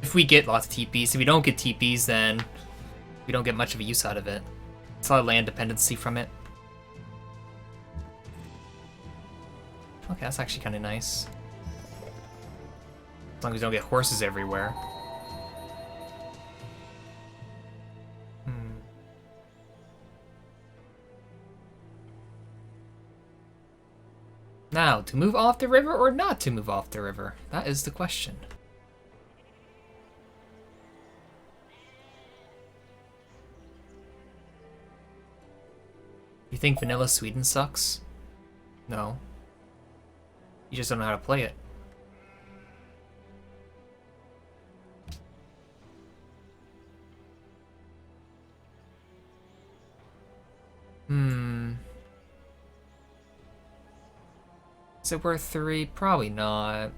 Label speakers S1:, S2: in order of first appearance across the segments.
S1: If we get lots of TPs. If we don't get TPs, then we don't get much of a use out of it. It's a lot of land dependency from it. Okay, that's actually kind of nice. As long as we don't get horses everywhere. Now, to move off the river or not to move off the river? That is the question. You think vanilla Sweden sucks? No. You just don't know how to play it. Is it worth 3? Probably not.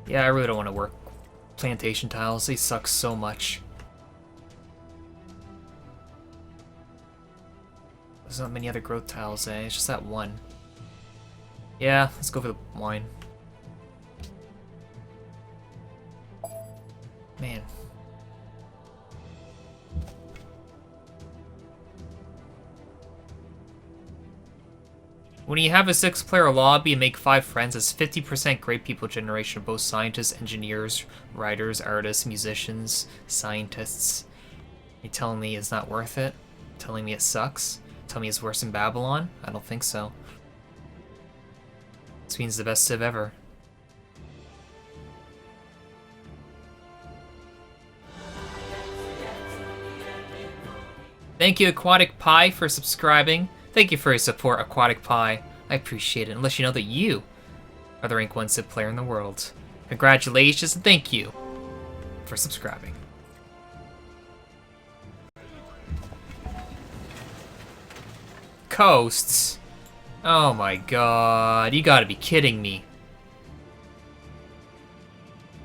S1: Yeah, I really don't want to work plantation tiles. They suck so much. There's not many other growth tiles, eh? It's just that one. Yeah, let's go for the wine. Man. When you have a 6-player lobby and make 5 friends, it's 50% great people generation of both scientists, engineers, writers, artists, musicians, scientists. You telling me it's not worth it? Telling me it sucks? Tell me it's worse than Babylon? I don't think so. This means the best civ ever. Thank you, Aquatic Pie, for subscribing. Thank you for your support, Aquatic Pie. I appreciate it, unless you know that you are the rank 1 civ player in the world. Congratulations and thank you for subscribing. Coasts? Oh my god, you gotta be kidding me.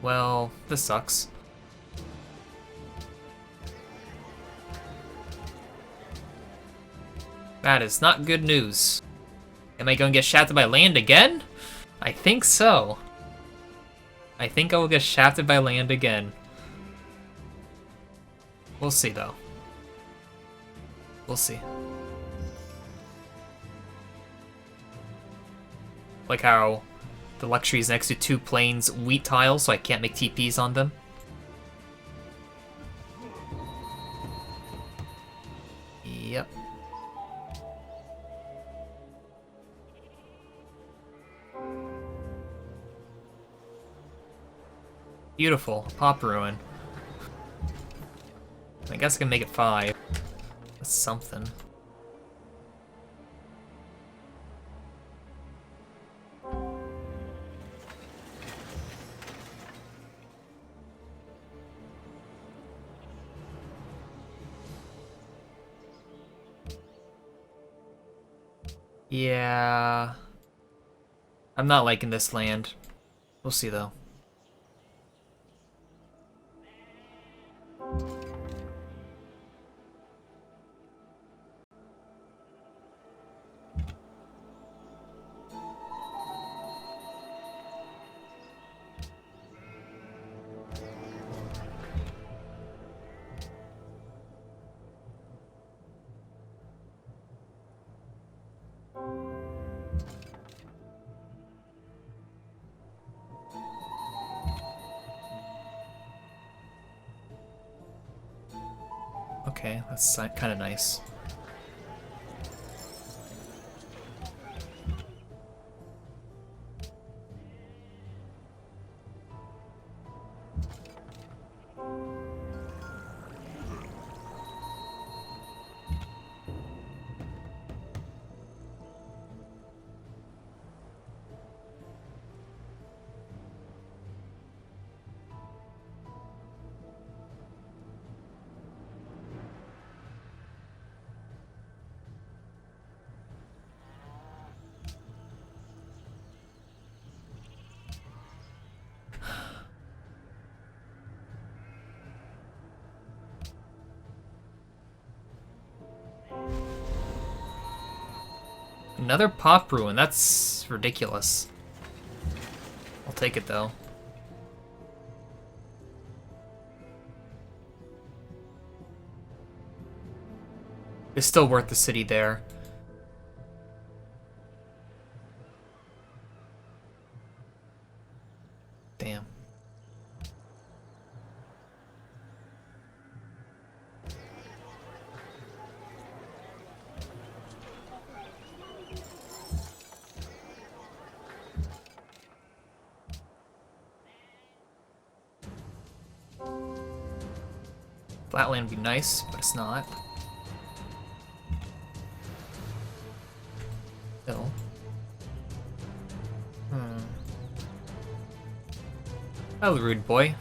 S1: Well, this sucks. That is not good news. Am I gonna get shafted by land again? I think so. I think I will get shafted by land again. We'll see, though. We'll see. Like how the luxury is next to 2 plains wheat tiles, so I can't make TPs on them. Yep. Beautiful. Pop ruin. I guess I can make it 5. That's something. Yeah. I'm not liking this land. We'll see, though. Okay, that's kind of nice. Another pop ruin. That's ridiculous. I'll take it though. It's still worth the city there. Damn. Flatland would be nice, but it's not. Still. Hello, rude boy.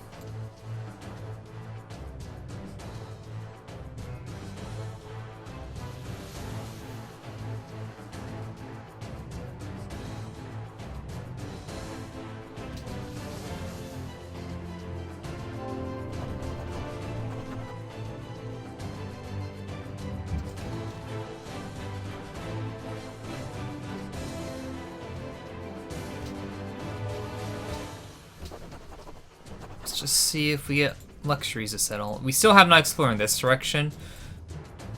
S1: Let's just see if we get luxuries to settle. We still have not explored in this direction.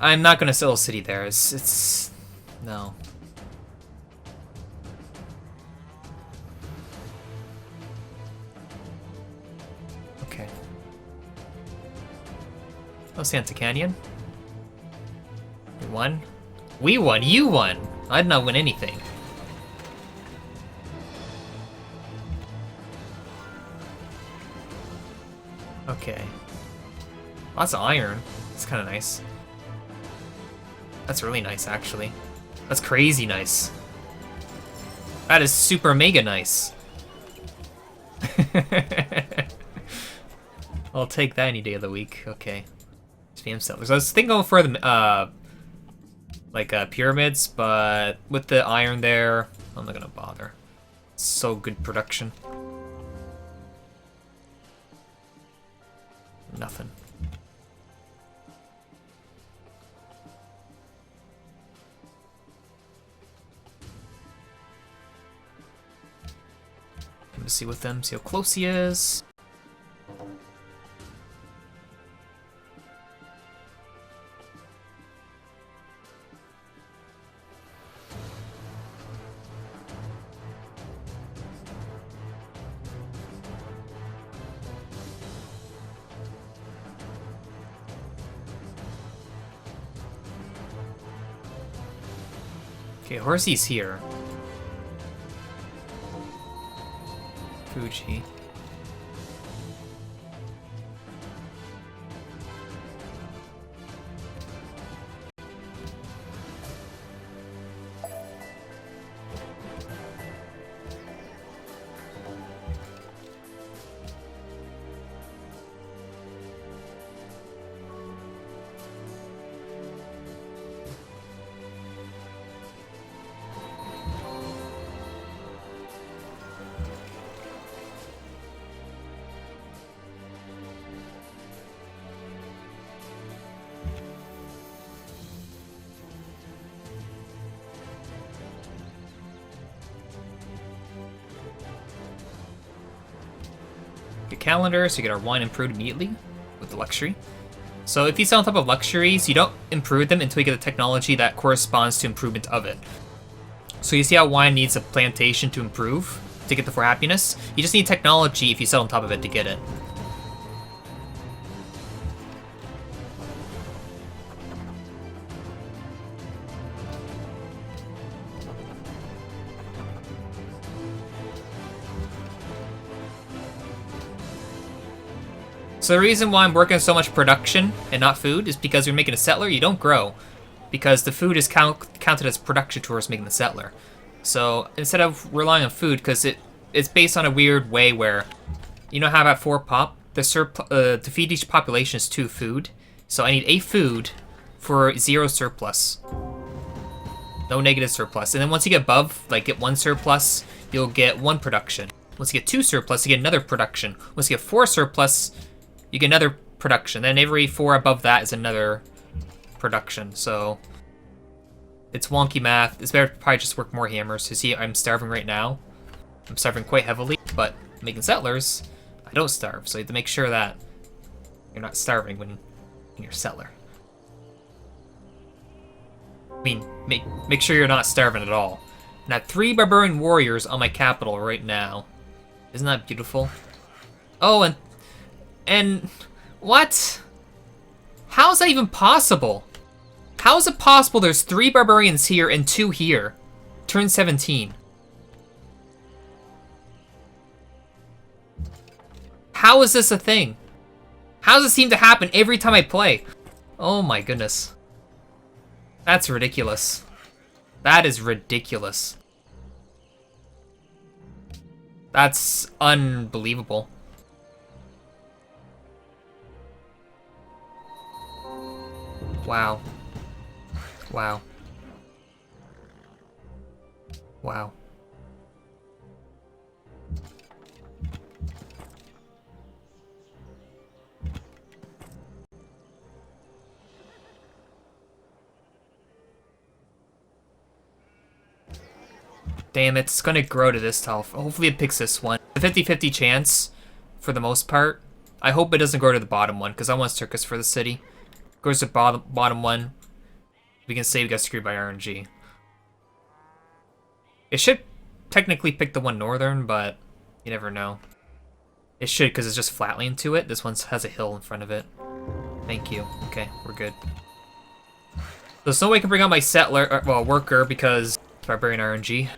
S1: I'm not gonna settle a city there. It's no. Okay. Oh, Santa Canyon. We won. We won. You won. I did not win anything. Okay. Lots of iron. That's kind of nice. That's really nice, actually. That's crazy nice. That is super mega nice. I'll take that any day of the week. Okay. Spam settlers. I was thinking for the pyramids, but with the iron there, I'm not gonna bother. So good production. Nothing. Come to see with them, see how close he is. Okay, Horsey's here. Fuji. Get calendar, so you get our wine improved immediately with the luxury. So if you sell on top of luxuries, you don't improve them until you get the technology that corresponds to improvement of it. So you see how wine needs a plantation to improve to get the 4 happiness? You just need technology if you sell on top of it to get it. So the reason why I'm working on so much production and not food is because you're making a settler, you don't grow. Because the food is counted as production towards making the settler. So instead of relying on food, because it's based on a weird way where, you know how at 4 pop, the to feed each population is 2 food. So I need 8 food for 0 surplus. No negative surplus. And then once you get above, like get 1 surplus, you'll get 1 production. Once you get 2 surplus, you get another production. Once you get 4 surplus, you get another production. Then every 4 above that is another production. So It's wonky math. It's better to probably just work more hammers. You see, I'm starving right now. I'm starving quite heavily, but making settlers, I don't starve. So you have to make sure that you're not starving when you're a settler. I mean, make sure you're not starving at all. And I have 3 barbarian warriors on my capital right now. Isn't that beautiful? Oh, and what? How is that even possible? How is it possible there's 3 barbarians here and 2 here? Turn 17. How is this a thing? How does it seem to happen every time I play? Oh my goodness. That's ridiculous. That is ridiculous. That's unbelievable. Wow. Wow. Wow. Damn, it's gonna grow to this tall. Hopefully it picks this one. A 50-50 chance, for the most part. I hope it doesn't grow to the bottom one, because I want circus for the city. Goes to bottom one. We can say we got screwed by RNG. It should technically pick the one northern, but you never know. It should, because it's just flatly into it. This one has a hill in front of it. Thank you. Okay, we're good. There's no way I can bring out my settler, well, worker, because it's barbarian RNG.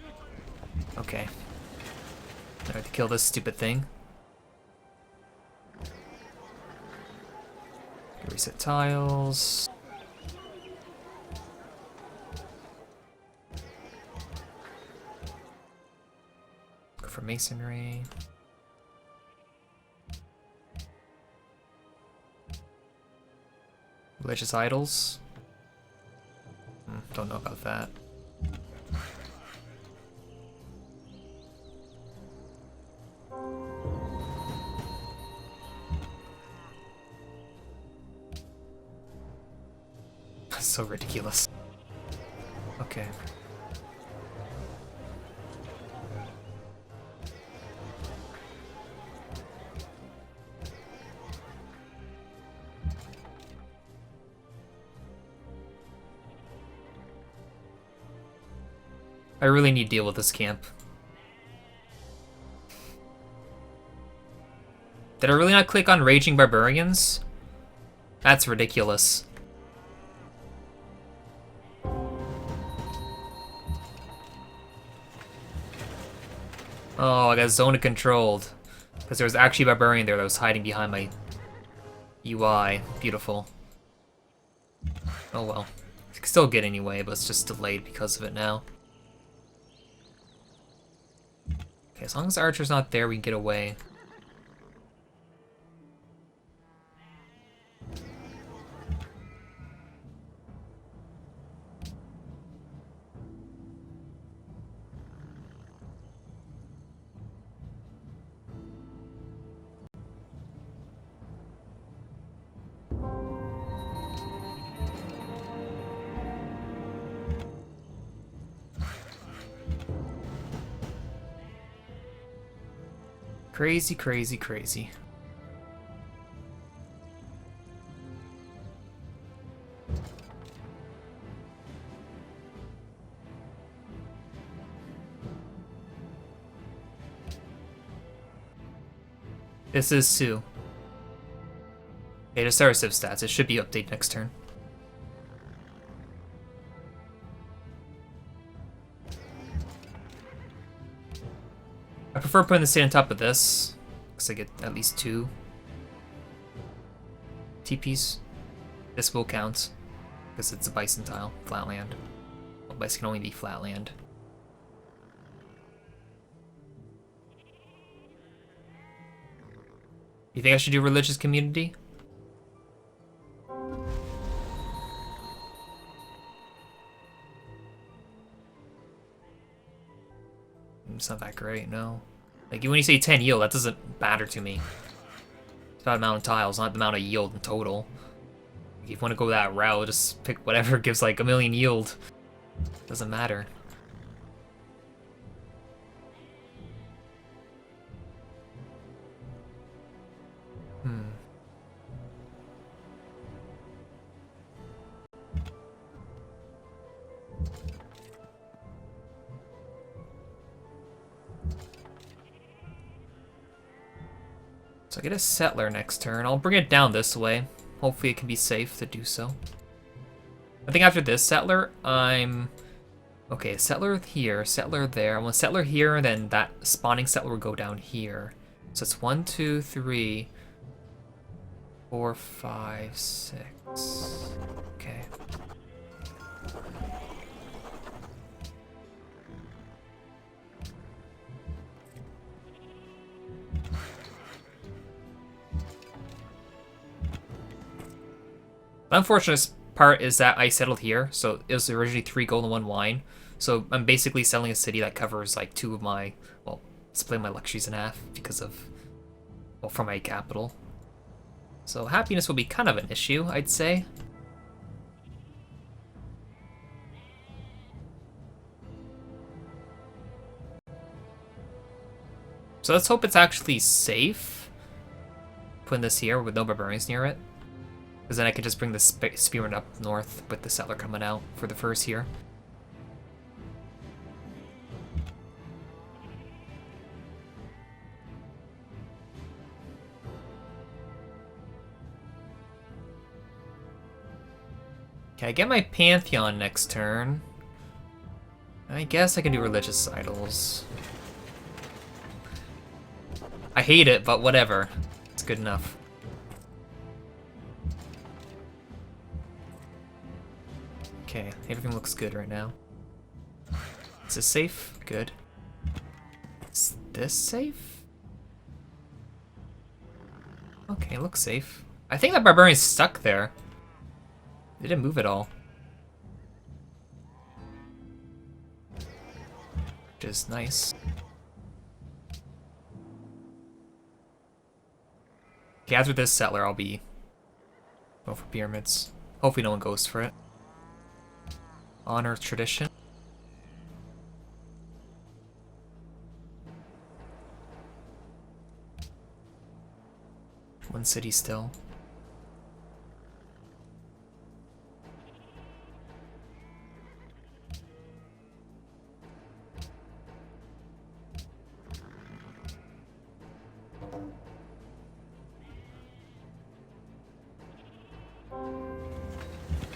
S1: Okay. I have to kill this stupid thing. Reset tiles. Go for masonry. Religious idols. Don't know about that. So ridiculous. Okay. I really need to deal with this camp. Did I really not click on Raging Barbarians? That's ridiculous. Oh, I got zone controlled. Because there was actually a barbarian there that was hiding behind my UI. Beautiful. Oh well. I can still get anyway, but it's just delayed because of it now. Okay, as long as the archer's not there, we can get away. Crazy, crazy, crazy. This is Sioux. Okay, just our civ stats. It should be updated next turn. I prefer putting the state on top of this, because I get at least 2 TPs. This will count, because it's a bison tile, flatland. Well, bison can only be flatland. You think I should do religious community? It's not that great, no. Like, when you say 10 yield, that doesn't matter to me. It's about the amount of tiles, not the amount of yield in total. If you want to go that route, just pick whatever gives like 1,000,000 yield. Doesn't matter. So I get a settler next turn. I'll bring it down this way. Hopefully it can be safe to do so. I think after this settler, I'm... Okay, settler here, settler there. I want a settler here, and then that spawning settler will go down here. So it's 1, 2, 3, 4, 5, 6. Okay. The unfortunate part is that I settled here, so it was originally 3 gold and 1 wine. So I'm basically selling a city that covers like 2 of my, well, splitting my luxuries in half because of, well, from my capital. So happiness will be kind of an issue, I'd say. So let's hope it's actually safe. Putting this here with no barbarians near it. Because then I can just bring the spearman up north with the settler coming out for the first here. Okay, I get my Pantheon next turn. I guess I can do religious idols. I hate it, but whatever. It's good enough. Okay, everything looks good right now. Is this safe? Good. Is this safe? Okay, looks safe. I think that barbarian's stuck there. They didn't move at all. Which is nice. Okay, after this settler, I'll be go for pyramids. Hopefully no one goes for it. Honor tradition. One city still.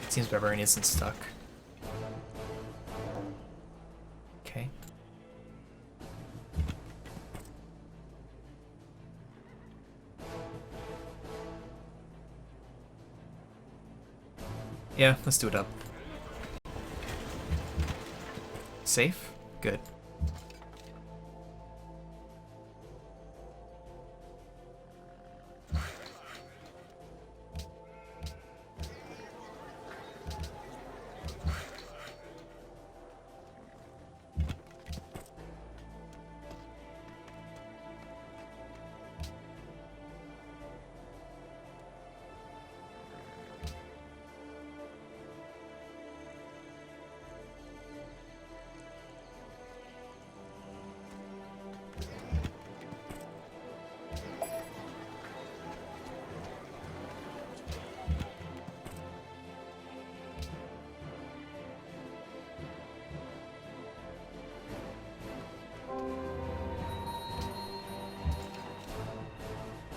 S1: Seems barbarian isn't stuck. Okay. Yeah, let's do it up. Safe? Good.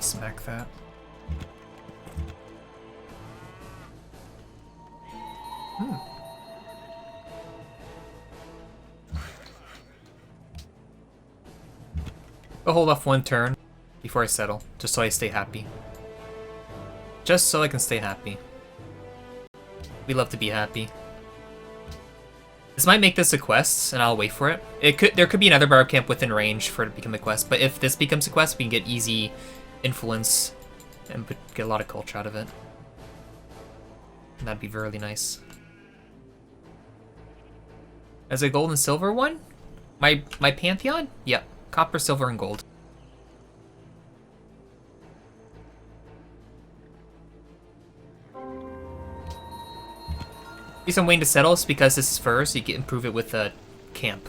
S1: Smack that. I'll hold off one turn before I settle, just so I stay happy. Just so I can stay happy. We love to be happy. This might make this a quest, and I'll wait for it. There could be another bar camp within range for it to become a quest, but if this becomes a quest, we can get easy influence and get a lot of culture out of it. And that'd be really nice. As a gold and silver one? My Pantheon? Yep. Copper, silver, and gold. reason I'm waiting to settle is because this is first, you can improve it with a camp.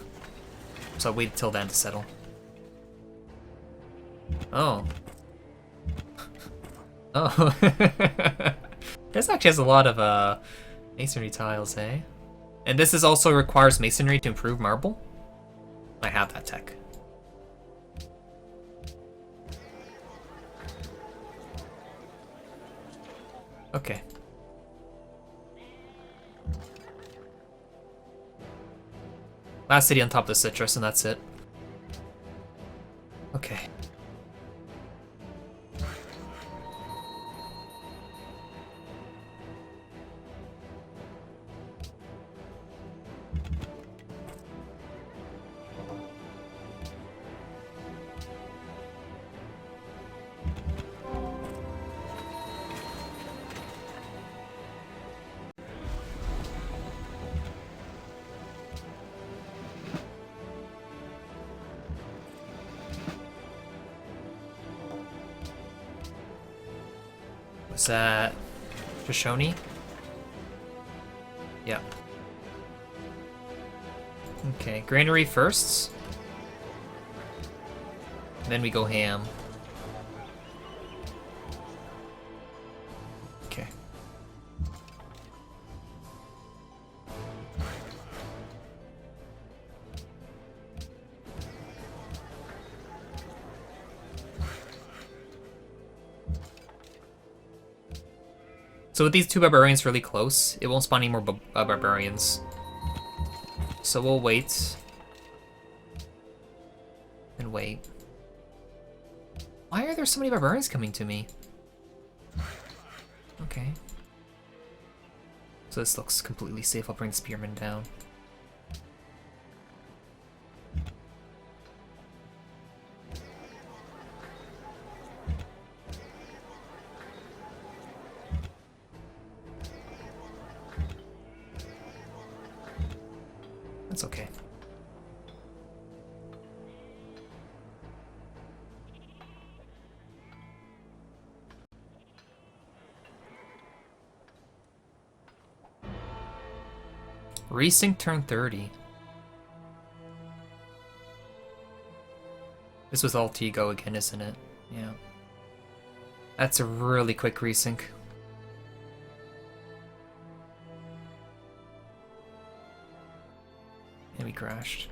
S1: So I'll wait till then to settle. Oh. Oh. This actually has a lot of masonry tiles, eh? And this is also requires masonry to improve marble. I have that tech. Okay. Last city on top of the citrus, and that's it. Okay. Was that Shoshone? Yeah. Okay, granary first. Then we go ham. Okay. So with these two barbarians really close, it won't spawn any more barbarians. So we'll wait. And wait. Why are there so many barbarians coming to me? Okay. So this looks completely safe. I'll bring spearmen down. That's okay. Resync turn 30. This was alt go again, isn't it? Yeah. That's a really quick resync. And we crashed.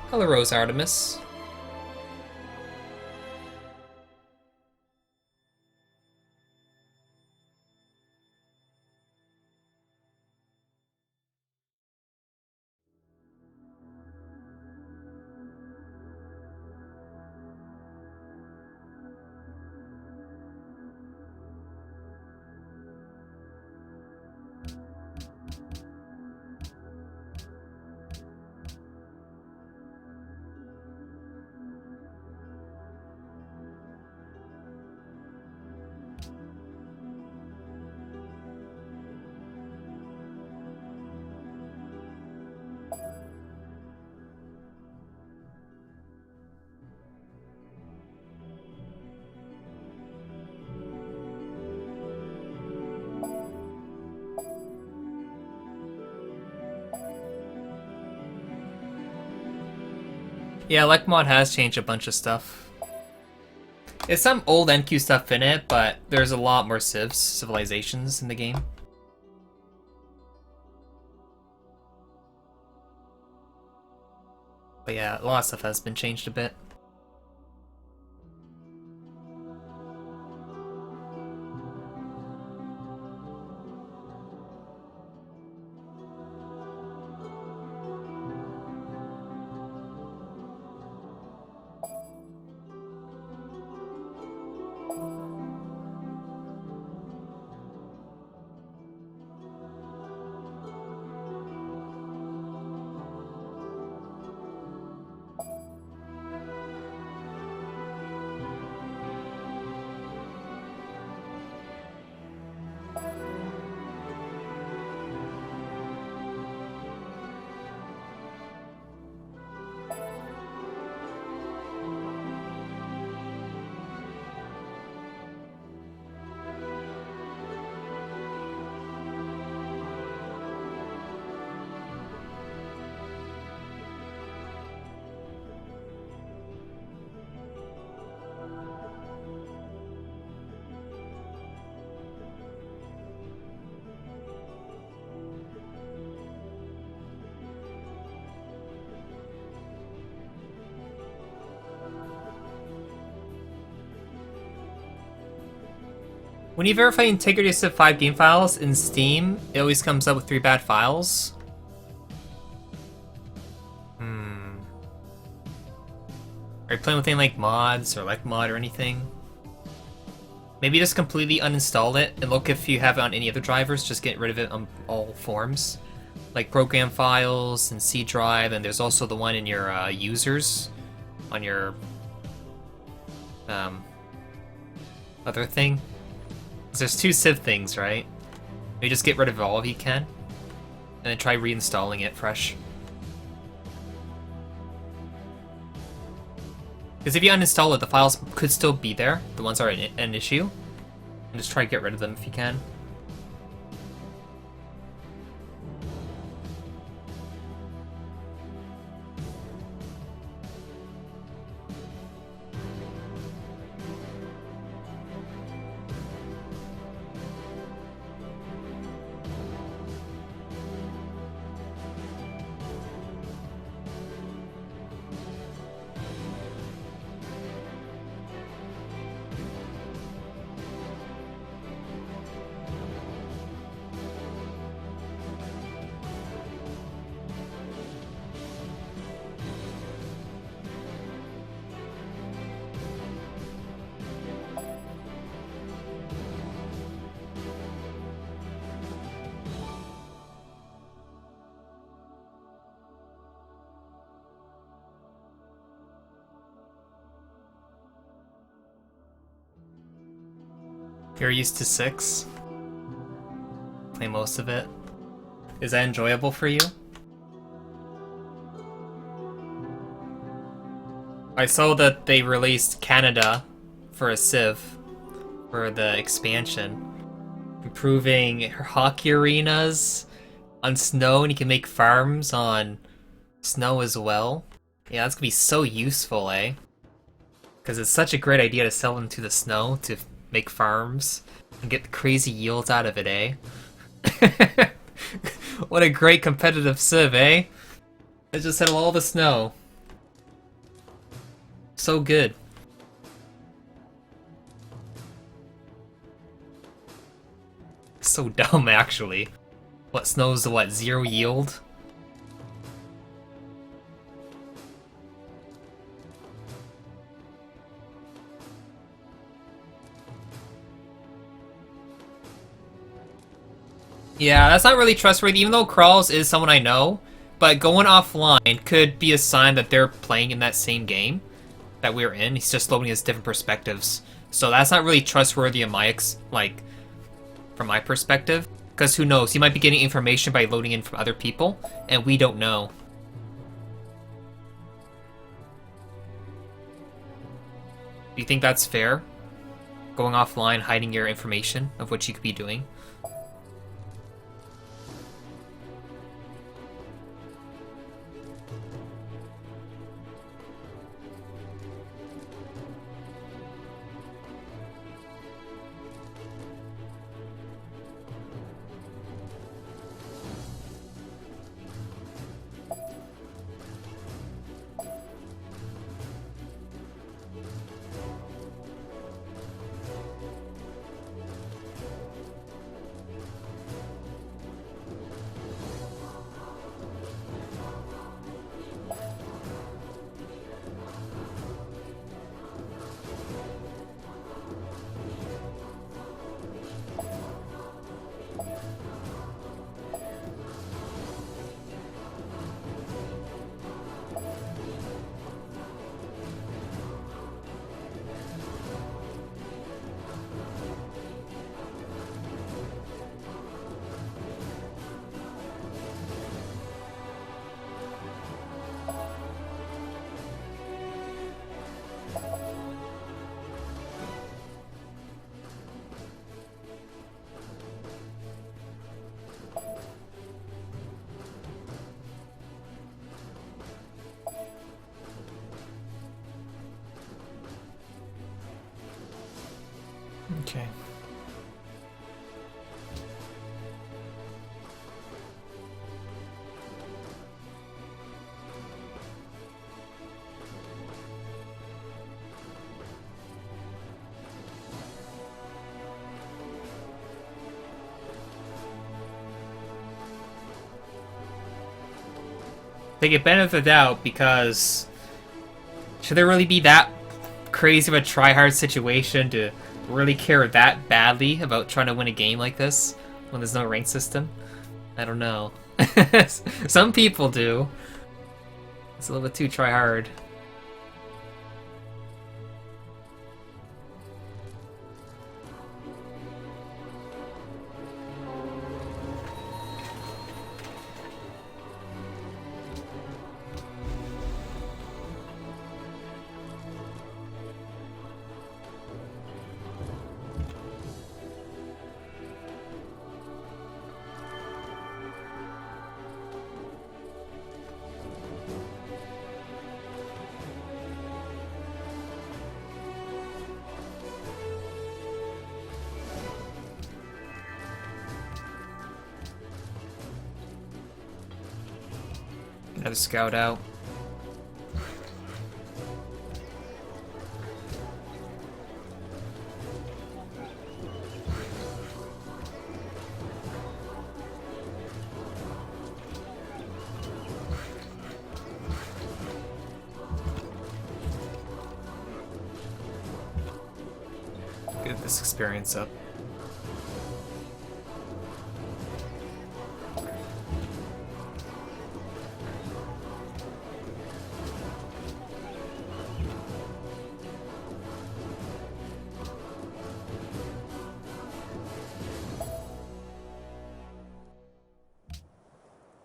S1: Hello, Rose Artemis. Yeah, LecMod has changed a bunch of stuff. It's some old NQ stuff in it, but there's a lot more civilizations in the game. But yeah, a lot of stuff has been changed a bit. When you verify integrity of Civ 5 game files in Steam, it always comes up with 3 bad files. Are you playing with any like mods or like mod or anything? Maybe just completely uninstall it and look if you have it on any other drivers, just get rid of it on all forms. Like program files and C drive, and there's also the one in your users on your other thing. 'Cause there's 2 Civ things, right? Maybe just get rid of all if you can, and then try reinstalling it fresh. Because if you uninstall it, the files could still be there, the ones that are an issue, and just try to get rid of them if you can. You're used to 6. Play most of it. Is that enjoyable for you? I saw that they released Canada for a Civ for the expansion, improving hockey arenas on snow, and you can make farms on snow as well. Yeah, that's gonna be so useful, eh? Because it's such a great idea to sell into the snow to make farms and get the crazy yields out of it, eh? What a great competitive Civ, eh? Let's just settle all the snow. So good. So dumb, actually. What, snow's the what, 0 yield? Yeah, that's not really trustworthy, even though Krawls is someone I know, but going offline could be a sign that they're playing in that same game that we're in. He's just loading his different perspectives. So that's not really trustworthy in my, from my perspective. Because who knows, he might be getting information by loading in from other people, and we don't know. Do you think that's fair? Going offline, hiding your information of what you could be doing? Okay. They get benefit of the doubt because should there really be that crazy of a try-hard situation to really care that badly about trying to win a game like this when there's no rank system? I don't know. Some people do. It's a little bit too try-hard. Have a scout out. Get this experience up.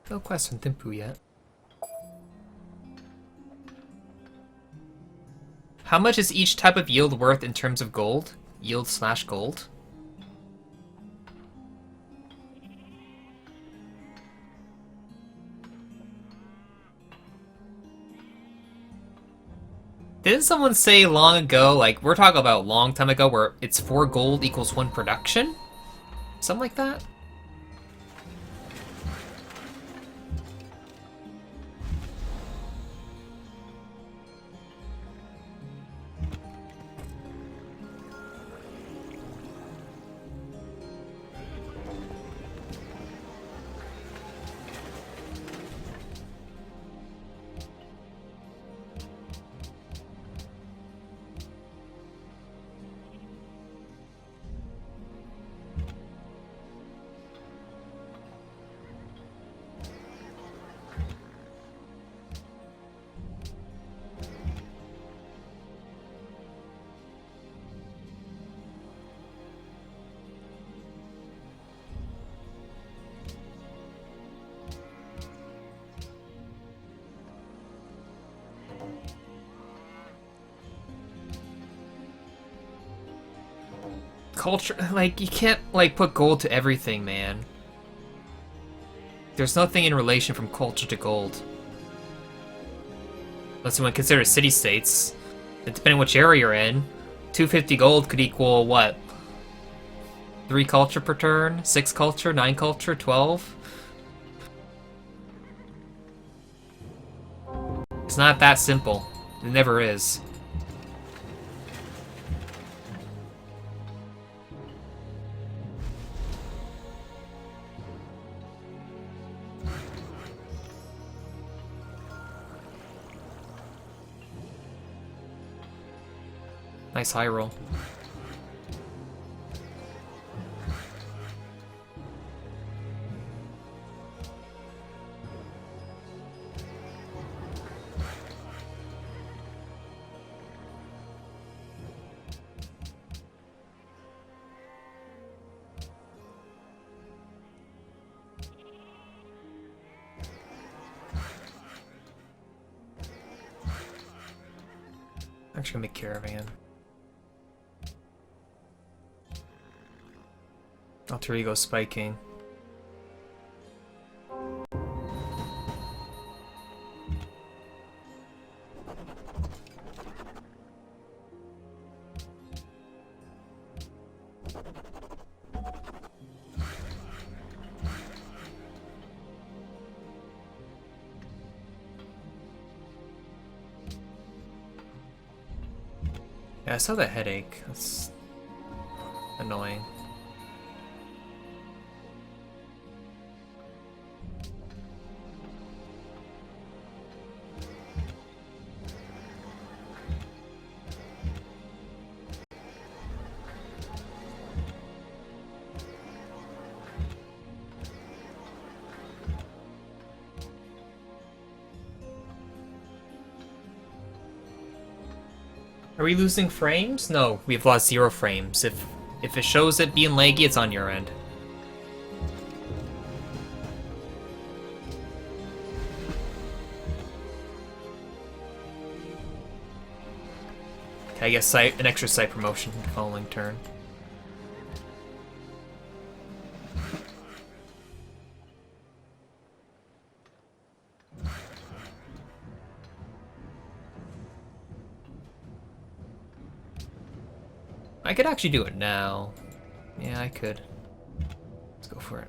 S1: No quest from Thimpu yet. How much is each type of yield worth in terms of gold? Yield/gold? Didn't someone say long ago, like, we're talking about a long time ago, where it's 4 gold equals 1 production? Something like that? Culture, like, you can't, like, put gold to everything, man. There's nothing in relation from culture to gold. Unless you want to consider city-states. Depending on which area you're in, 250 gold could equal, what? 3 culture per turn? 6 culture? 9 culture? 12? It's not that simple. It never is. Nice high roll. I'm just gonna make caravan. Alter ego spiking. Yeah, I saw that headache. That's annoying. Are we losing frames? No, we've lost 0 frames. If it shows it being laggy, it's on your end. Okay, I guess an extra site promotion following turn. I could actually do it now. Yeah, I could. Let's go for it.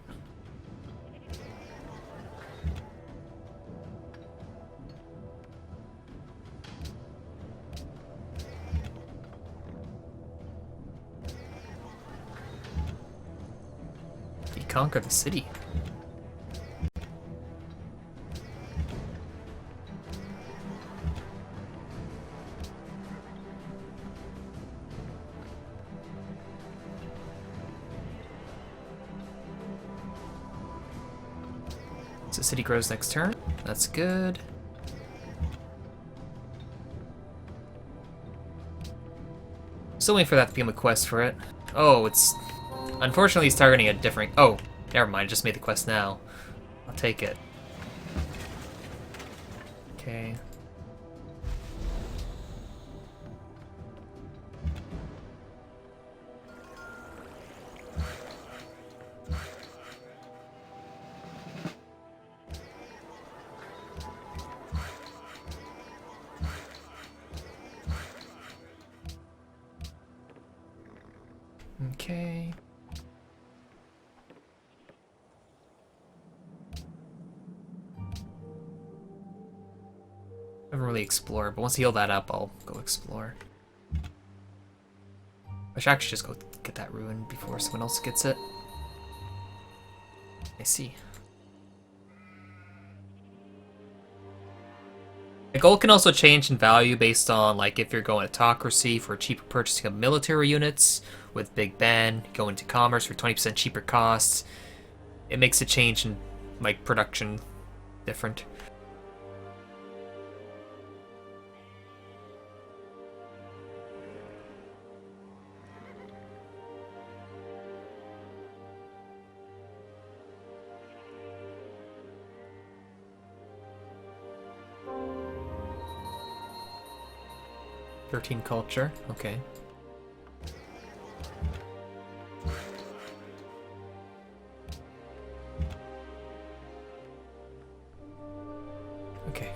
S1: You conquer the city. So city grows next turn. That's good. Still waiting for that to become a quest for it. Oh, it's... Unfortunately, it's targeting a different... Oh, never mind. I just made the quest now. I'll take it. Okay. Okay. I haven't really explored, but once I heal that up, I'll go explore. I should actually just go get that ruin before someone else gets it. I see. The gold can also change in value based on, like, if you're going autocracy for cheaper purchasing of military units, with Big Ben, going to commerce for 20% cheaper costs. It makes a change in, like, production different. Culture, okay. Okay.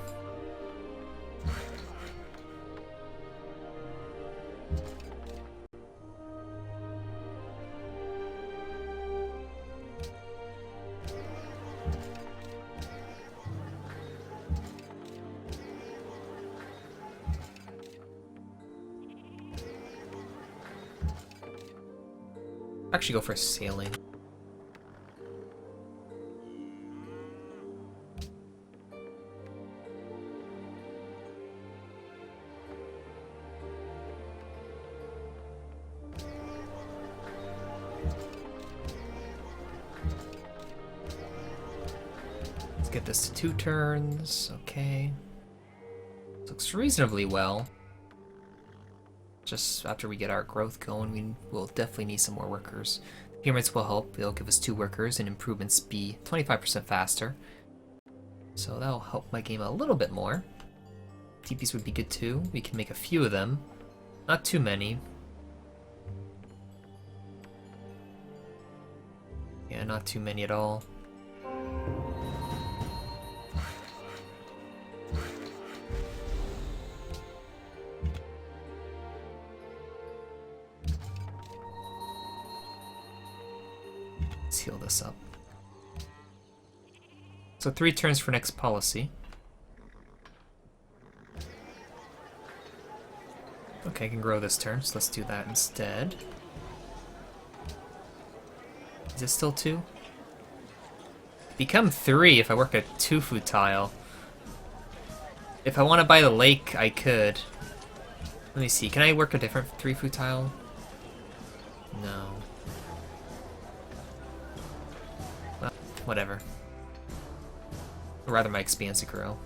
S1: Actually go for sailing. Let's get this to 2 turns. Okay. Looks reasonably well. Just after we get our growth going, we will definitely need some more workers. Pyramids will help. They'll give us 2 workers and improvements be 25% faster. So that'll help my game a little bit more. TPs would be good too. We can make a few of them. Not too many. Yeah, not too many at all. Heal this up. So 3 turns for next policy. Okay, I can grow this turn, so let's do that instead. Is it still 2? Become 3 if I work a 2 food tile. If I want to buy the lake, I could. Let me see, can I work a different 3 food tile? No. Whatever. Or rather, my expansive grow.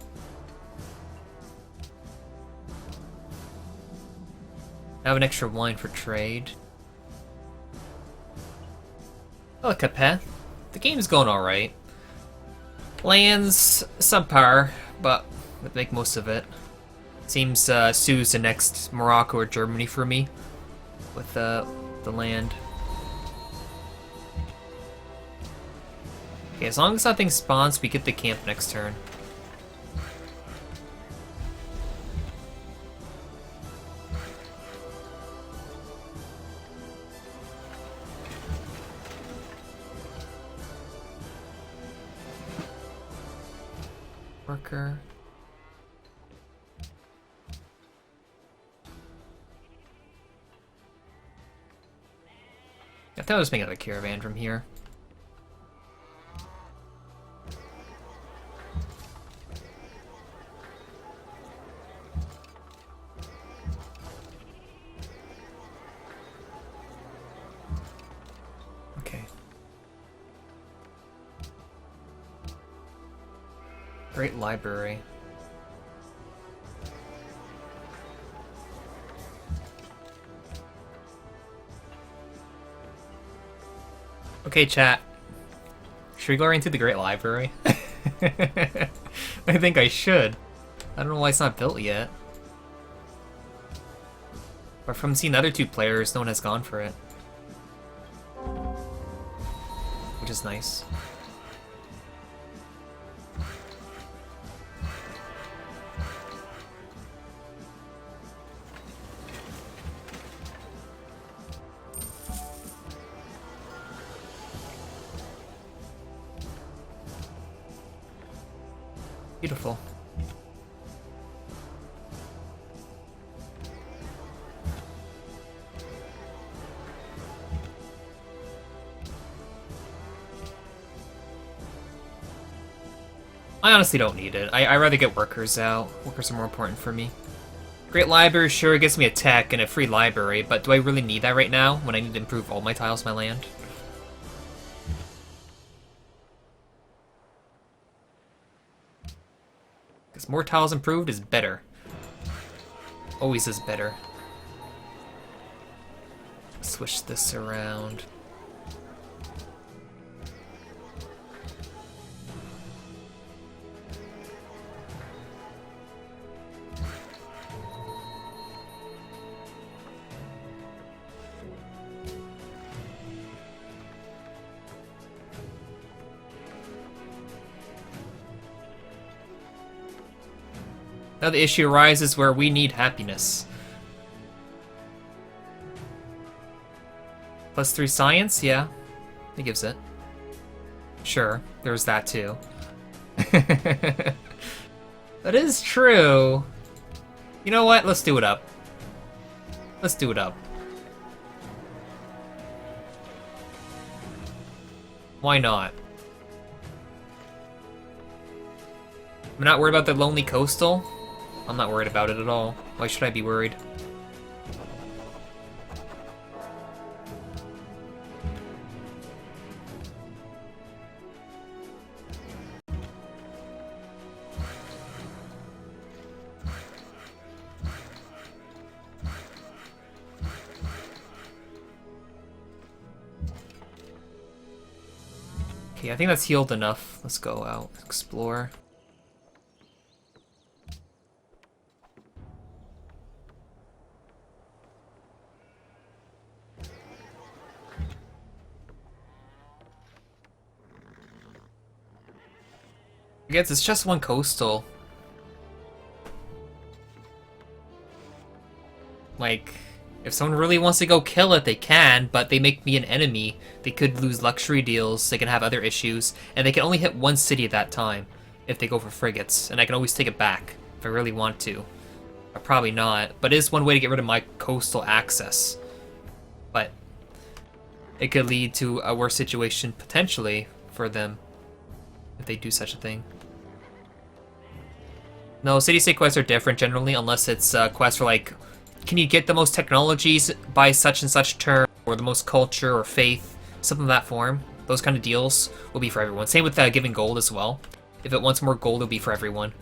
S1: I have an extra wine for trade. Oh, Capet. The game's going alright. Lands subpar, but I'd make most of it. Seems Sioux the next Morocco or Germany for me with the land. Okay, as long as nothing spawns, we get the camp next turn. Worker. I thought I was making another caravan from here. Okay. Great library. Okay, chat. Should we go right into the Great Library? I think I should. I don't know why it's not built yet. But from seeing the other two players, no one has gone for it. Which is nice. Beautiful. I honestly don't need it. I rather get workers out. Workers are more important for me. Great Library sure gets me a tech and a free library, but do I really need that right now when I need to improve all my tiles in my land? Because more tiles improved is better. Always is better. Switch this around. Now the issue arises where we need happiness. +3 science? Yeah. It gives it. Sure, there's that too. That is true. You know what? Let's do it up. Let's do it up. Why not? I'm not worried about the lonely coastal. I'm not worried about it at all. Why should I be worried? Okay, I think that's healed enough. Let's go out, explore. I guess it's just one coastal. Like, if someone really wants to go kill it, they can, but they make me an enemy. They could lose luxury deals, they can have other issues, and they can only hit one city at that time if they go for frigates, and I can always take it back if I really want to. Or probably not, but it is one way to get rid of my coastal access. But it could lead to a worse situation, potentially, for them if they do such a thing. No, city-state quests are different generally, unless it's quests for like, can you get the most technologies by such and such term, or the most culture or faith, something of that form. Those kind of deals will be for everyone. Same with giving gold as well. If it wants more gold, it'll be for everyone.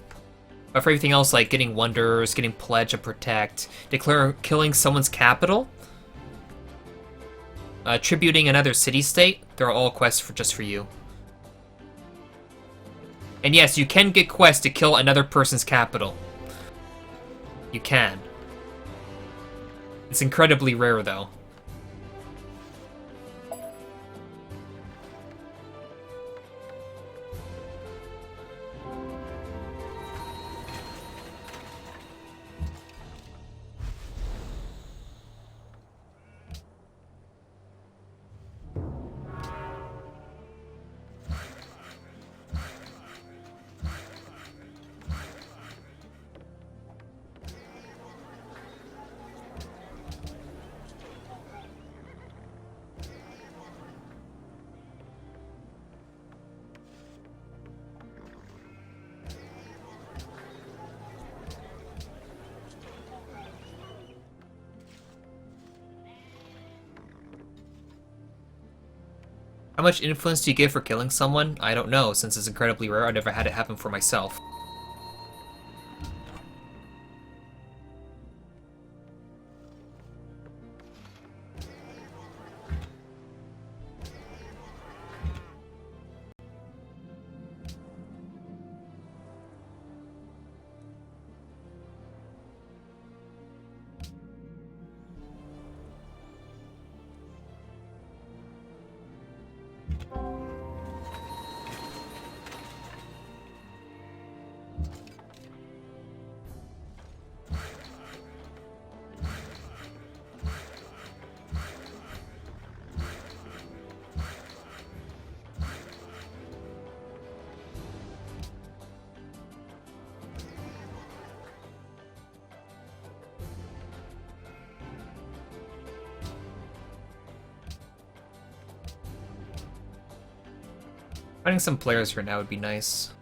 S1: But for everything else, like getting wonders, getting pledge and protect, killing someone's capital, tributing another city-state, they're all quests just for you. And yes, you can get quests to kill another person's capital. You can. It's incredibly rare, though. How much influence do you get for killing someone? I don't know, since it's incredibly rare. I never had it happen for myself. Finding some players here now would be nice.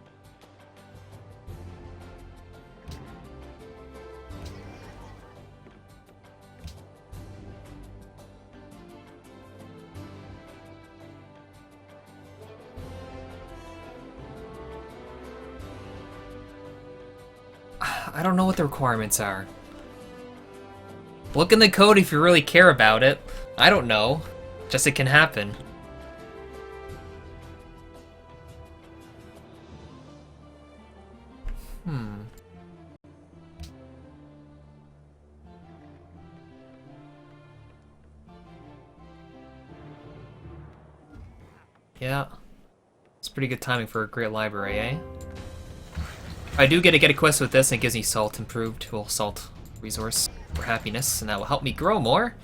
S1: I don't know what the requirements are. Look in the code if you really care about it. I don't know. Just it can happen. Yeah. It's pretty good timing for a great library, eh? I do get a quest with this, and it gives me salt improved. Well, salt resource for happiness, and that will help me grow more.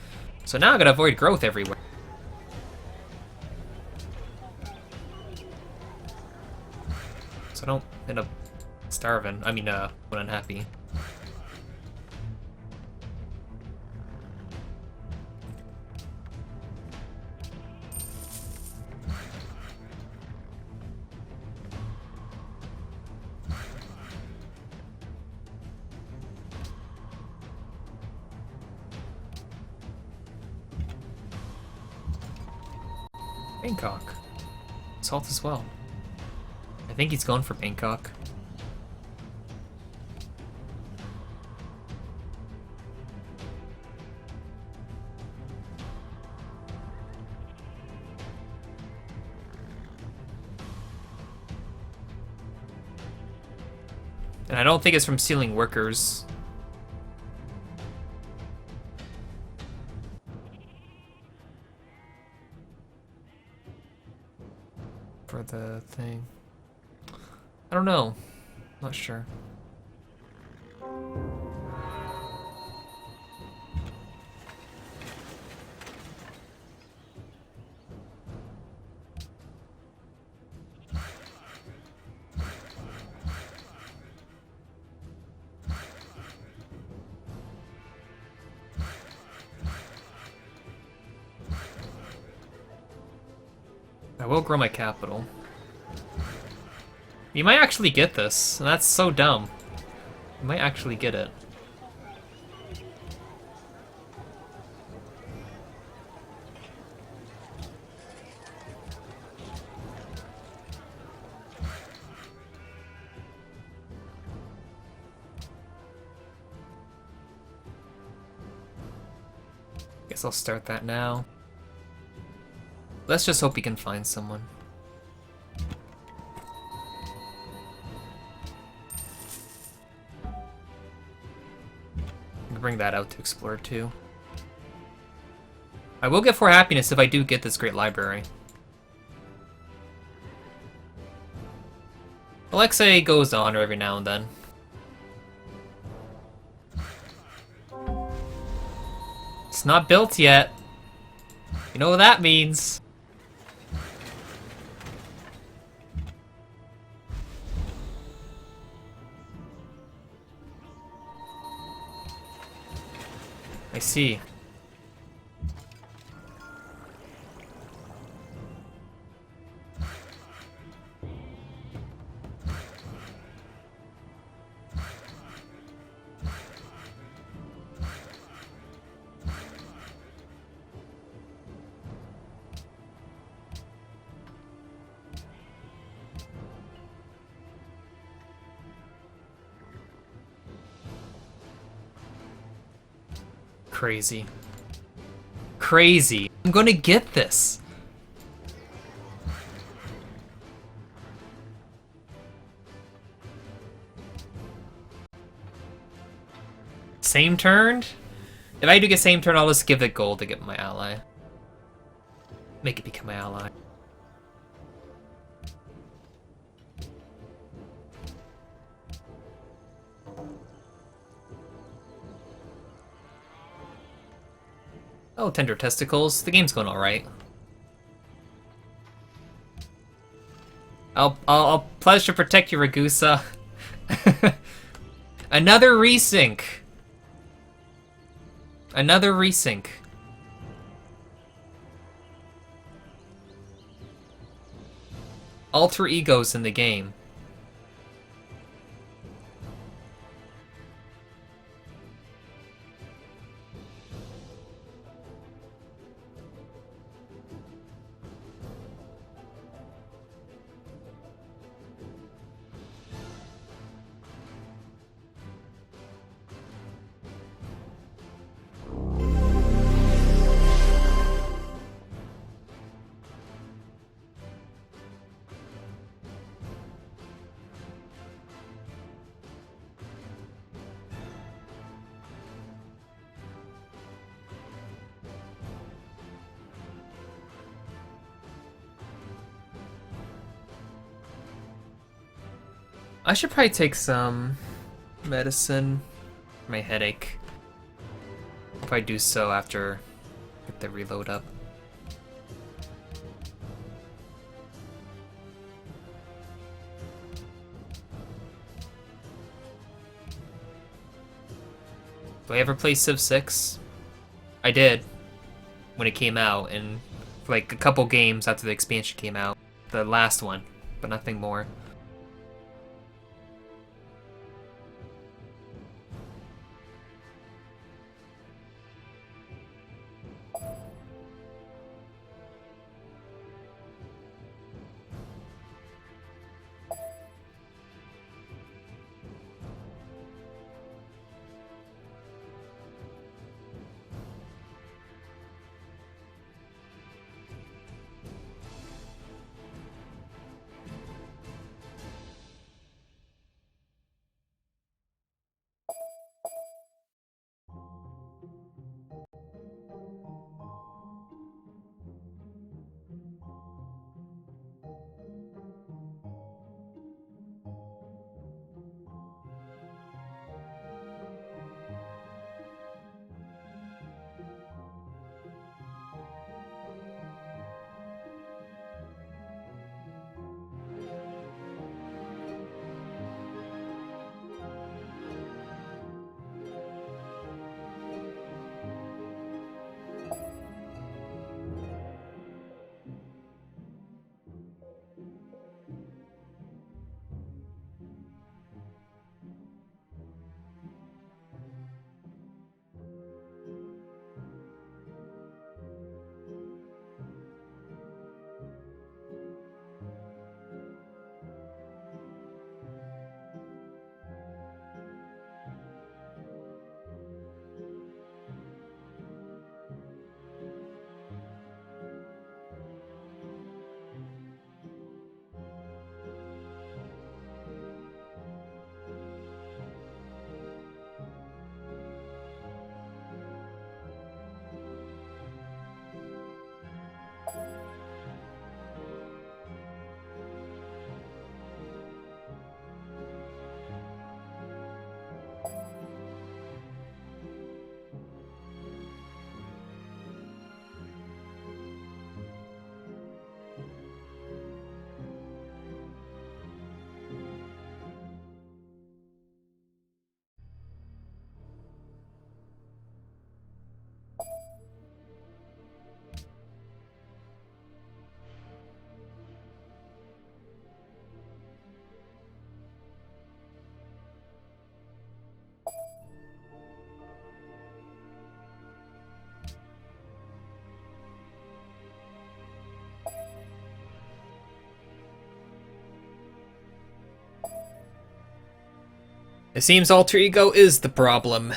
S1: So now I'm gonna avoid growth everywhere. So I don't end up starving. I mean, when unhappy. Bangkok. Salt as well. I think he's going for Bangkok. And I don't think it's from stealing workers. For the thing. I don't know. Not sure. I will grow my capital. You might actually get this, and that's so dumb. You might actually get it. Guess I'll start that now. Let's just hope we can find someone. I can bring that out to explore too. I will get 4 happiness if I do get this great library. Alexei goes on every now and then. It's not built yet. You know what that means. I see. Crazy. Crazy. I'm gonna get this. Same turn? If I do get same turn, I'll just give it gold to get my ally. Make it become my ally. Oh, tender testicles. The game's going alright. I'll pledge to protect you, Ragusa. Another resync. Another resync. Alter egos in the game. I should probably take some medicine for my headache. I'll probably do so after I get the reload up. Do I ever play Civ 6? I did when it came out, and for like a couple games after the expansion came out. The last one, but nothing more. It seems alter ego is the problem.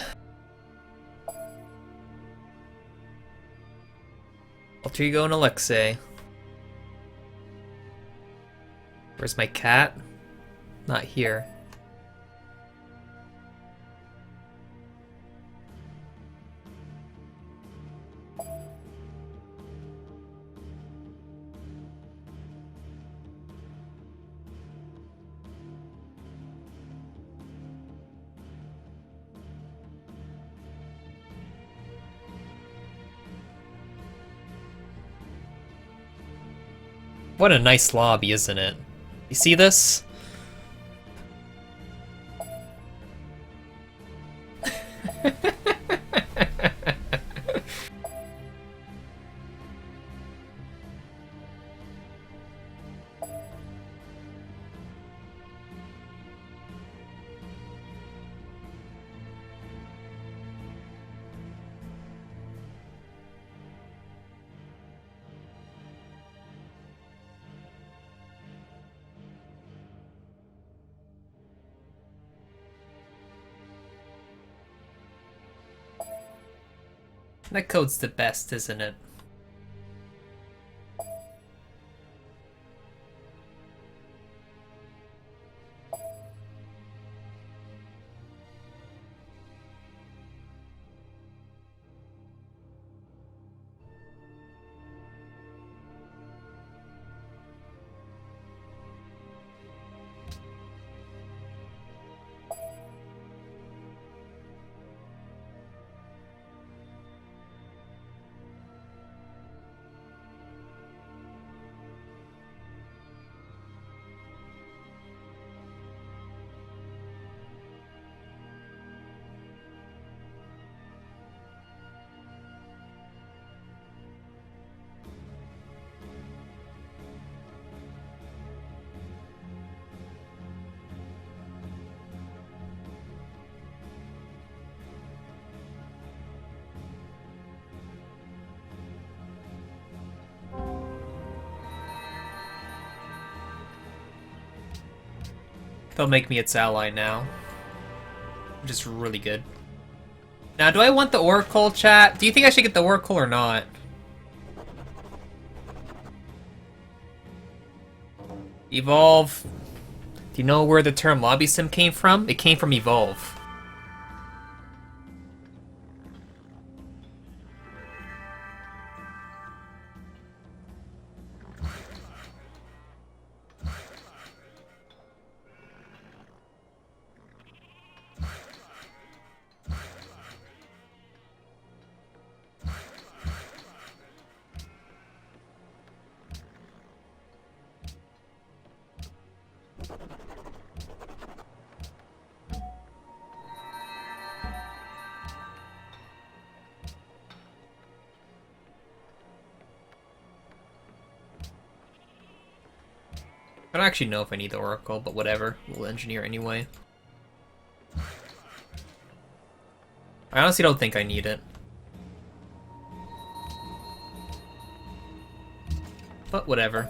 S1: Alter ego and Alexei. Where's my cat? Not here. What a nice lobby, isn't it? You see this? That code's the best, isn't it? They'll make me its ally now. Which is really good. Now, do I want the Oracle, chat? Do you think I should get the Oracle or not? Evolve. Do you know where the term lobby sim came from? It came from Evolve. I don't actually know if I need the Oracle, but whatever. We'll engineer anyway. I honestly don't think I need it. But whatever.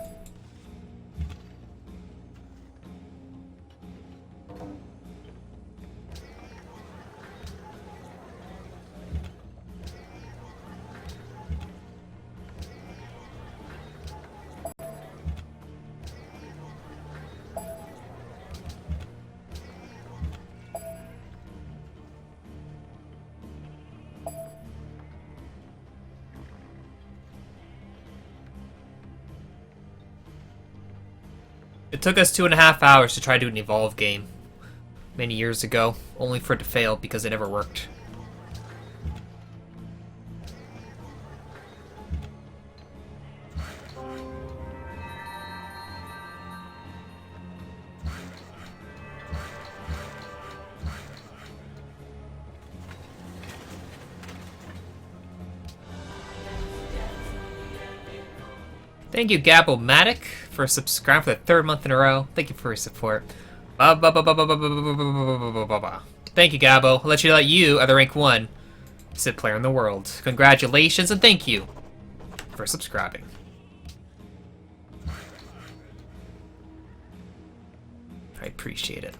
S1: It took us 2.5 hours to try to do an Evolve game many years ago, only for it to fail because it never worked. Thank you, Gabomatic, for subscribing for the 3rd month in a row. Thank you for your support. Thank you, Gabo. I'll let you are the rank 1 Civ player in the world. Congratulations and thank you for subscribing. I appreciate it.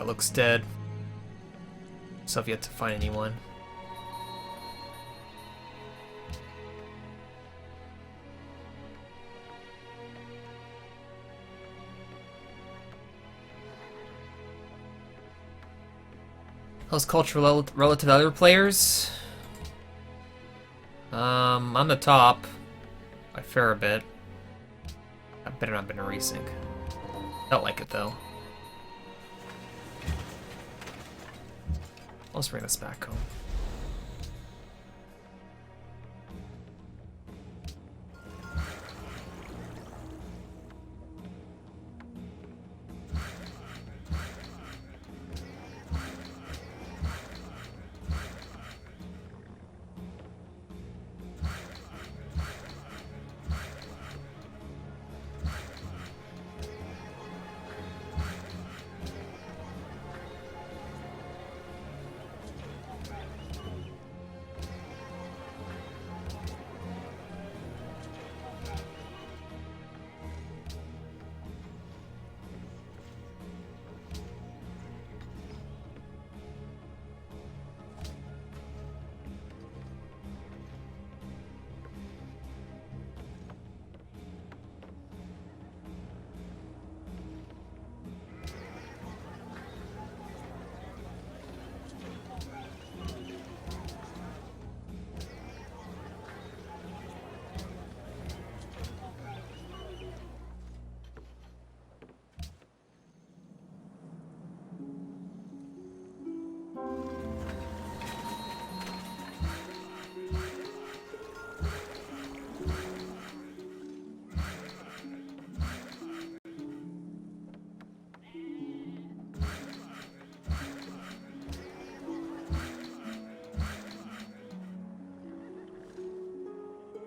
S1: That looks dead. So I've yet to find anyone. How's culture relative to other players? I'm the top by a fair bit. I better not been a resync. Don't like it though. Let's bring this back home.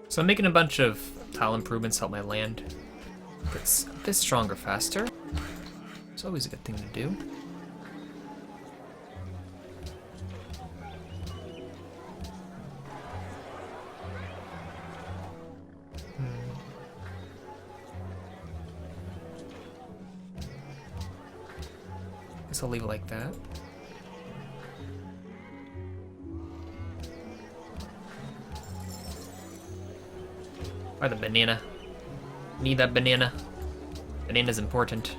S1: So I'm making a bunch of tile improvements to help my land get a bit stronger faster. It's always a good thing to do. Guess I'll leave it like that. Or the banana. Need that banana. Banana's important.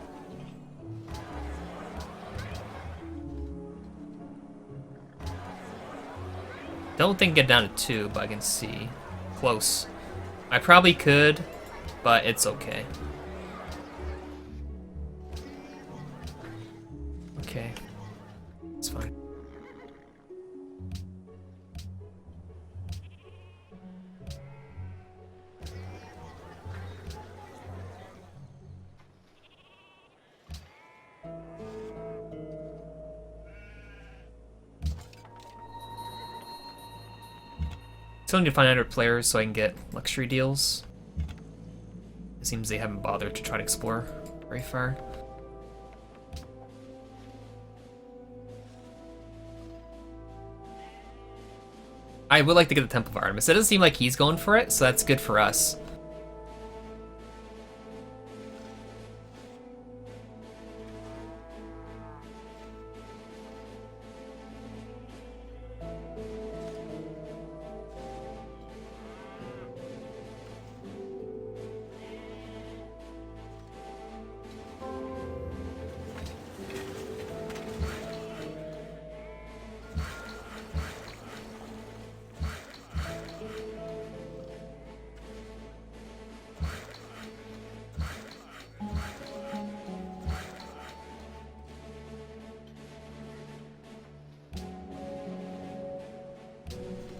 S1: Don't think get down to 2, but I can see. Close. I probably could, but it's okay. Okay. It's fine. Still need to find other players so I can get luxury deals. It seems they haven't bothered to try to explore very far. I would like to get the Temple of Artemis. It doesn't seem like he's going for it, so that's good for us.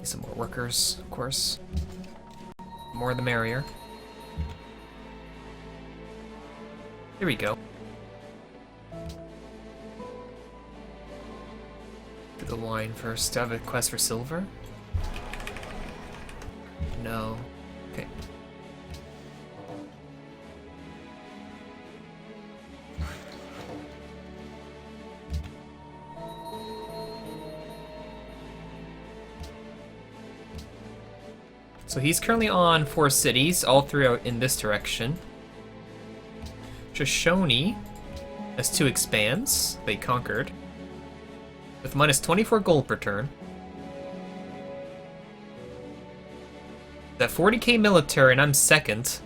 S1: Some more workers, of course. More the merrier. Here we go. Do the wine first. Do I have a quest for silver? No. Okay. So he's currently on 4 cities, all 3 out in this direction. Shoshone S2 expands. They conquered. With minus 24 gold per turn. That 40k military, and I'm second.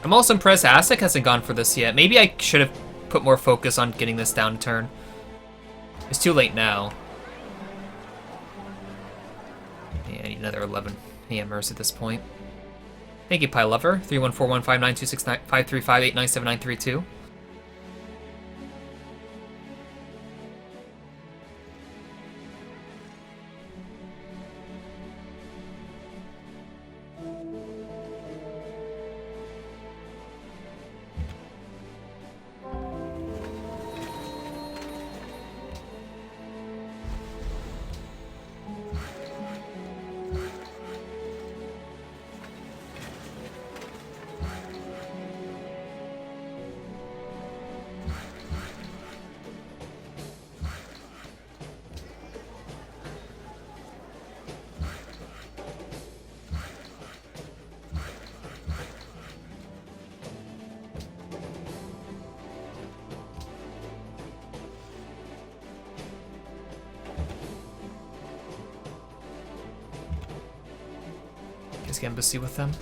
S1: I'm also impressed Aztec hasn't gone for this yet. Maybe I should have put more focus on getting this down turn. It's too late now. Yeah, I need another 11 hammers at this point. Thank you, Pie Lover. 314159269535897932. Embassy with them.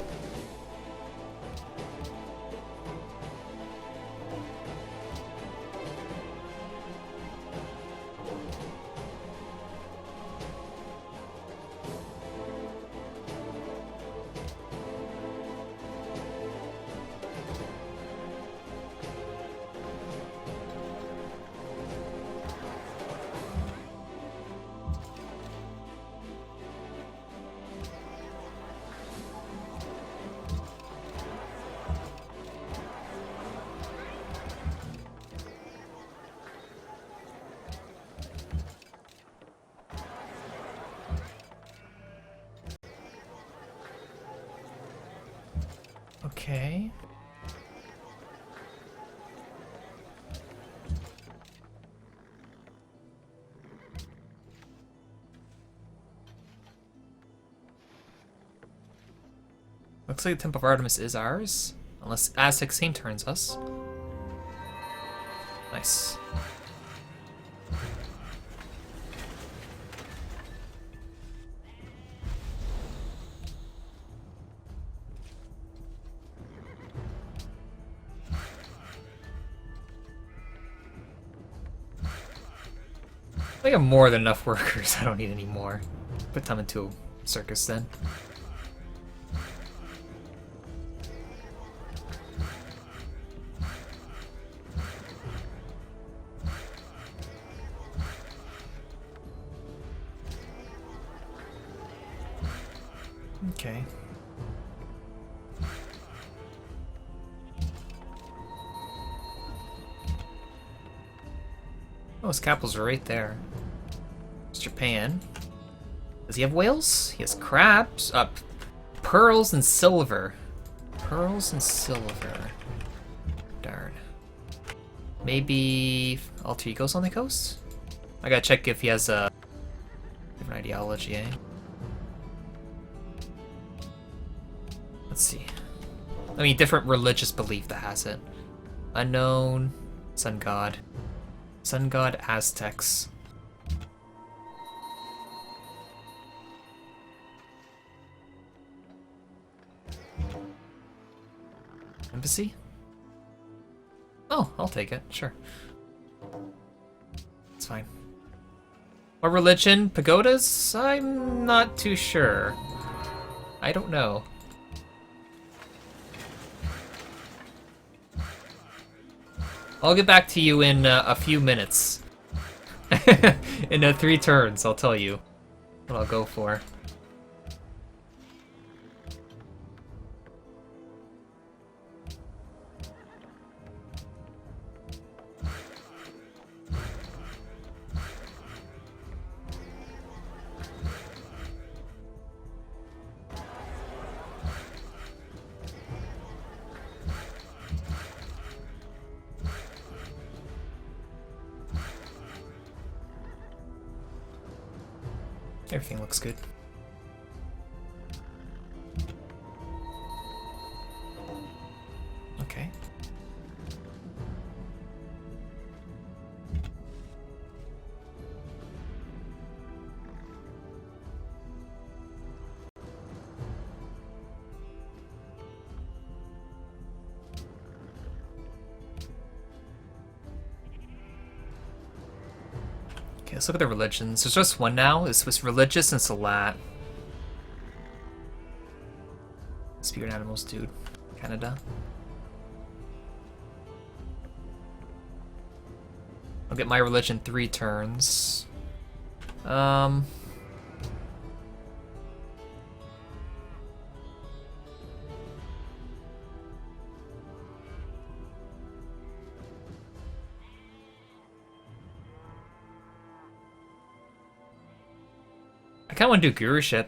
S1: Okay. Looks like the Temple of Artemis is ours. Unless Aztec Saint turns us. Nice. I have more than enough workers. I don't need any more. Put them into a circus then. Okay. Oh, his capitals are right there. It's Japan. Does he have whales? He has crabs. Pearls and silver. Pearls and silver. Darn. Maybe alter egos on the coast? I gotta check if he has a different ideology, eh? Let's see. I mean, different religious belief that has it. Unknown. Sun God. Sun God Aztecs. Embassy? Oh, I'll take it, sure. It's fine. What religion? Pagodas? I'm not too sure. I don't know. I'll get back to you in a few minutes. In 3 turns, I'll tell you what I'll go for. Everything looks good. Okay. Okay, let's look at the religions. There's just one now. It's religious and Salat. Spirit animals, dude. Canada. I'll get my religion 3 turns. I kinda wanna do Guruship.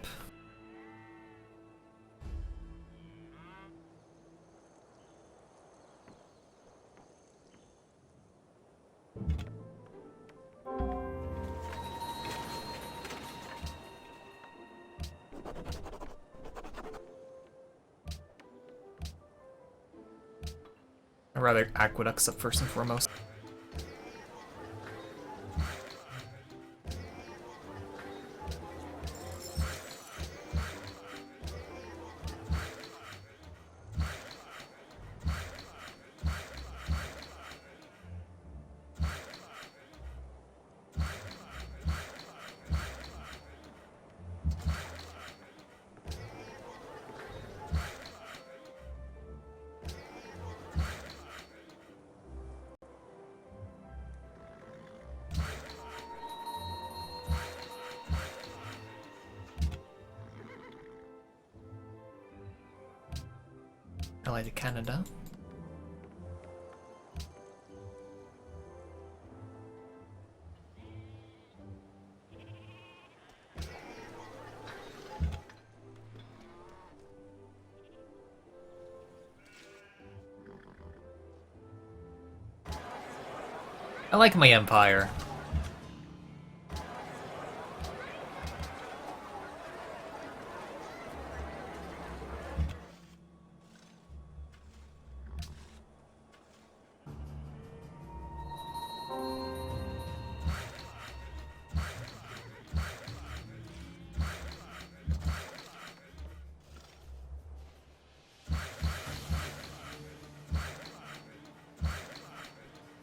S1: I'd rather aqueducts up first and foremost. LA to Canada. I like my empire.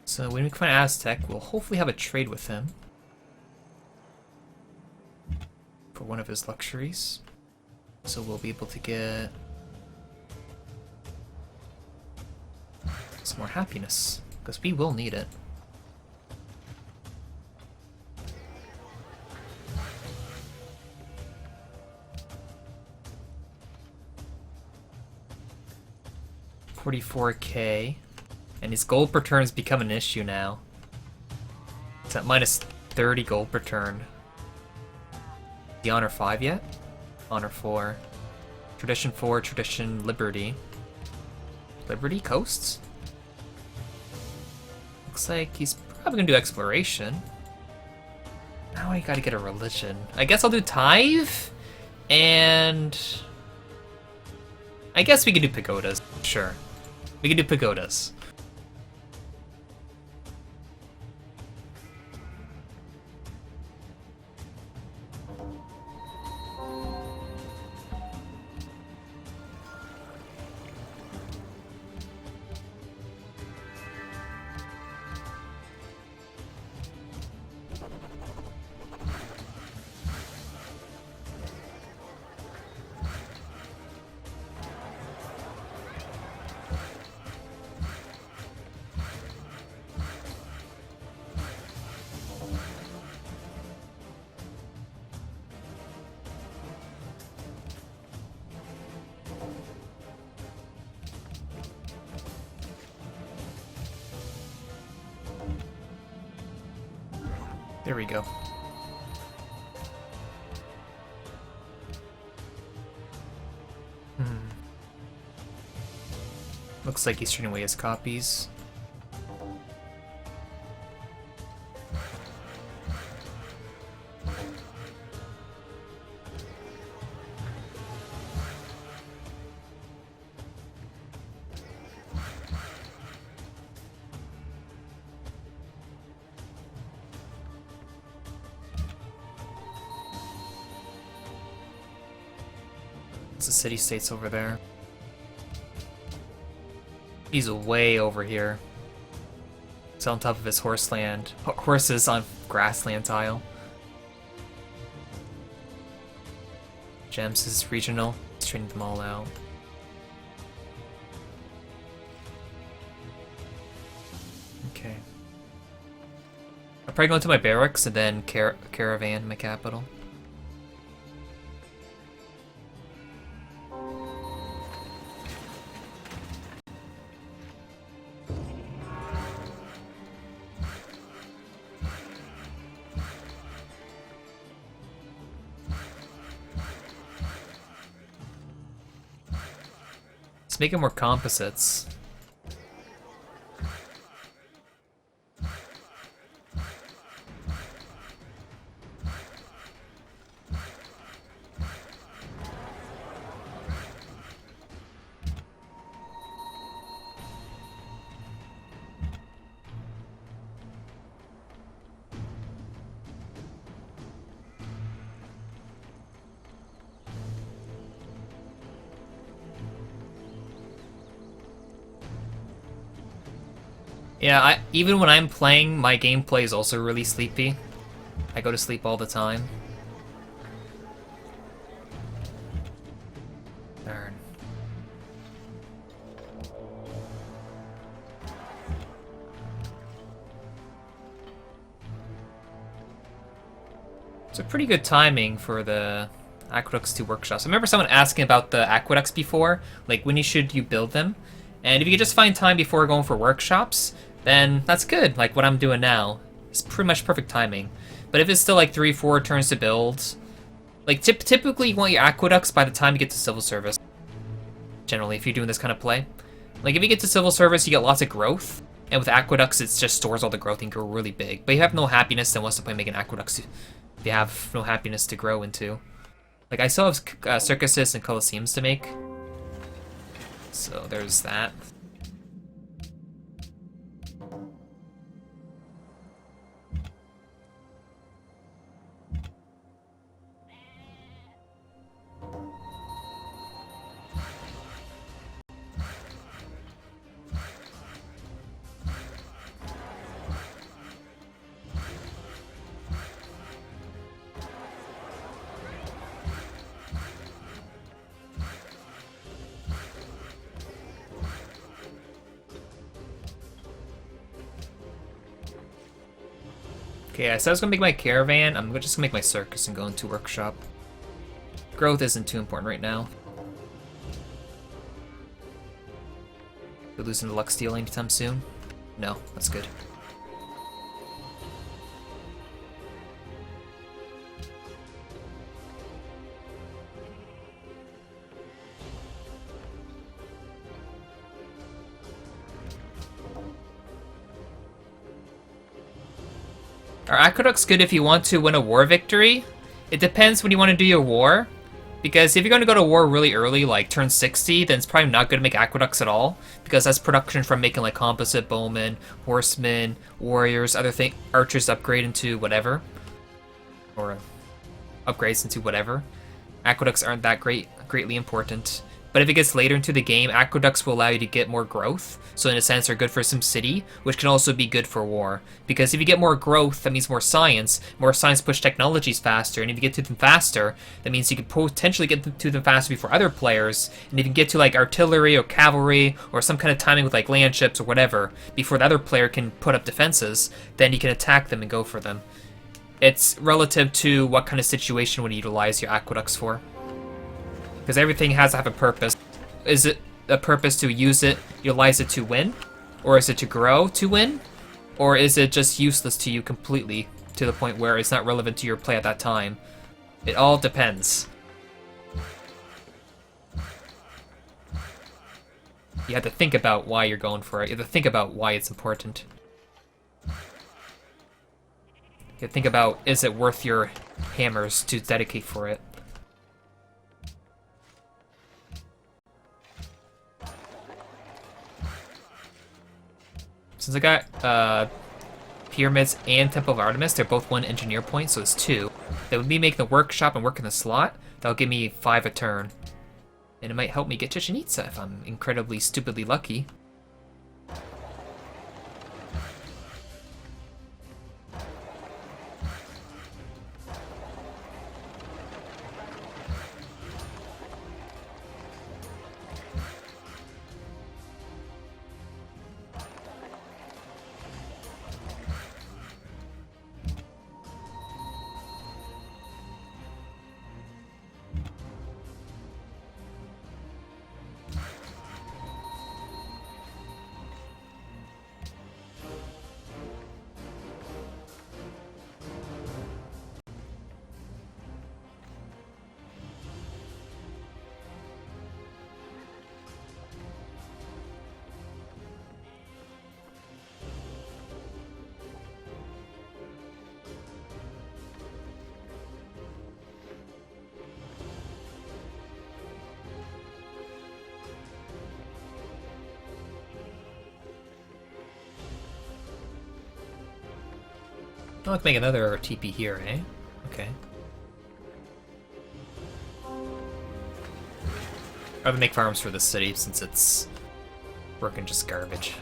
S1: So when we find Aztec, we'll hopefully have a trade with him for one of his luxuries. So we'll be able to get some more happiness, because we will need it. $44K. And his gold per turn has become an issue now. It's at minus 30 gold per turn. The Honor 5 yet? Honor 4. Tradition 4, Tradition, Liberty. Liberty Coasts? Looks like he's probably gonna do Exploration. Now I gotta get a religion. I guess I'll do Tithe, and I guess we can do Pagodas. Sure. We can do Pagodas. There we go. Looks like he's turning away his copies. It's the city-states over there. He's way over here. He's on top of his horses on grassland tile. Gems is regional. He's trading them all out. Okay. I'll probably go into my barracks and then caravan my capital. Let's make it more composites. Yeah, even when I'm playing, my gameplay is also really sleepy. I go to sleep all the time. Darn. It's a pretty good timing for the aqueducts to workshops. I remember someone asking about the aqueducts before, like when should you build them? And if you could just find time before going for workshops, then that's good, like what I'm doing now. It's pretty much perfect timing. But if it's still like 3-4 turns to build, like typically you want your aqueducts by the time you get to civil service. Generally, if you're doing this kind of play. Like if you get to civil service, you get lots of growth. And with aqueducts, it just stores all the growth and grow really big. But you have no happiness, then what's the point making aqueducts if you have no happiness to grow into? Like I still have circuses and coliseums to make. So there's that. Okay, I said I was gonna make my caravan. I'm just gonna make my circus and go into workshop. Growth isn't too important right now. We're losing the luck steal anytime soon? No, that's good. Are aqueducts good if you want to win a war victory? It depends when you want to do your war. Because if you're going to go to war really early, like turn 60, then it's probably not good to make aqueducts at all. Because that's production from making like composite bowmen, horsemen, warriors, other things, archers upgrade into whatever. Or upgrades into whatever. Aqueducts aren't that greatly important. But if it gets later into the game, aqueducts will allow you to get more growth. So in a sense, they're good for some city, which can also be good for war. Because if you get more growth, that means more science. More science push technologies faster, and if you get to them faster, that means you could potentially get to them faster before other players. And if you get to like artillery or cavalry or some kind of timing with like land ships or whatever, before the other player can put up defenses, then you can attack them and go for them. It's relative to what kind of situation would you utilize your aqueducts for. Because everything has to have a purpose. Is it a purpose to use it, utilize it to win? Or is it to grow to win? Or is it just useless to you completely, to the point where it's not relevant to your play at that time? It all depends. You have to think about why you're going for it. You have to think about why it's important. You have to think about, is it worth your hammers to dedicate for it? Since I got Pyramids and Temple of Artemis, they're both 1 engineer point, so it's 2. That would be making the workshop and working the slot. That'll give me 5 a turn. And it might help me get Chichen Itza if I'm incredibly stupidly lucky. I'll make another TP here, eh? Okay. I would make farms for this city since it's working just garbage.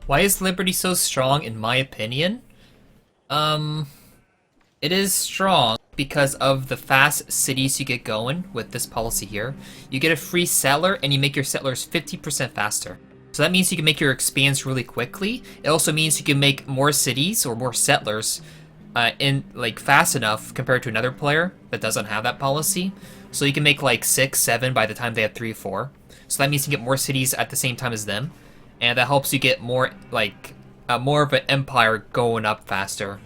S1: Why is Liberty so strong in my opinion? It is strong because of the fast cities you get going with this policy here. You get a free settler and you make your settlers 50% faster. So that means you can make your expands really quickly. It also means you can make more cities or more settlers in like fast enough compared to another player that doesn't have that policy. So you can make like 6, 7 by the time they have 3, 4. So that means you get more cities at the same time as them. And that helps you get more like more of an empire going up faster,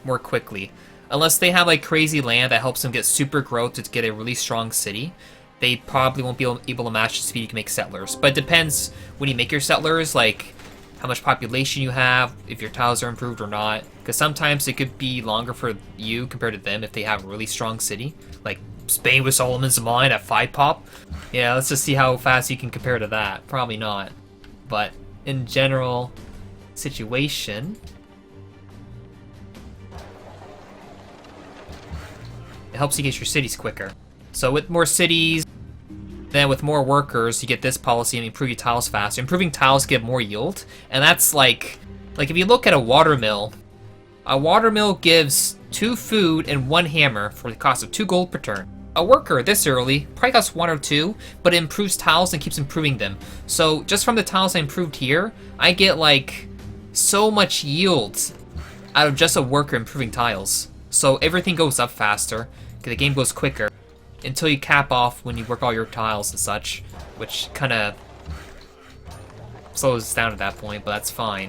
S1: more quickly. Unless they have like crazy land that helps them get super growth to get a really strong city, they probably won't be able to match the speed you can make settlers. But it depends when you make your settlers, like how much population you have, if your tiles are improved or not. Because sometimes it could be longer for you compared to them if they have a really strong city, like Spain with Solomon's Mine at 5 pop. Yeah, let's just see how fast you can compare to that. Probably not. But in general situation, it helps you get your cities quicker. So with more cities, then with more workers, you get this policy and improve your tiles faster. Improving tiles give more yield, and that's like if you look at a watermill gives 2 food and 1 hammer for the cost of 2 gold per turn. A worker this early probably costs 1 or 2, but it improves tiles and keeps improving them. So just from the tiles I improved here, I get like so much yield out of just a worker improving tiles. So everything goes up faster, the game goes quicker, until you cap off when you work all your tiles and such, which kind of slows down at that point, but that's fine.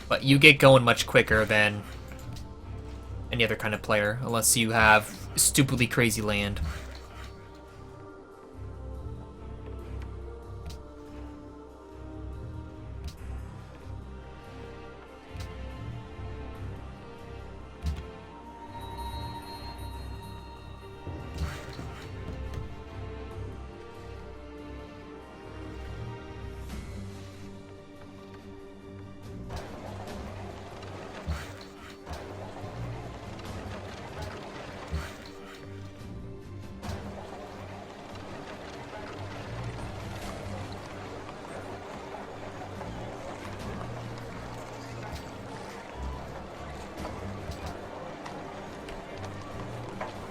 S1: But you get going much quicker than any other kind of player, unless you have stupidly crazy land.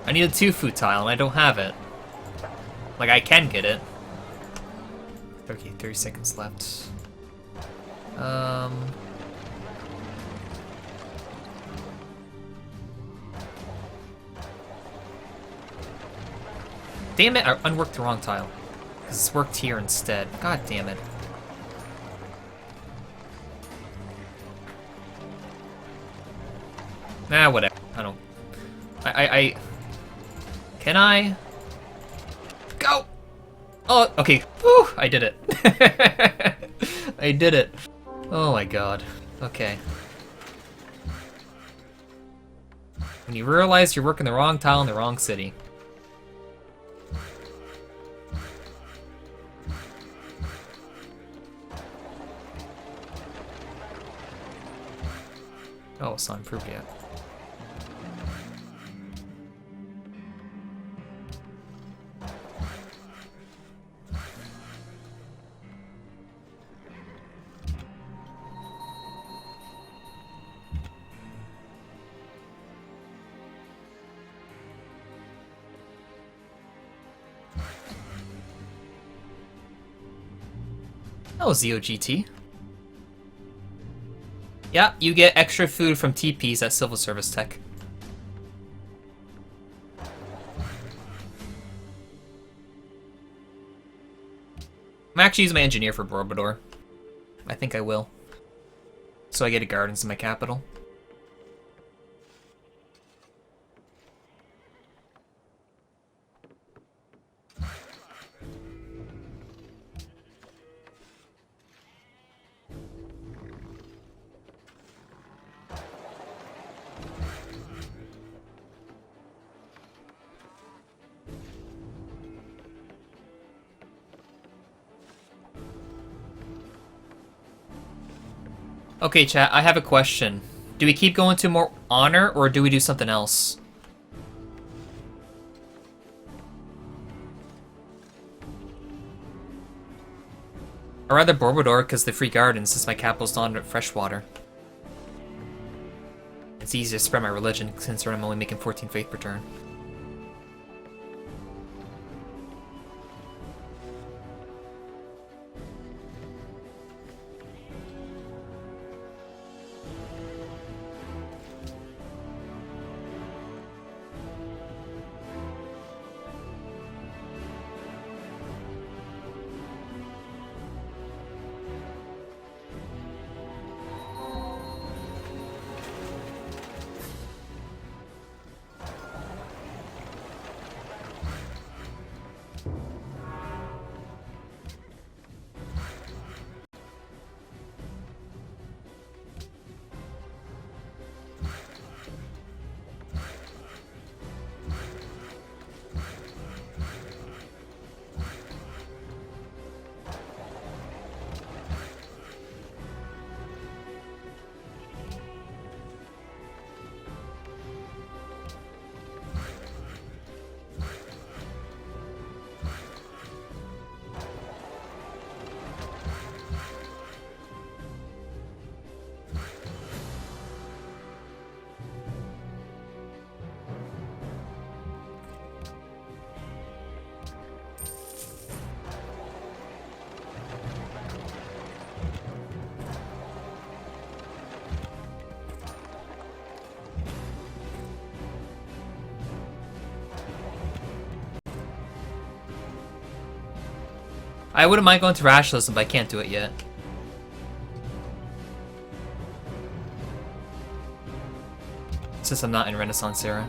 S1: I need a 2 food tile and I don't have it. Like, I can get it. Okay, 30 seconds left. Damn it, I unworked the wrong tile. Because it's worked here instead. God damn it. Nah, whatever. I don't... Can I? Go! Oh, okay. Whew, I did it. I did it. Oh my god. Okay. When you realize you're working the wrong tile in the wrong city. Oh, it's not improved yet. Oh, ZOGT. Yeah, you get extra food from TPs at Civil Service Tech. I'm actually using my engineer for Borobudur. I think I will. So I get a gardens in my capital. Okay, chat, I have a question. Do we keep going to more honor, or do we do something else? I'd rather Borobudur because the free gardens, since my capital's not under freshwater. It's easy to spread my religion, since I'm only making 14 faith per turn. I wouldn't mind going to rationalism, but I can't do it yet. Since I'm not in Renaissance era.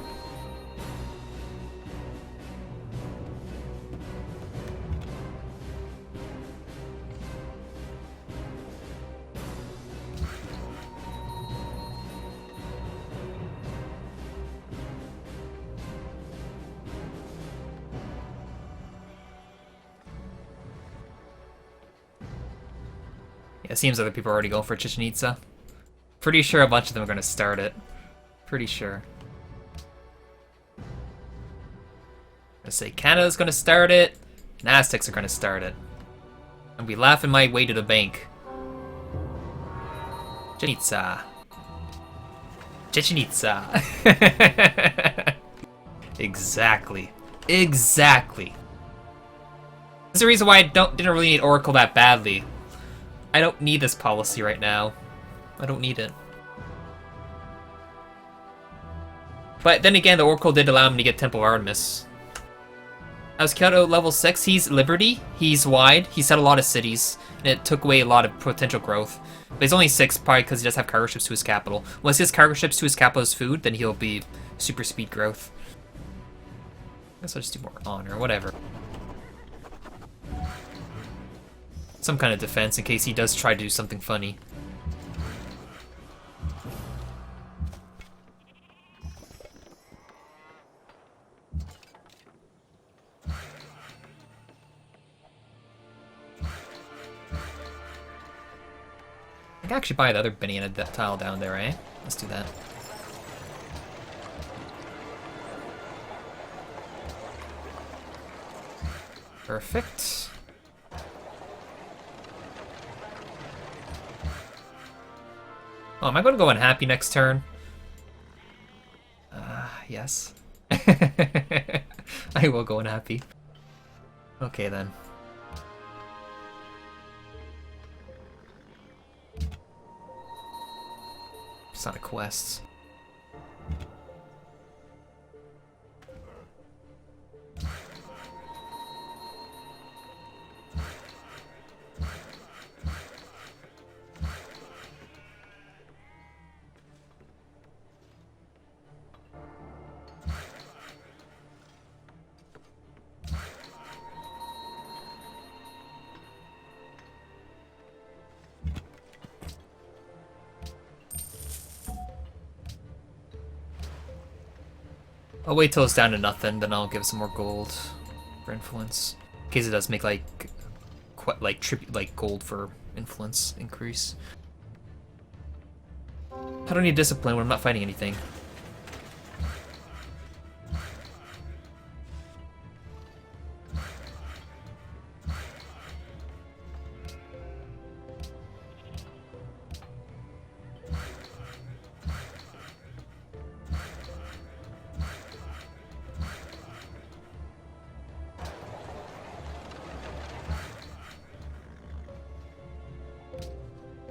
S1: Yeah, it seems other people are already going for Chichen Itza. Pretty sure a bunch of them are going to start it. Pretty sure. I say Canada's going to start it, and Aztecs are going to start it. I'll be laughing my way to the bank. Chichen Itza. Chichen Itza. Exactly. Exactly. That's the reason why I didn't really need Oracle that badly. I don't need this policy right now. I don't need it. But then again, the Oracle did allow me to get Temple of Artemis. As Kyoto level 6, he's Liberty, he's wide, he set a lot of cities, and it took away a lot of potential growth. But he's only 6, probably because he does have cargo ships to his capital. Once he has cargo ships to his capital as food, then he'll be super speed growth. I guess I'll just do more honor, whatever. Some kind of defense in case he does try to do something funny. I can actually buy the other banana tile down there, eh? Let's do that. Perfect. Oh, am I going to go unhappy next turn? Yes. I will go unhappy. Okay, then. It's not a quest. I'll wait till it's down to nothing, then I'll give some more gold for influence. In case it does make like gold for influence increase. I don't need discipline when I'm not fighting anything.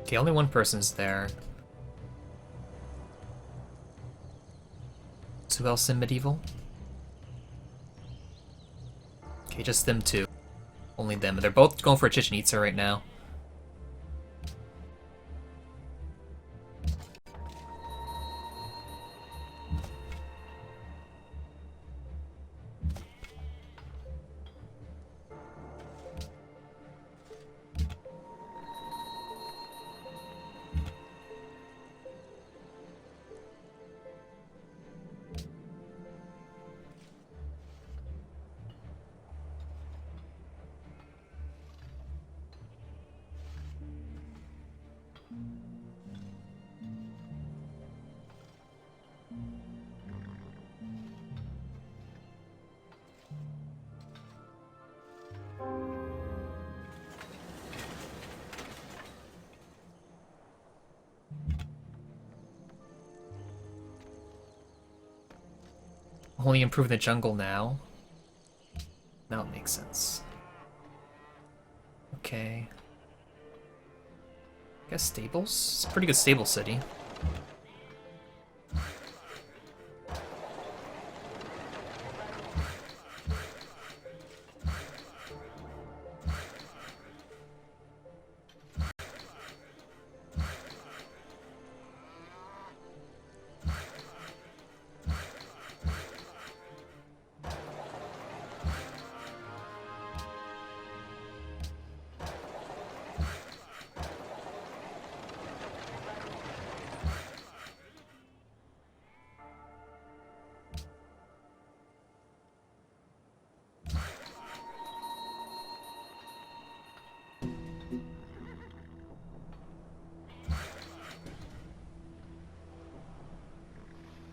S1: Okay, only one person's there. So who else in medieval? Okay, just them two. Only them. They're both going for a Chichen Itza right now. Only improve the jungle now. Now it makes sense. Okay. I guess stables? It's a pretty good stable city.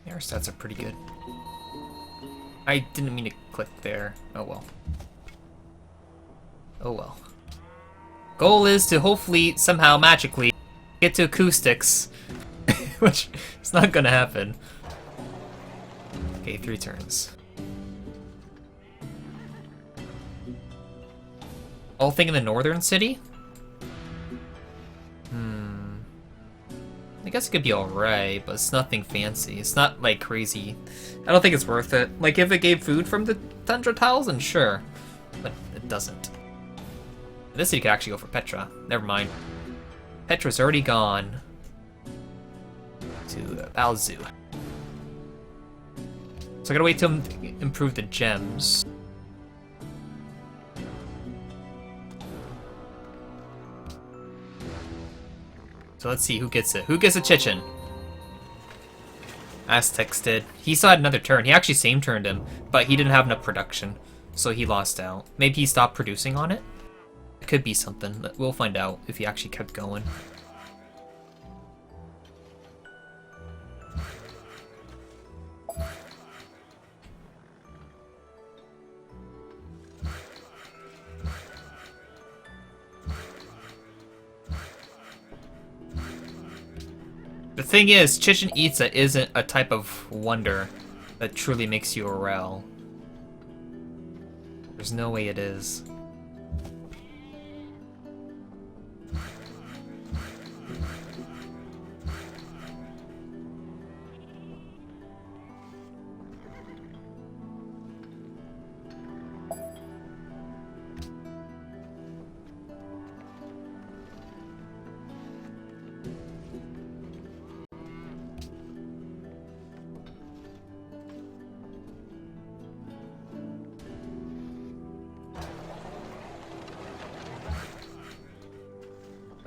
S1: Our stats are pretty good. I didn't mean to click there. Oh well. Oh well. Goal is to hopefully, somehow, magically, get to acoustics. Which is not gonna happen. Okay, 3 turns. All thing in the northern city? I think guess it could be alright, but it's nothing fancy. It's not, like, crazy. I don't think it's worth it. Like, if it gave food from the Tundra Tiles, then sure. But it doesn't. This city could actually go for Petra. Never mind. Petra's already gone to Balzu. So I gotta wait till improve the gems. So let's see who gets it. Who gets a Chichen? Aztecs did. He still had another turn. He actually same turned him, but he didn't have enough production, so he lost out. Maybe he stopped producing on it? It could be something. We'll find out if he actually kept going. The thing is, Chichen Itza isn't a type of wonder that truly makes you a rel. There's no way it is.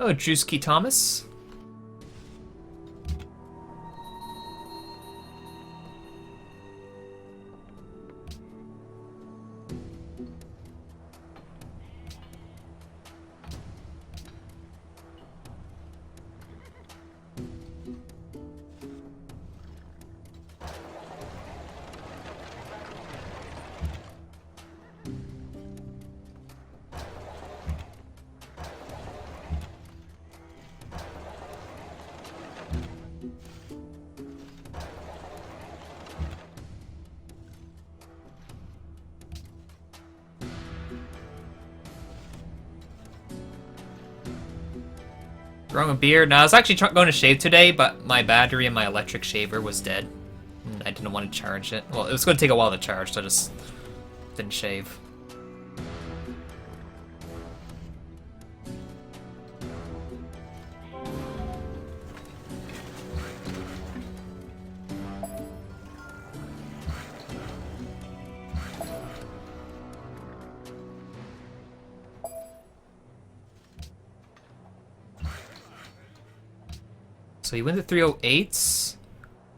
S1: Oh, Drewski Thomas. Growing a beard. Now, I was actually going to shave today, but my battery in my electric shaver was dead. And I didn't want to charge it. Well, it was going to take a while to charge, so I just didn't shave. So he went to 308s,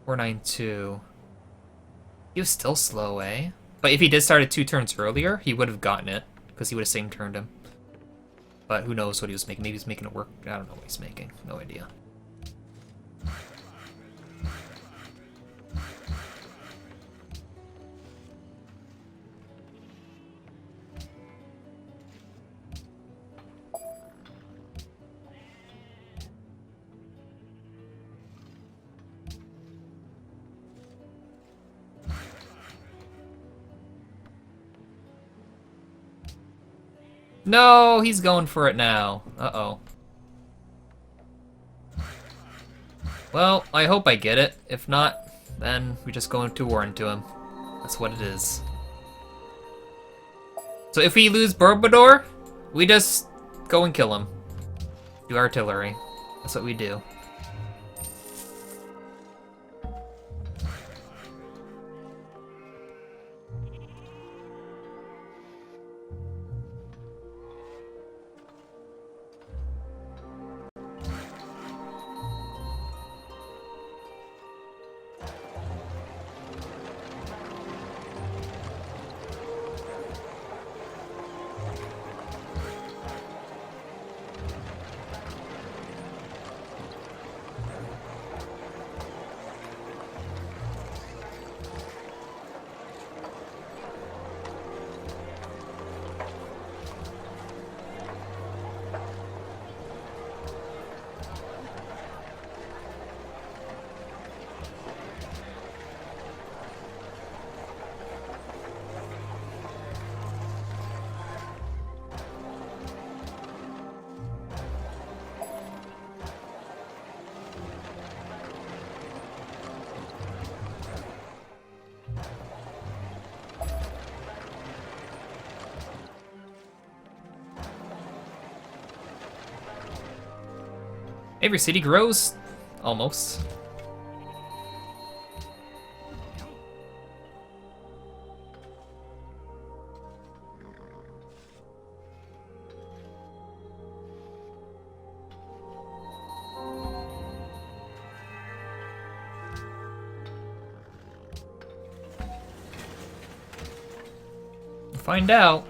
S1: 492. He was still slow, eh? But if he did start it 2 turns earlier, he would have gotten it, because he would have same turned him. But who knows what he was making. Maybe he's making it work. I don't know what he's making. No idea. No, he's going for it now. Uh-oh. Well, I hope I get it. If not, then we just go into war into him. That's what it is. So if we lose Bourbador, we just go and kill him. Do artillery. That's what we do. Every city grows. Almost. Find out.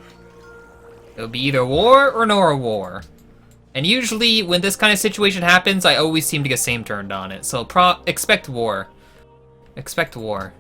S1: It'll be either war or no war. And usually, when this kind of situation happens, I always seem to get same turned on it. So expect war. Expect war.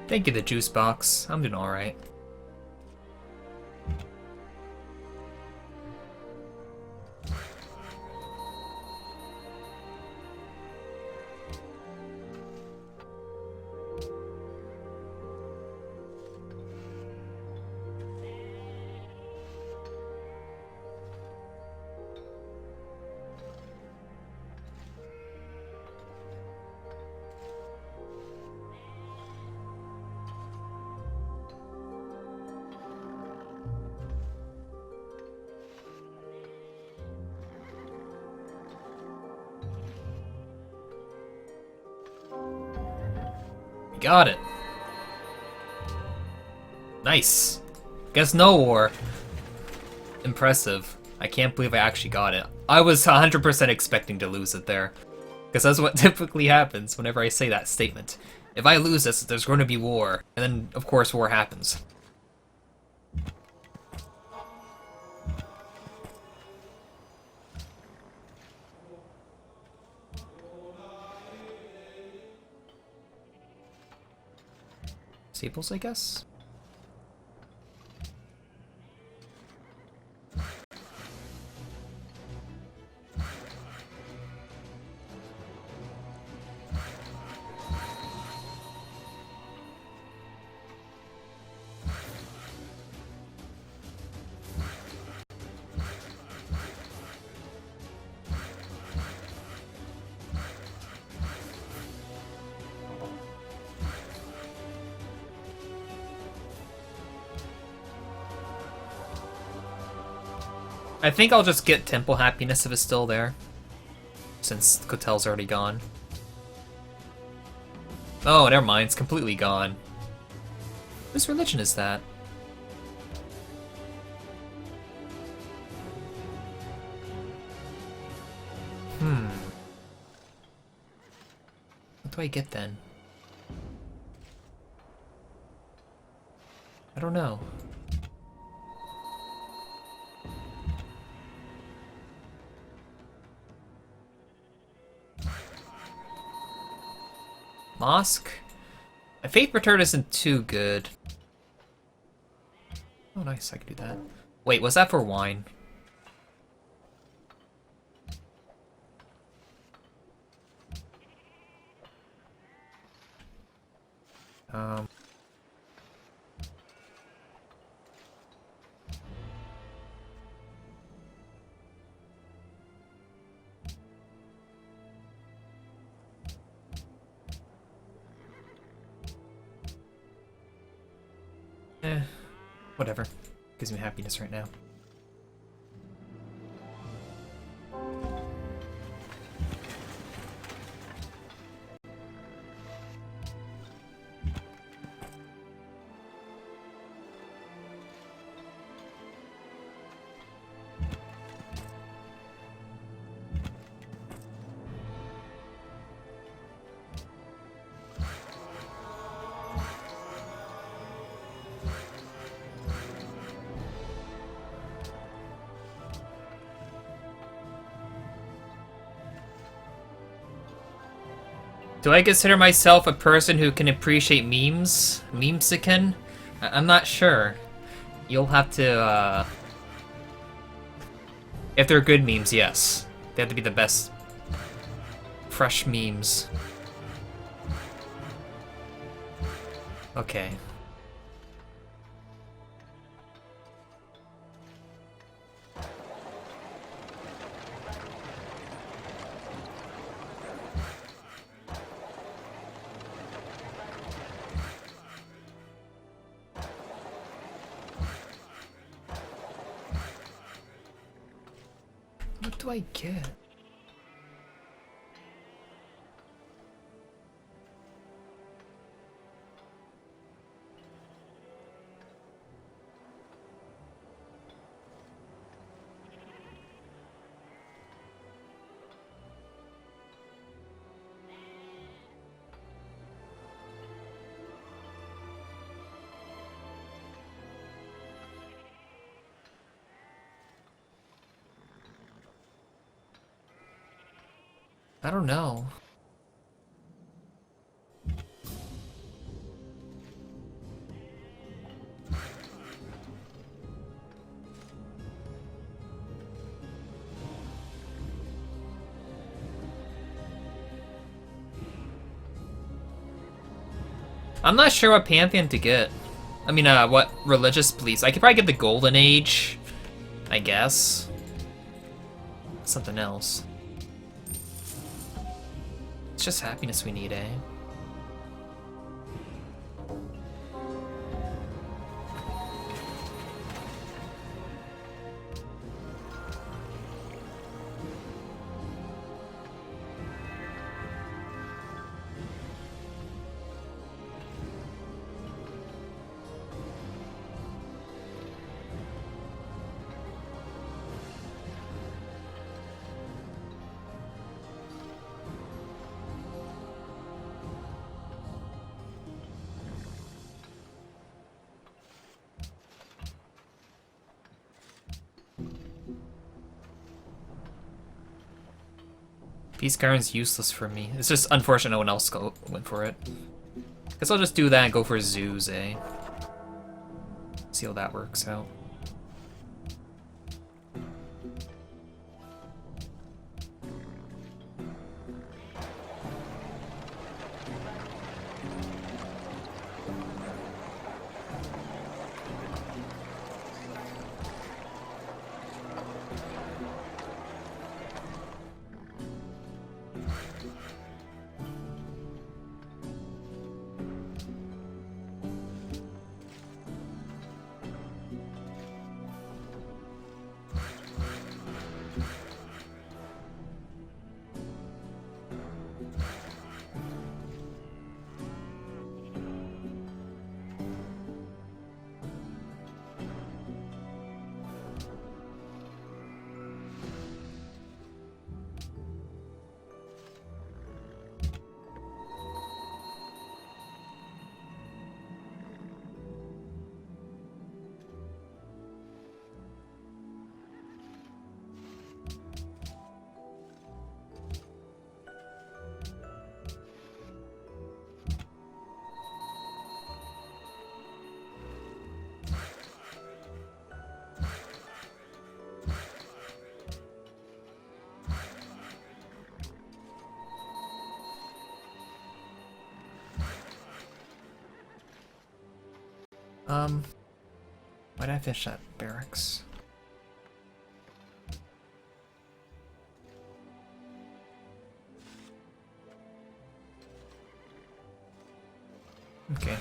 S1: Thank you, the juice box. I'm doing alright. Got it. Nice. Guess no war. Impressive. I can't believe I actually got it. I was 100% expecting to lose it there. Because that's what typically happens whenever I say that statement. If I lose this, there's going to be war. And then, of course, war happens. Staples, I guess? I think I'll just get Temple Happiness if it's still there. Since Kotel's already gone. Oh, never mind, it's completely gone. Whose religion is that? What do I get then? I don't know. Mosque? My Faith Return isn't too good. Oh, nice, I can do that. Wait, was that for wine? Whatever. Gives me happiness right now. Do I consider myself a person who can appreciate memes? Memesican? I'm not sure. You'll have to, If they're good memes, yes. They have to be the best fresh memes. Okay. What do I get? I don't know. I'm not sure what Pantheon to get. I mean, what religious beliefs. I could probably get the Golden Age, I guess. Something else. It's just happiness we need, eh? Peace Garden's useless for me. It's just unfortunate no one else went for it. Guess I'll just do that and go for Zoos, eh? See how that works out. Why did I finish that barracks? Okay.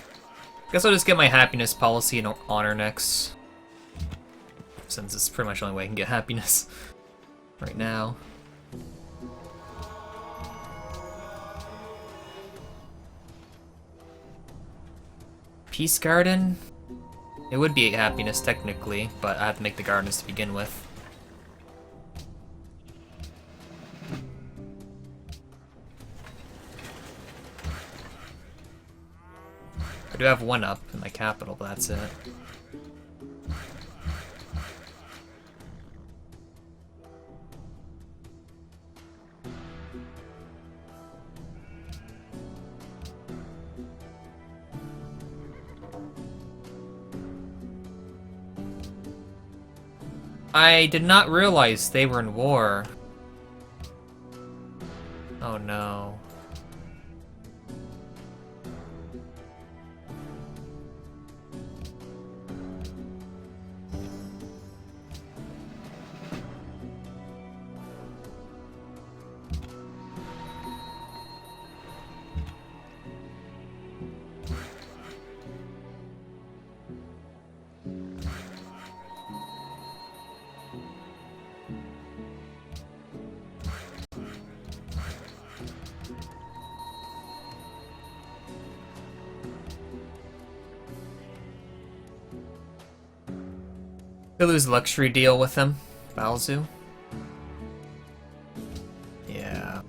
S1: Guess I'll just get my happiness policy and honor next. Since it's pretty much the only way I can get happiness right now. Peace Garden? It would be happiness technically, but I have to make the gardens to begin with. I do have one up in my capital, but that's it. I did not realize they were in war. Oh no. They lose luxury deal with them, Balzu. Yeah.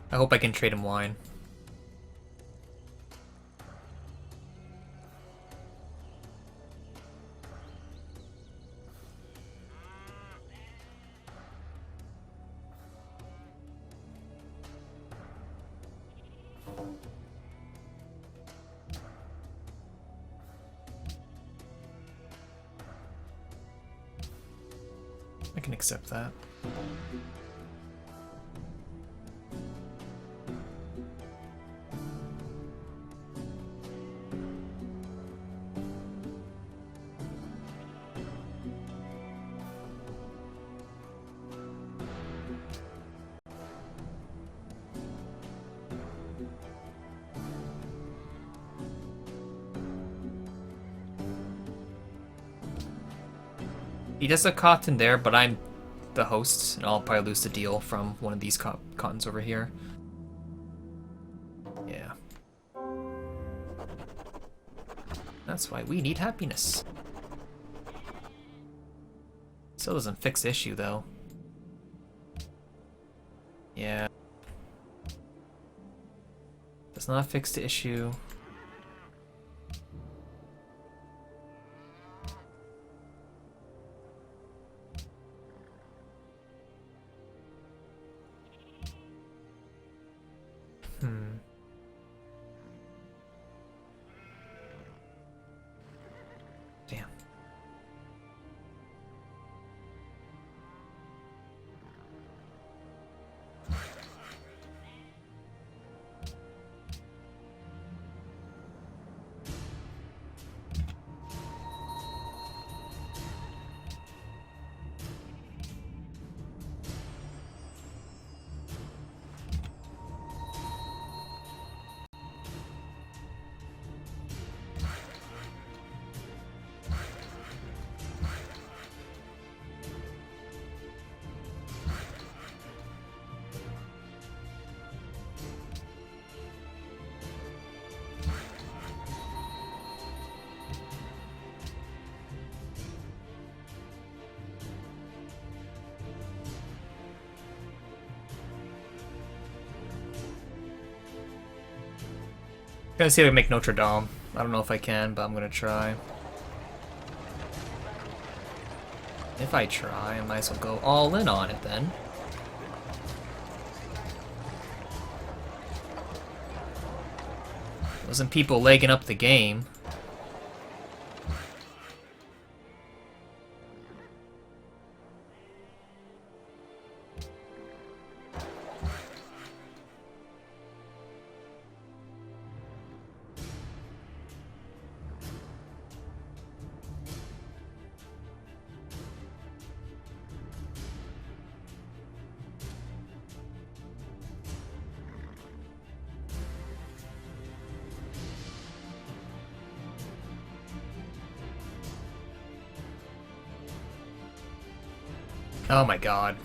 S1: I hope I can trade him wine. I can accept that. He does a cotton there, but I'm the host, and I'll probably lose the deal from one of these cottons over here. Yeah. That's why we need happiness. Still doesn't fix the issue, though. Yeah. Does not fix the issue. Damn. Gonna see if I can make Notre Dame. I don't know if I can, but I'm gonna try. If I try, I might as well go all in on it then. Wasn't people legging up the game. Oh my god.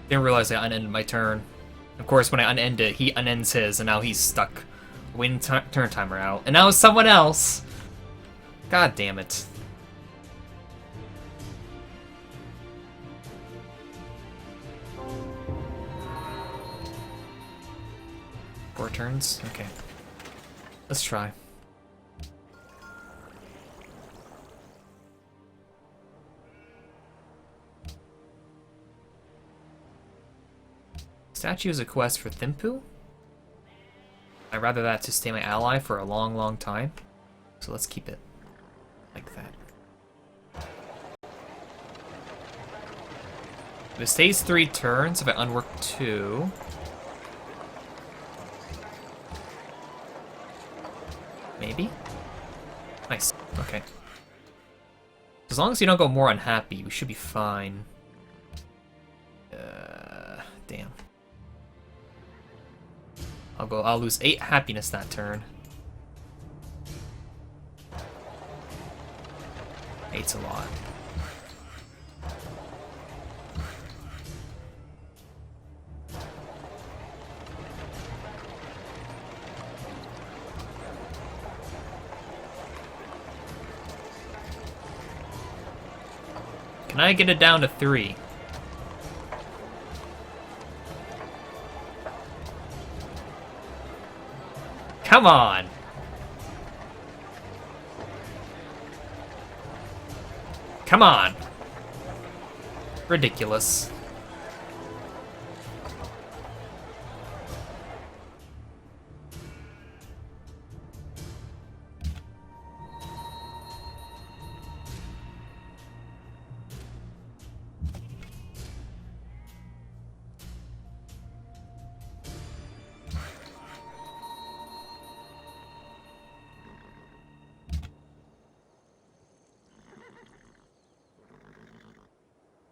S1: Didn't realize I unended my turn. Of course, when I unend it, he unends his, and now he's stuck. Win turn timer out. And now it's someone else! God damn it. Four turns? Okay. Let's try. Statue is a quest for Thimpu? I'd rather that to stay my ally for a long, long time. So let's keep it like that. If it stays 3 turns, if I unwork 2... Maybe? Nice. Okay. As long as you don't go more unhappy, we should be fine. Damn. I'll lose 8 happiness that turn. 8's a lot. Can I get it down to 3? Come on! Come on! Ridiculous.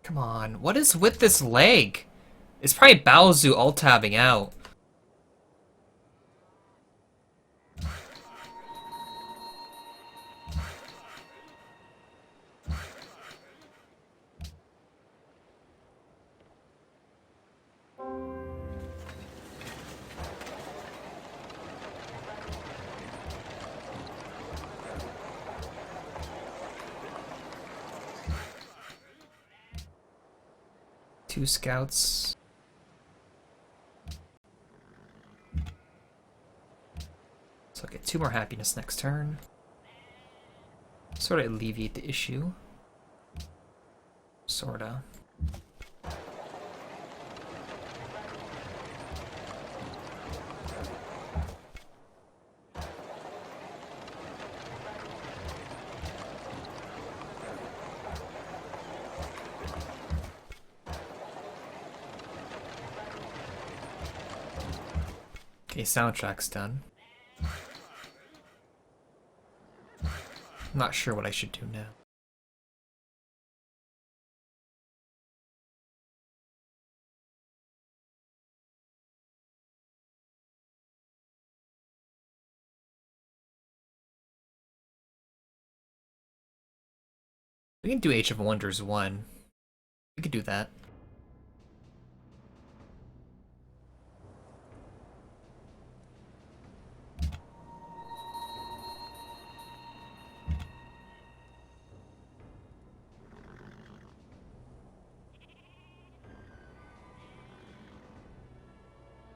S1: Come on, what is with this leg? It's probably Baozu alt-tabbing out. Two scouts. So I'll get 2 more happiness next turn. Sort of alleviate the issue. Sorta. Okay, soundtrack's done. Not sure what I should do now. We can do Age of Wonders 1. We could do that.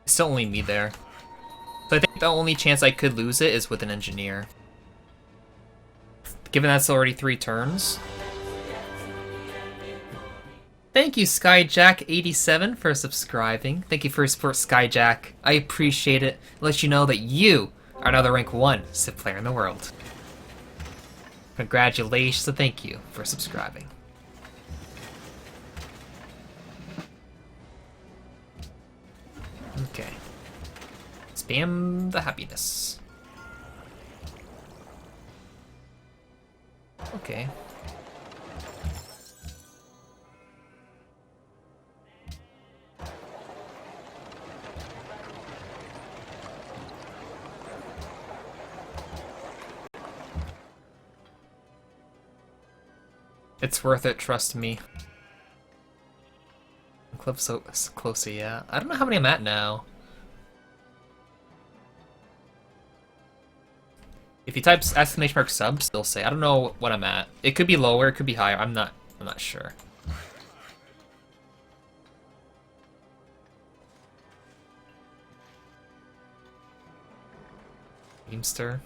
S1: It's still only me there. So I think the only chance I could lose it is with an engineer. Given that's already 3 turns. Thank you, Skyjack87, for subscribing. Thank you for your support, Skyjack. I appreciate it. Let you know that you are now the rank 1 Civ player in the world. Congratulations and thank you for subscribing. Okay. Spam the happiness. Okay. It's worth it, trust me. Clip so closer, yeah. I don't know how many I'm at now. If you type !subs, they'll say. I don't know what I'm at. It could be lower, it could be higher. I'm not sure. Teamster.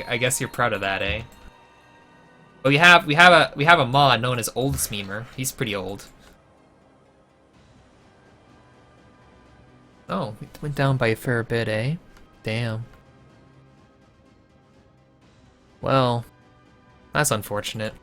S1: I guess you're proud of that, eh? But we have a mod known as Oldest Memer. He's pretty old. Oh, it went down by a fair bit, eh? Damn. Well, that's unfortunate.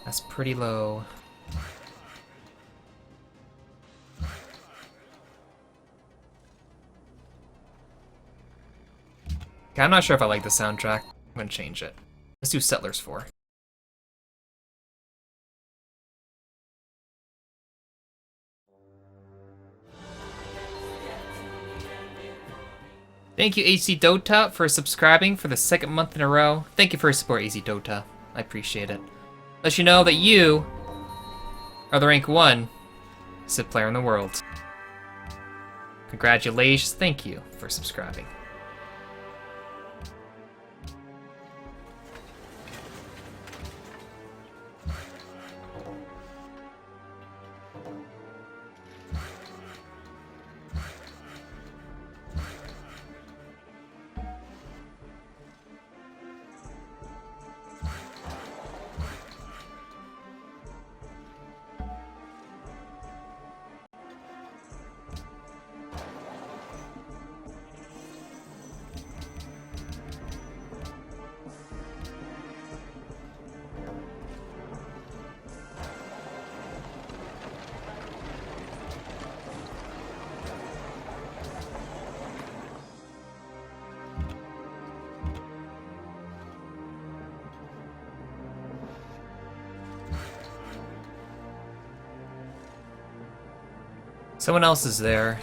S1: That's pretty low. Okay, I'm not sure if I like the soundtrack. I'm gonna change it. Let's do Settlers 4. Thank you, AC Dota, for subscribing for the second month in a row. Thank you for your support, AC Dota. I appreciate it. Let you know that you are the rank 1 Civ player in the world. Congratulations. Thank you for subscribing. Someone else is there.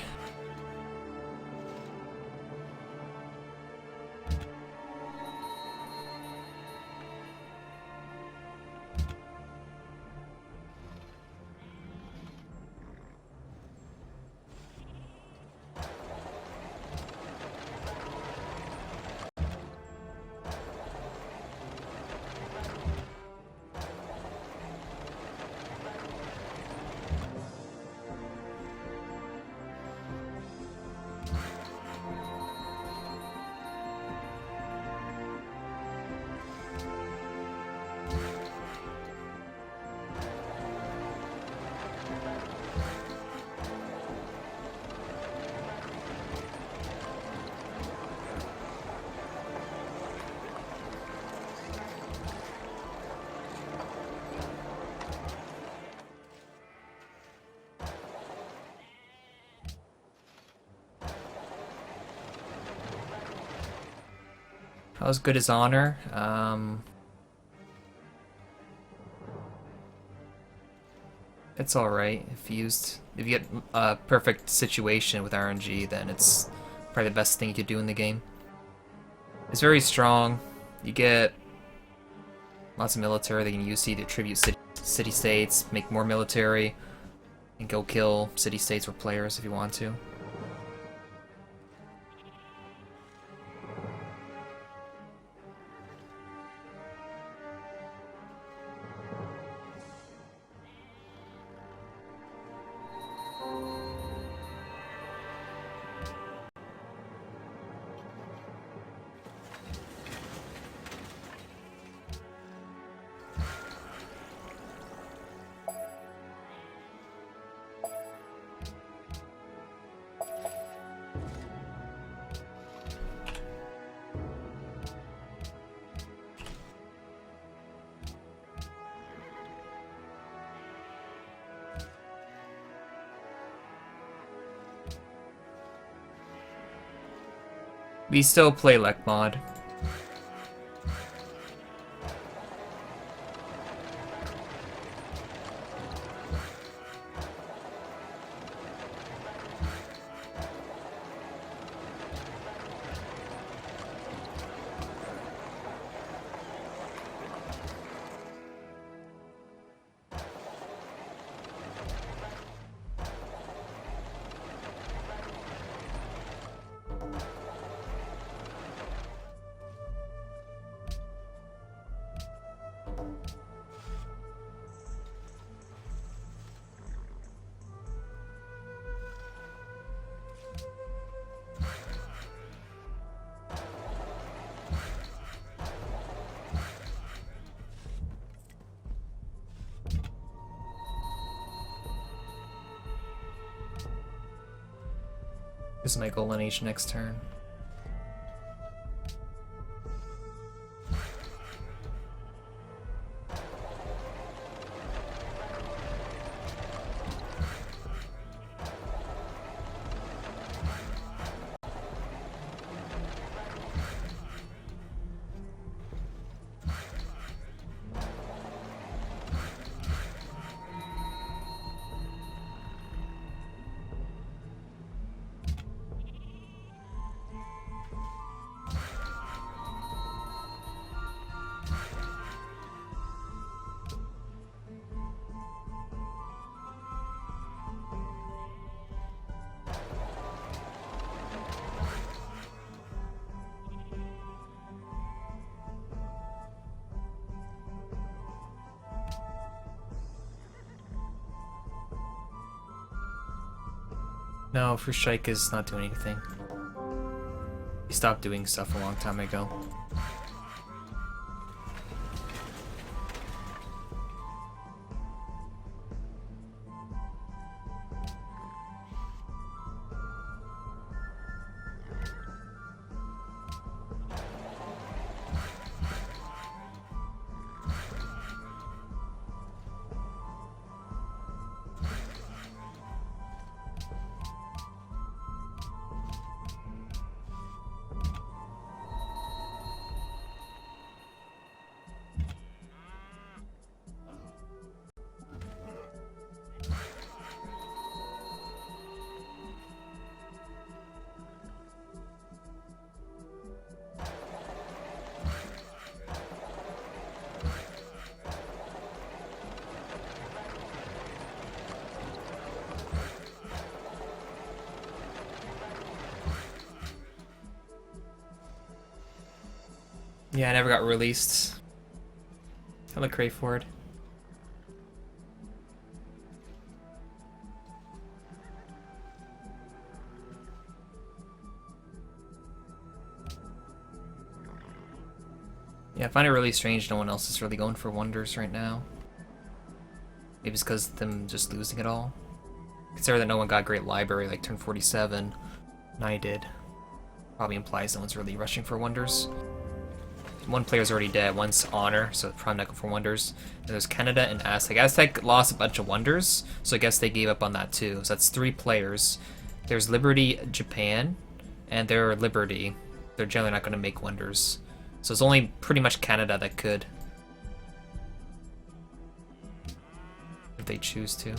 S1: How was good as honor? It's alright. If you get a perfect situation with RNG, then it's probably the best thing you could do in the game. It's very strong. You get lots of military that you can use to tribute city-states, make more military, and go kill city-states or players if you want to. We still play Lek mod. This is my goal lineage next turn. No, for Shrike is not doing anything. He stopped doing stuff a long time ago. Yeah, I never got released. I look great for it. Yeah, I find it really strange no one else is really going for wonders right now. Maybe it's because of them just losing it all. Consider that no one got Great Library like turn 47, and I did. Probably implies no one's really rushing for wonders. One player's already dead, one's Honor, so probably not going for wonders. And there's Canada and Aztec. Aztec lost a bunch of wonders, so I guess they gave up on that too. So that's 3 players. There's Liberty Japan, and they're Liberty. They're generally not going to make wonders. So it's only pretty much Canada that could. If they choose to.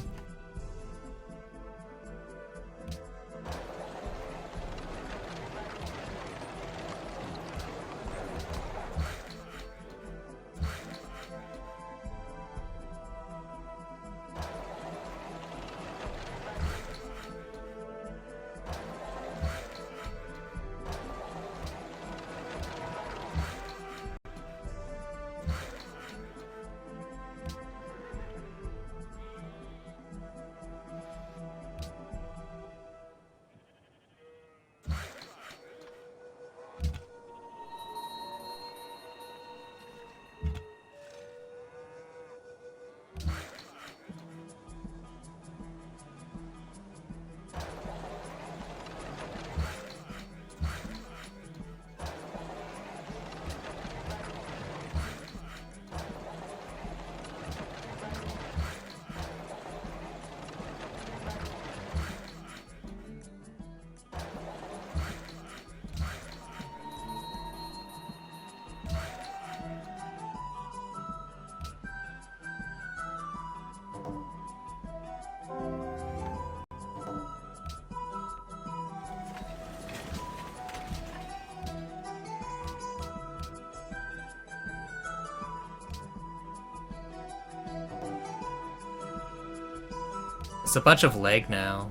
S1: It's a bunch of lag now.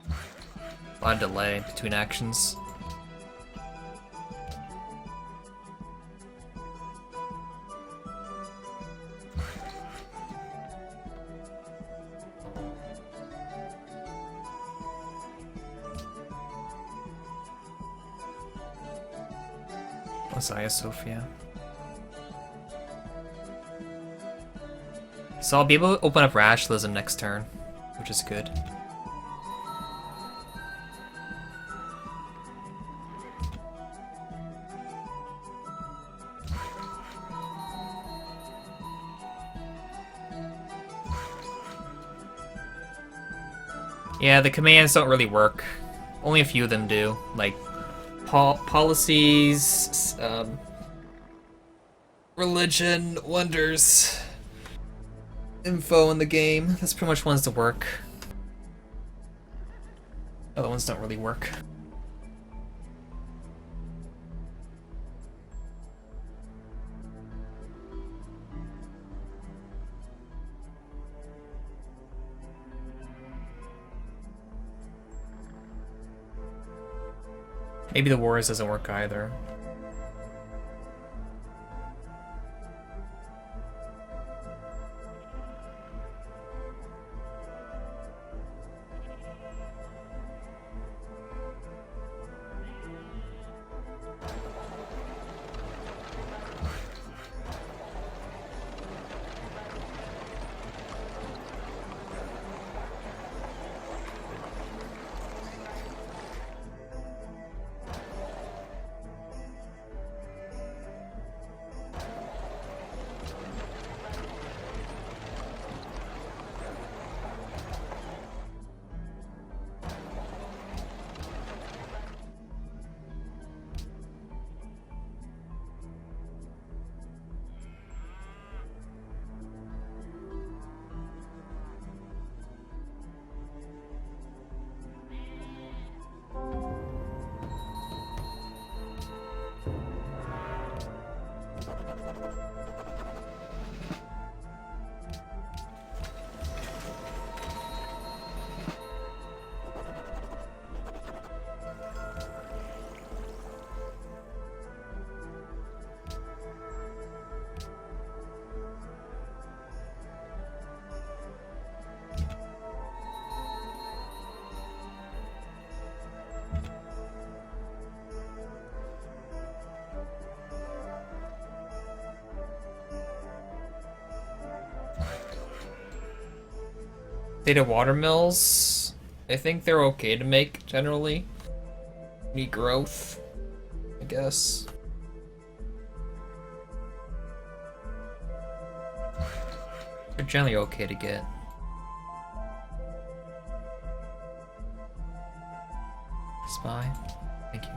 S1: A lot of delay between actions. Messiah Sophia. So I'll be able to open up Rationalism next turn, which is good. Yeah, the commands don't really work. Only a few of them do. Like, policies, religion, wonders, info in the game. That's pretty much ones that work. Other ones don't really work. Maybe the wars doesn't work either. Data watermills, I think they're okay to make generally. Need growth, I guess. They're generally okay to get. Spy, thank you.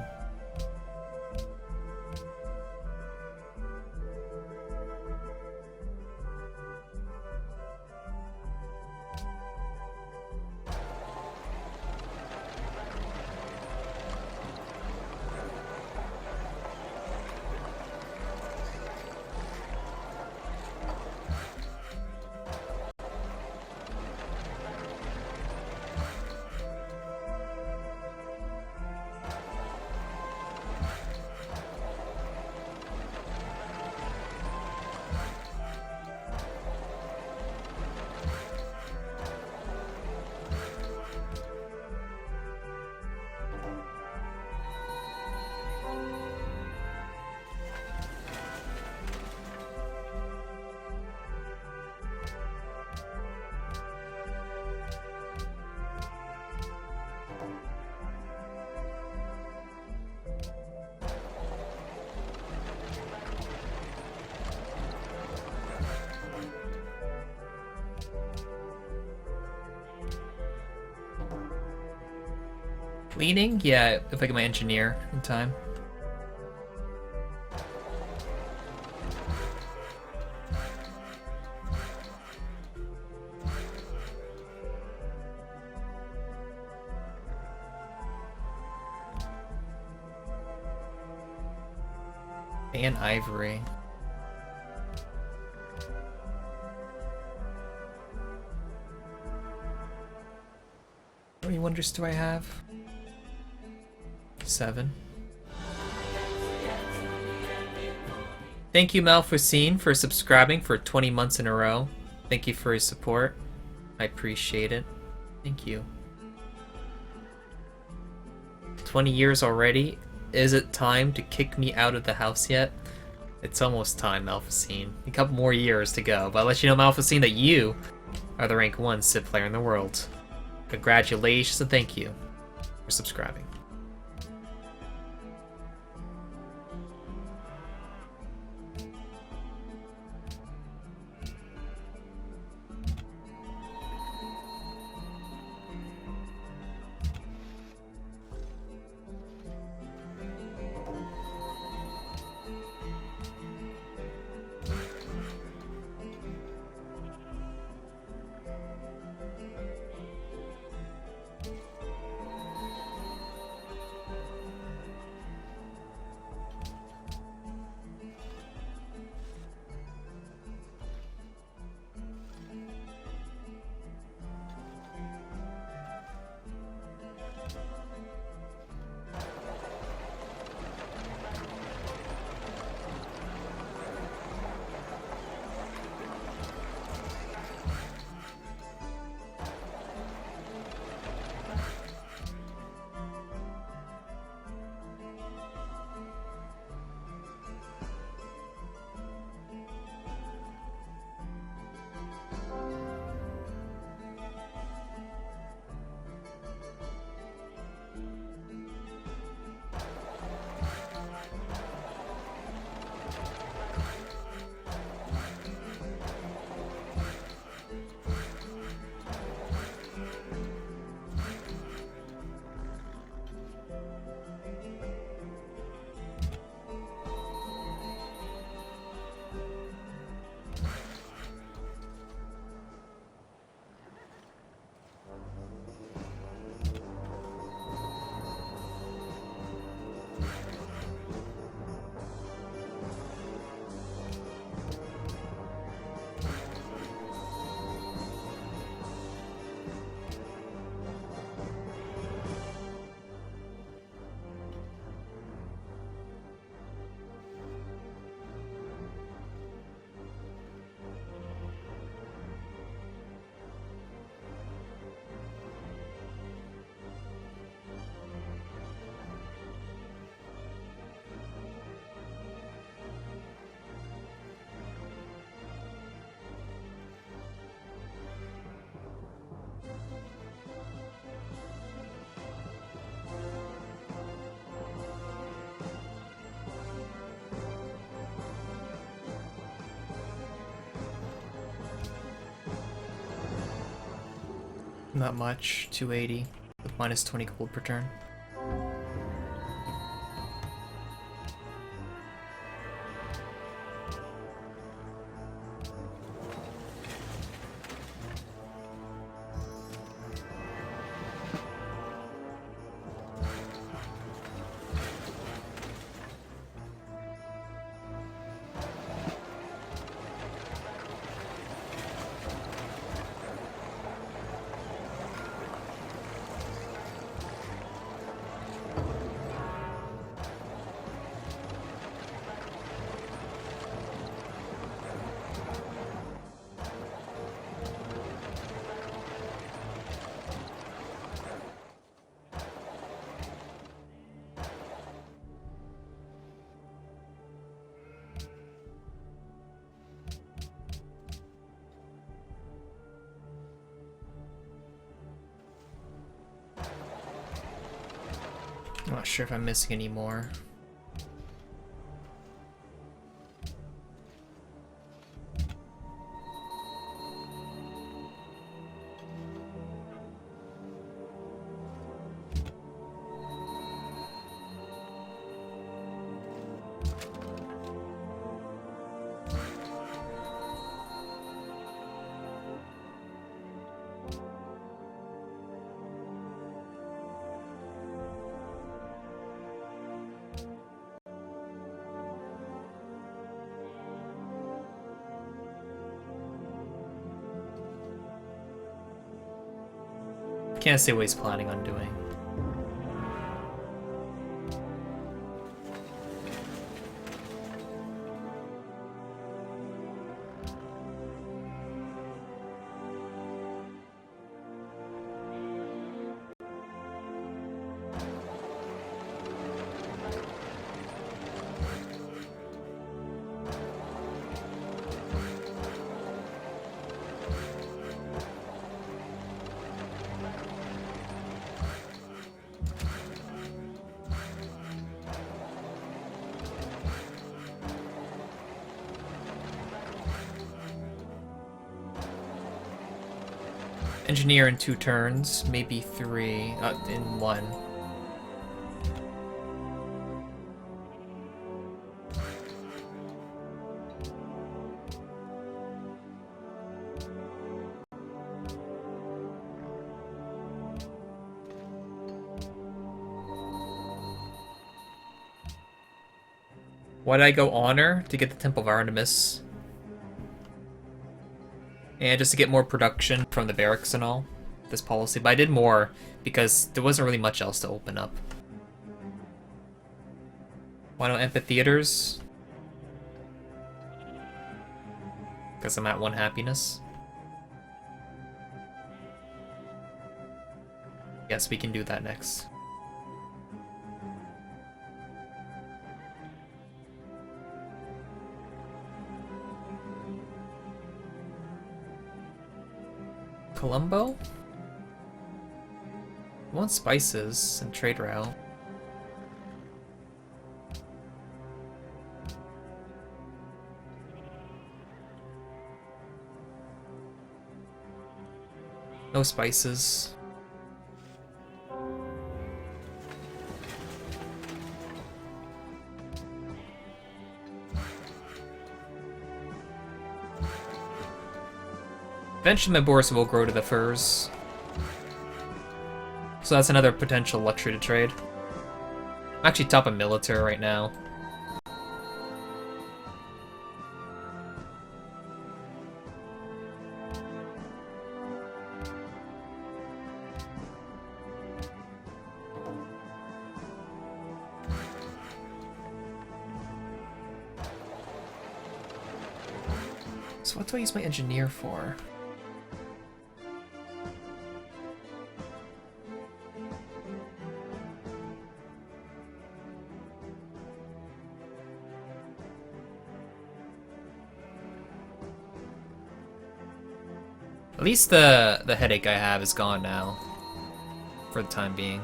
S1: Leaning? Yeah, if I get my engineer in time. And ivory. How many wonders do I have? 7. Thank you, Malfusine, for subscribing for 20 months in a row. Thank you for your support. I appreciate it. Thank you. 20 years already? Is it time to kick me out of the house yet? It's almost time, Malfusine. A couple more years to go, but I'll let you know, Malfusine, that you are the rank 1 Civ player in the world. Congratulations and thank you for subscribing. Not much. 280 with minus 20 gold per turn. I'm not sure if I'm missing any more. Can't say what he's planning on doing. Engineer in 2 turns, maybe 3 in 1. Why did I go Honor? To get the Temple of Artemis. And just to get more production from the barracks and all, this policy. But I did more because there wasn't really much else to open up. Why no amphitheaters? Because I'm at 1 happiness. Yes, we can do that next. Colombo? I want spices and trade route. No spices. Eventually my Boris will grow to the furs. So that's another potential luxury to trade. I'm actually top of military right now. So what do I use my engineer for? At least the headache I have is gone now, for the time being.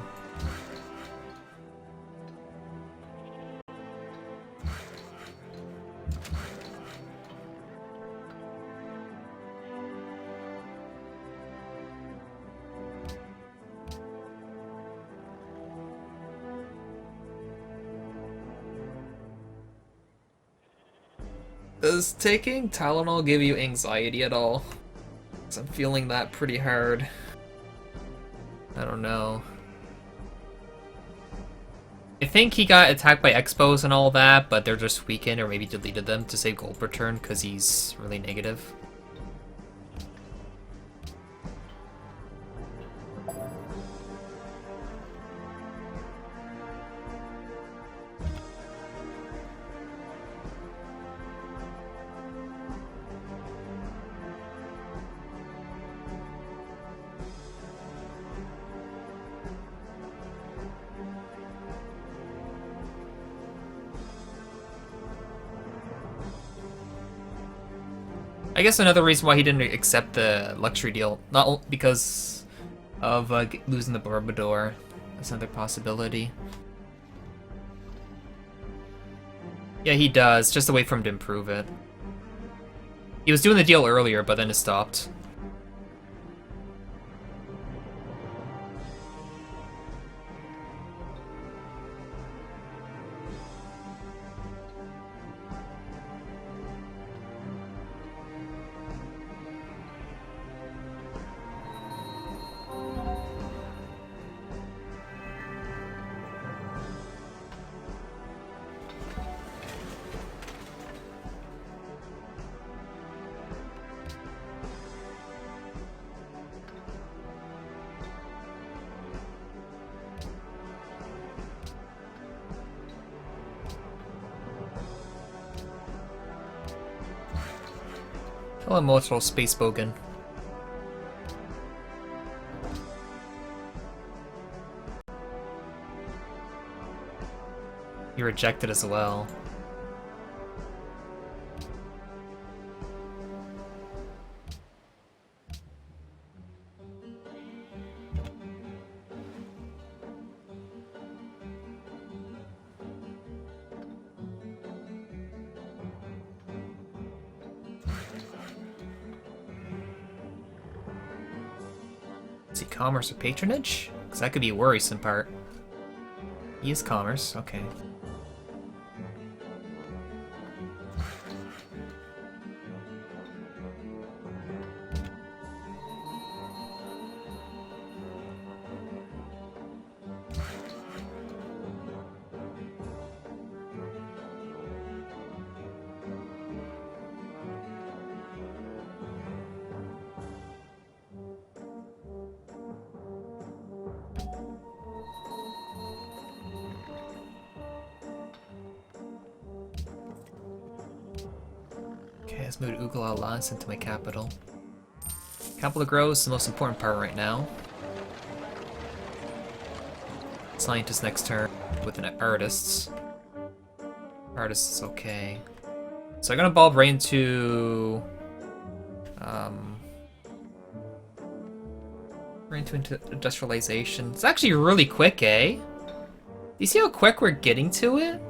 S1: Does taking Tylenol give you anxiety at all? 'Cause I'm feeling that pretty hard. I don't know. I think he got attacked by Expos and all that, but they're just weakened or maybe deleted them to save gold return because he's really negative. I guess another reason why he didn't accept the luxury deal, not because of losing the Barbador. That's another possibility. Yeah, he does. Just a way for him to improve it. He was doing the deal earlier, but then it stopped. Immortal Space Bogan. You rejected as well. Is he commerce or patronage? Because that could be a worrisome part. He is commerce, okay. Okay, let's move Ugla Alliance into my capital. Capital growth is the most important part right now. Scientist next turn with an artists. Artists is okay. So I'm gonna bulb right into right into industrialization. It's actually really quick, eh? Do you see how quick we're getting to it?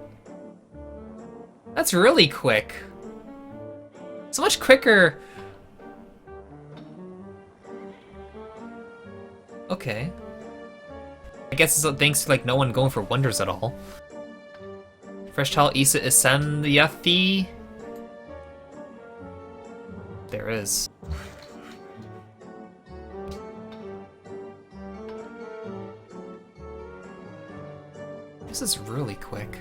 S1: That's really quick. So much quicker. Okay. I guess it's thanks to like no one going for wonders at all. Fresh Tile Isa Isanyathi. There is. This is really quick.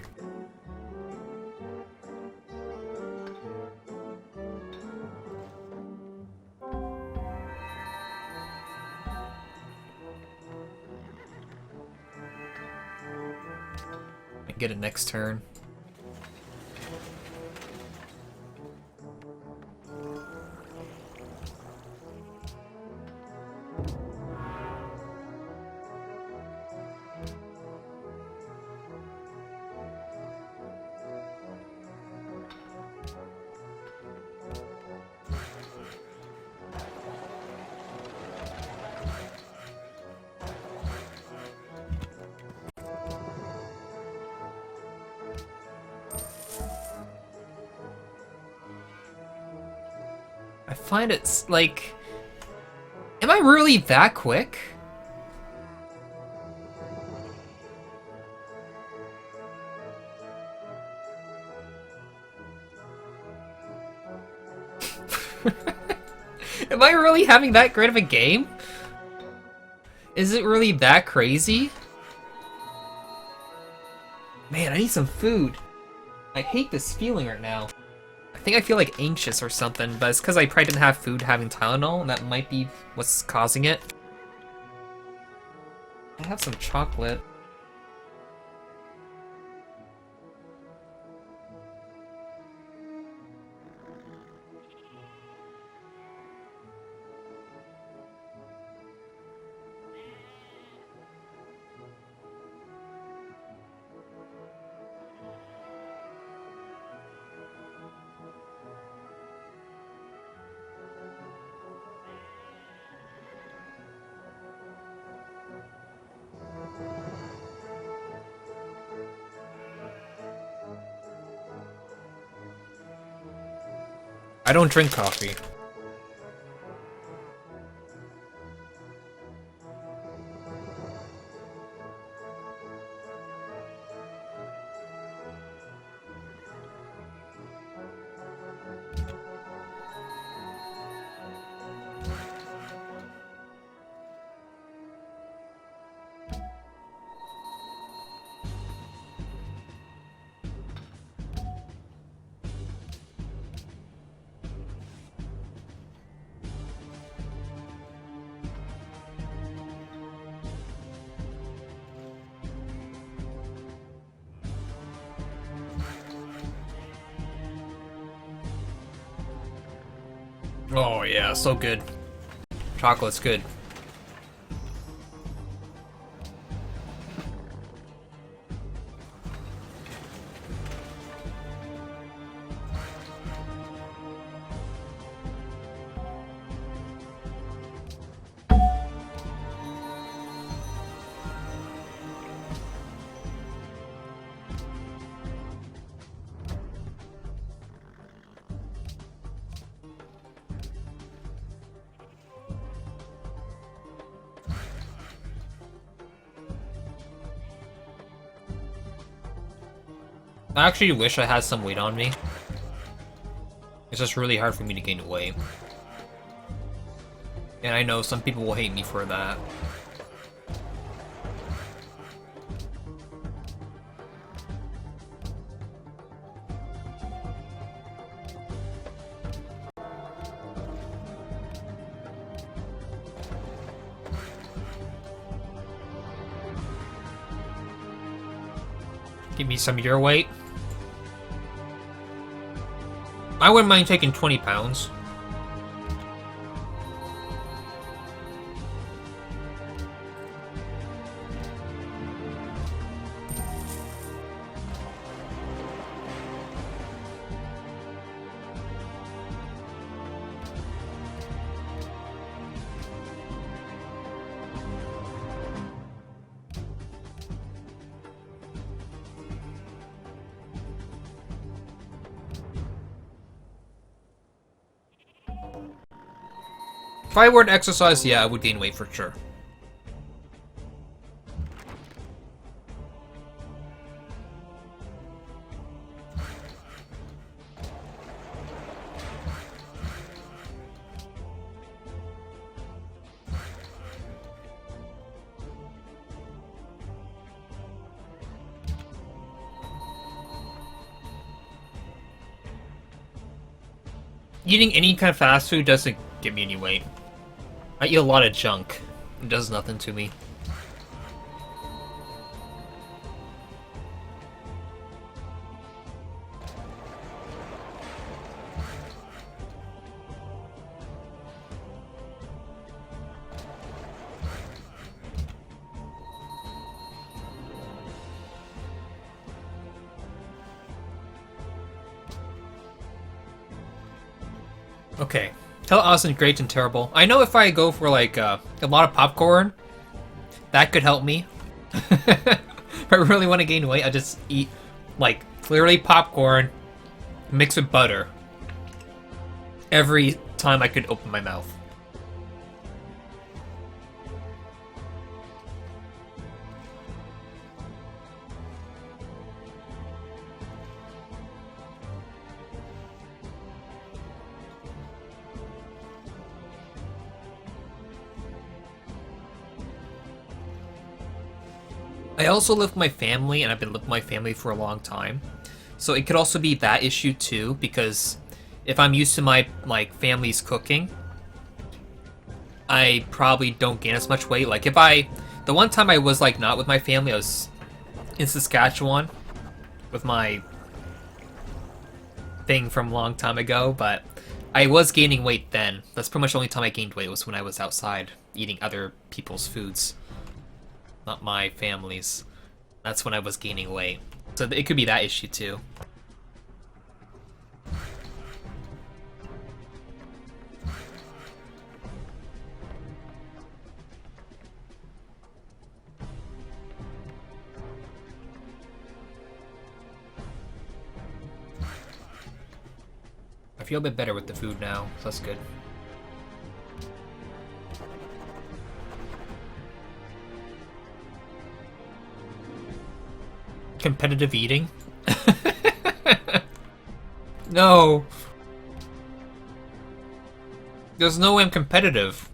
S1: Get it next turn. I find it's like, am I really that quick? Am I really having that great of a game? Is it really that crazy? Man, I need some food. I hate this feeling right now. I think I feel like anxious or something, but it's because I probably didn't have food having Tylenol, and that might be what's causing it. I have some chocolate. I don't drink coffee. Oh yeah, so good. Chocolate's good. I actually wish I had some weight on me. It's just really hard for me to gain weight. And I know some people will hate me for that. Give me some of your weight. I wouldn't mind taking 20 pounds. If I were to exercise, yeah, I would gain weight for sure. Eating any kind of fast food doesn't give me any weight. I eat a lot of junk. It does nothing to me. Okay. Tell Austin great and terrible. I know if I go for like a lot of popcorn, that could help me. If I really want to gain weight, I just eat like clearly popcorn mixed with butter every time I could open my mouth. I also live with my family, and I've been living with my family for a long time. So it could also be that issue too, because if I'm used to my family's cooking, I probably don't gain as much weight. Like the one time I was like not with my family, I was in Saskatchewan with my thing from a long time ago, but I was gaining weight then. That's pretty much the only time I gained weight was when I was outside eating other people's foods, not my family's. That's when I was gaining weight. So it could be that issue too. I feel a bit better with the food now, so that's good. Competitive eating? No. There's no way I'm competitive.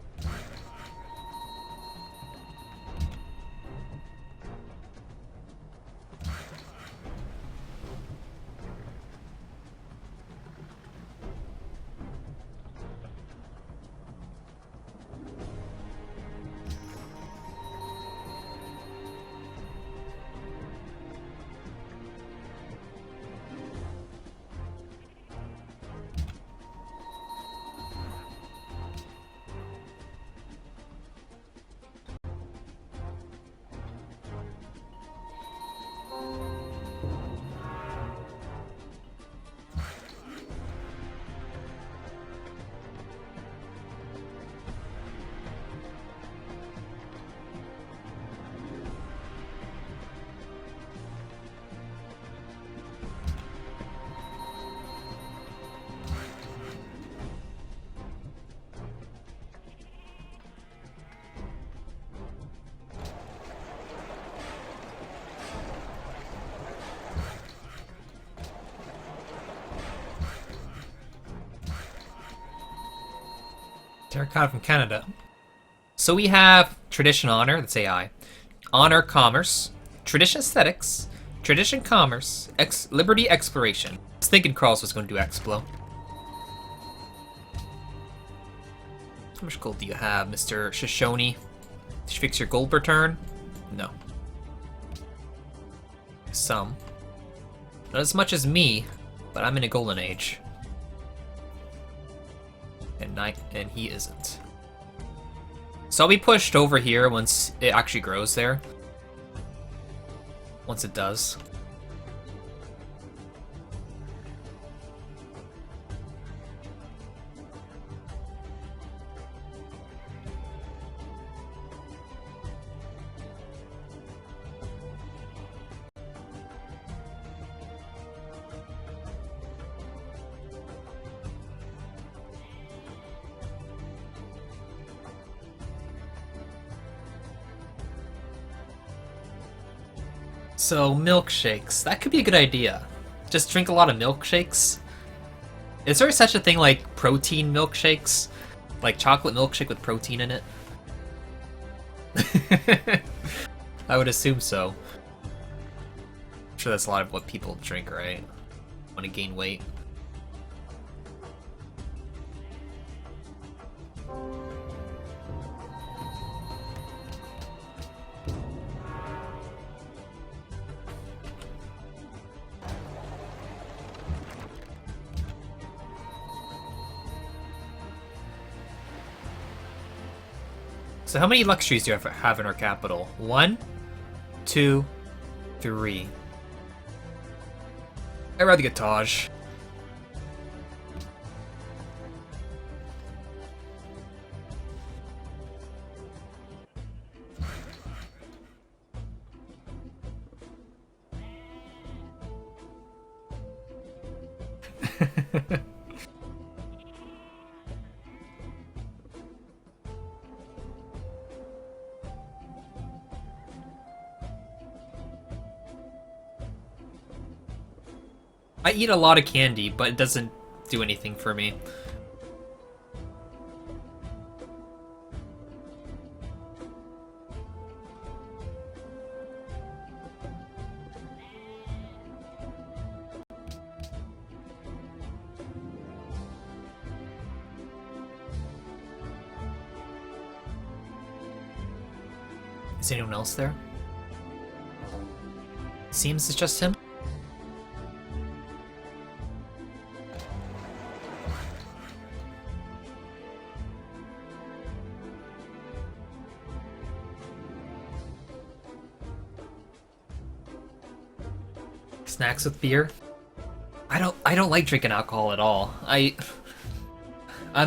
S1: Terracotta from Canada. So we have Tradition Honor, that's AI. Honor Commerce. Tradition Aesthetics. Tradition Commerce. Liberty Exploration. I was thinking Carlos was going to do Explo. How much gold do you have, Mr. Shoshone? Did you fix your gold per turn? No. Some. Not as much as me, but I'm in a golden age. And he isn't. So I'll be pushed over here once it actually grows there. Once it does. So, milkshakes. That could be a good idea. Just drink a lot of milkshakes. Is there such a thing like protein milkshakes? Like chocolate milkshake with protein in it? I would assume so. I'm sure that's a lot of what people drink, right? Want to gain weight. So how many luxuries do you have in our capital? 1, 2, 3. I'd rather get Taj. I eat a lot of candy, but it doesn't do anything for me. Is anyone else there? Seems it's just him. Snacks with beer? I don't like drinking alcohol at all. I'm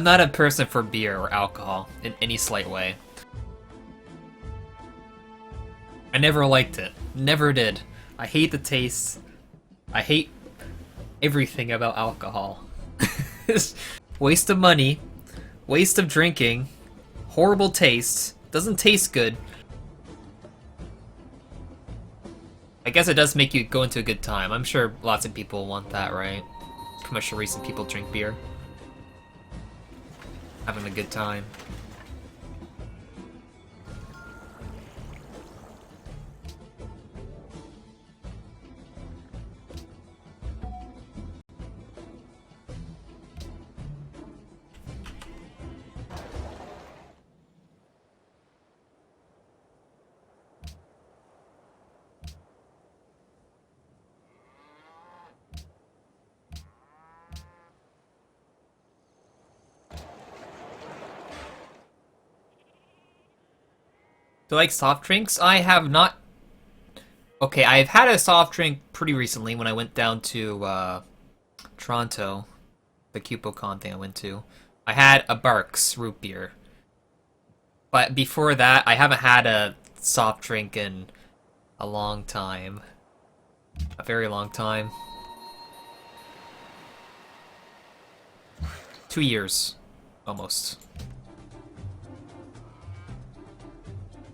S1: not a person for beer or alcohol in any slight way. I never liked it. Never did. I hate the taste. I hate everything about alcohol. Waste of money. Waste of drinking. Horrible taste. Doesn't taste good. I guess it does make you go into a good time. I'm sure lots of people want that, right? Commercial reason people drink beer. Having a good time. Do you like soft drinks? I have not. Okay, I've had a soft drink pretty recently when I went down to Toronto, the CupoCon thing I went to. I had a Barks root beer. But before that, I haven't had a soft drink in a long time. A very long time. 2 years. Almost.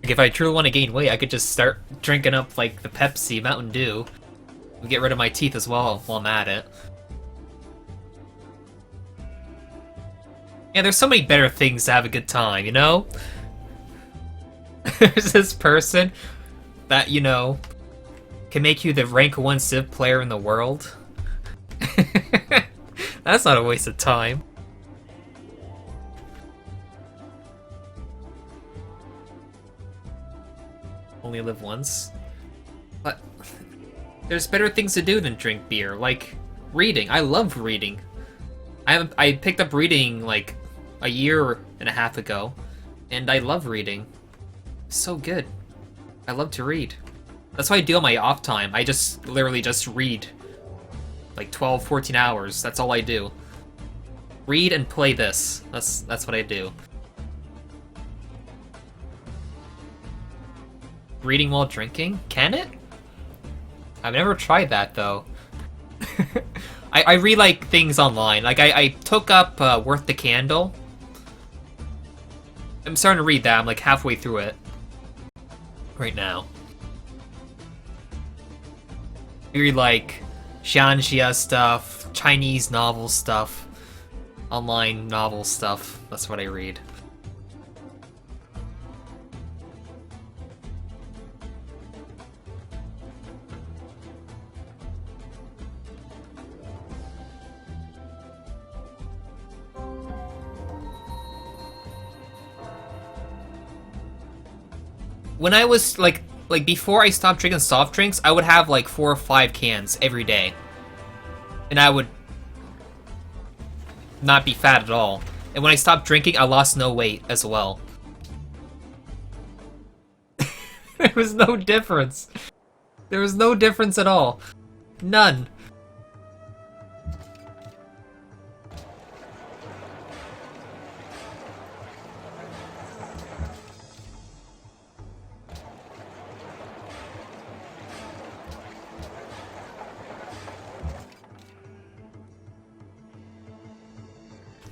S1: Like if I truly want to gain weight, I could just start drinking up like the Pepsi, Mountain Dew, and get rid of my teeth as well while I'm at it. Yeah, there's so many better things to have a good time, you know? There's this person that, you know, can make you the rank 1 Civ player in the world. That's not a waste of time. Only live once. But there's better things to do than drink beer, like reading. I love reading. I picked up reading like a year and a half ago, and I love reading. So good. I love to read. That's what I do on my off time. I just literally just read. Like 12, 14 hours. That's all I do. Read and play this. That's what I do. Reading while drinking? Can it? I've never tried that though. I read like things online. Like I took up Worth the Candle. I'm starting to read that. I'm like halfway through it right now. I read like Xianxia stuff, Chinese novel stuff, online novel stuff. That's what I read. When I was like before I stopped drinking soft drinks, I would have like 4 or 5 cans every day. And I would not be fat at all. And when I stopped drinking, I lost no weight as well. There was no difference. There was no difference at all. None.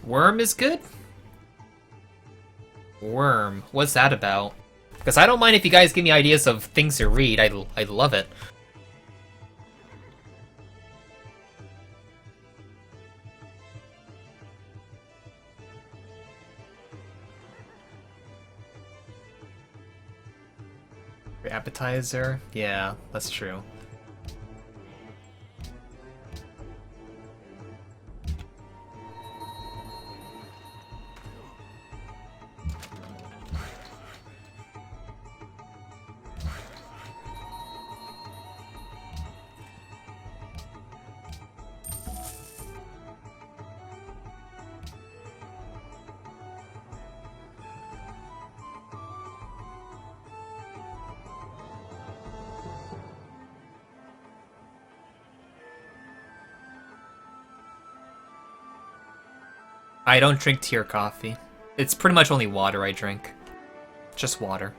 S1: Worm is good? Worm. What's that about? Because I don't mind if you guys give me ideas of things to read. I'd love it. Your appetizer? Yeah, that's true. I don't drink tea or coffee. It's pretty much only water I drink. Just water.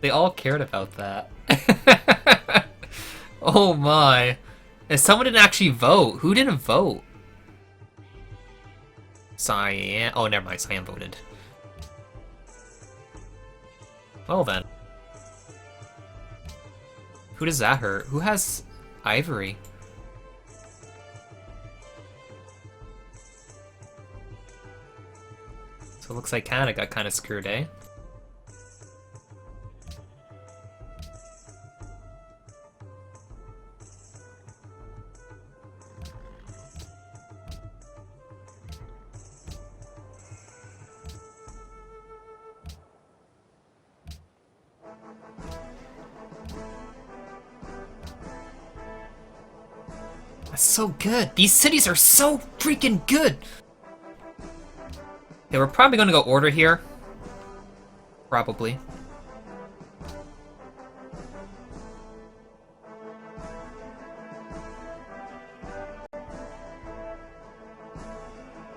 S1: They all cared about that. Oh my. And someone didn't actually vote. Who didn't vote? Cyan. Oh, never mind. Cyan voted. Well then. Who does that hurt? Who has Ivory? So it looks like Canada got kind of screwed, eh? That's so good. These cities are so freaking good. Yeah, we're probably gonna go order here. Probably.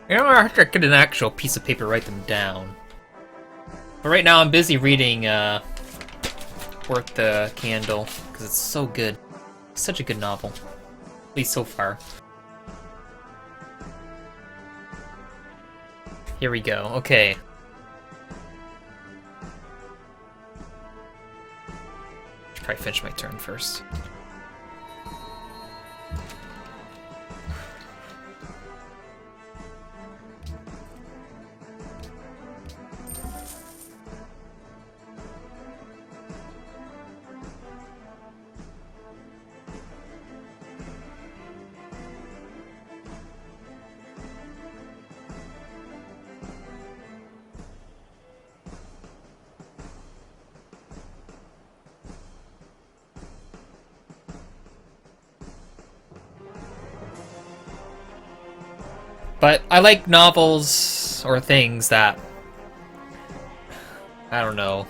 S1: You know, I have to get an actual piece of paper, write them down. But right now I'm busy reading Worth the Candle, because it's so good. It's such a good novel. At least so far. Here we go. Okay. Should probably finish my turn first. But I like novels or things that, I don't know.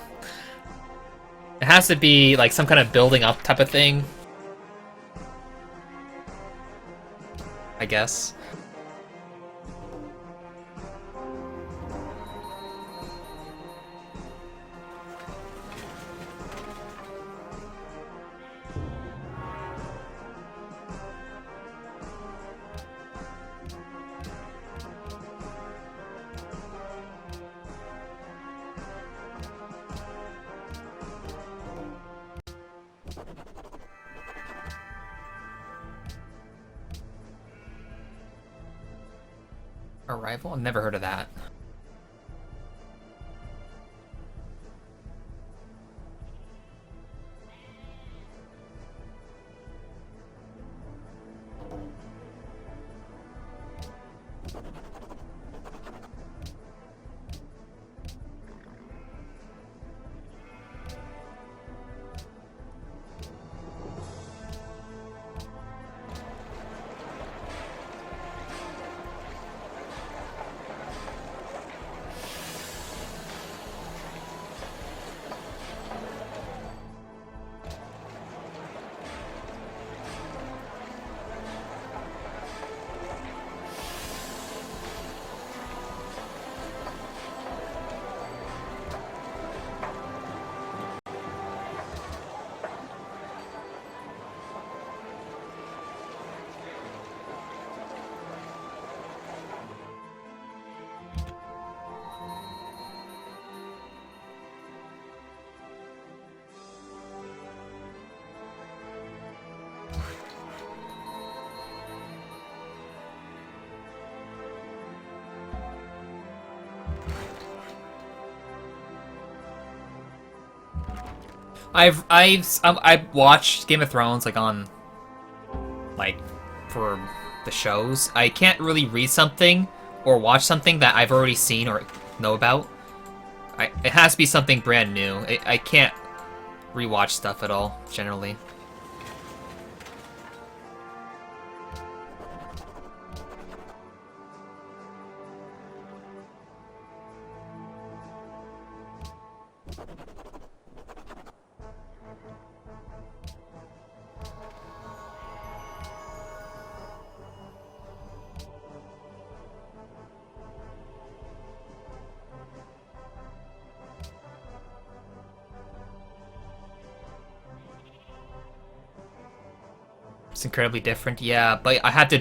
S1: It has to be like some kind of building up type of thing, I guess. Arrival? I've never heard of that. I've watched Game of Thrones like on like for the shows. I can't really read something or watch something that I've already seen or know about. It has to be something brand new. I can't rewatch stuff at all generally. It's incredibly different. Yeah, but I had to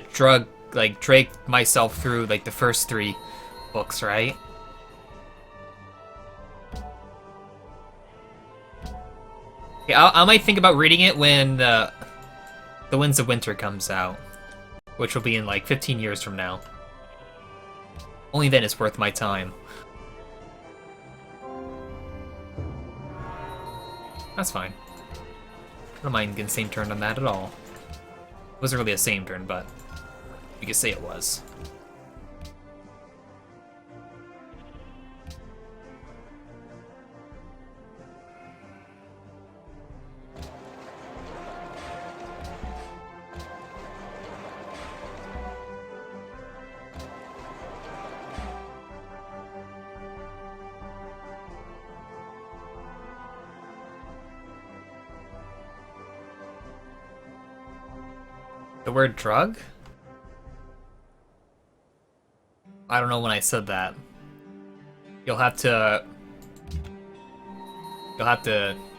S1: drag myself through like the first three books, right? Yeah, I might think about reading it when the Winds of Winter comes out, which will be in like 15 years from now. Only then it's worth my time. That's fine. I don't mind getting same turn on that at all. It wasn't really a same turn, but you could say it was. The word drug? I don't know when I said that. You'll have to...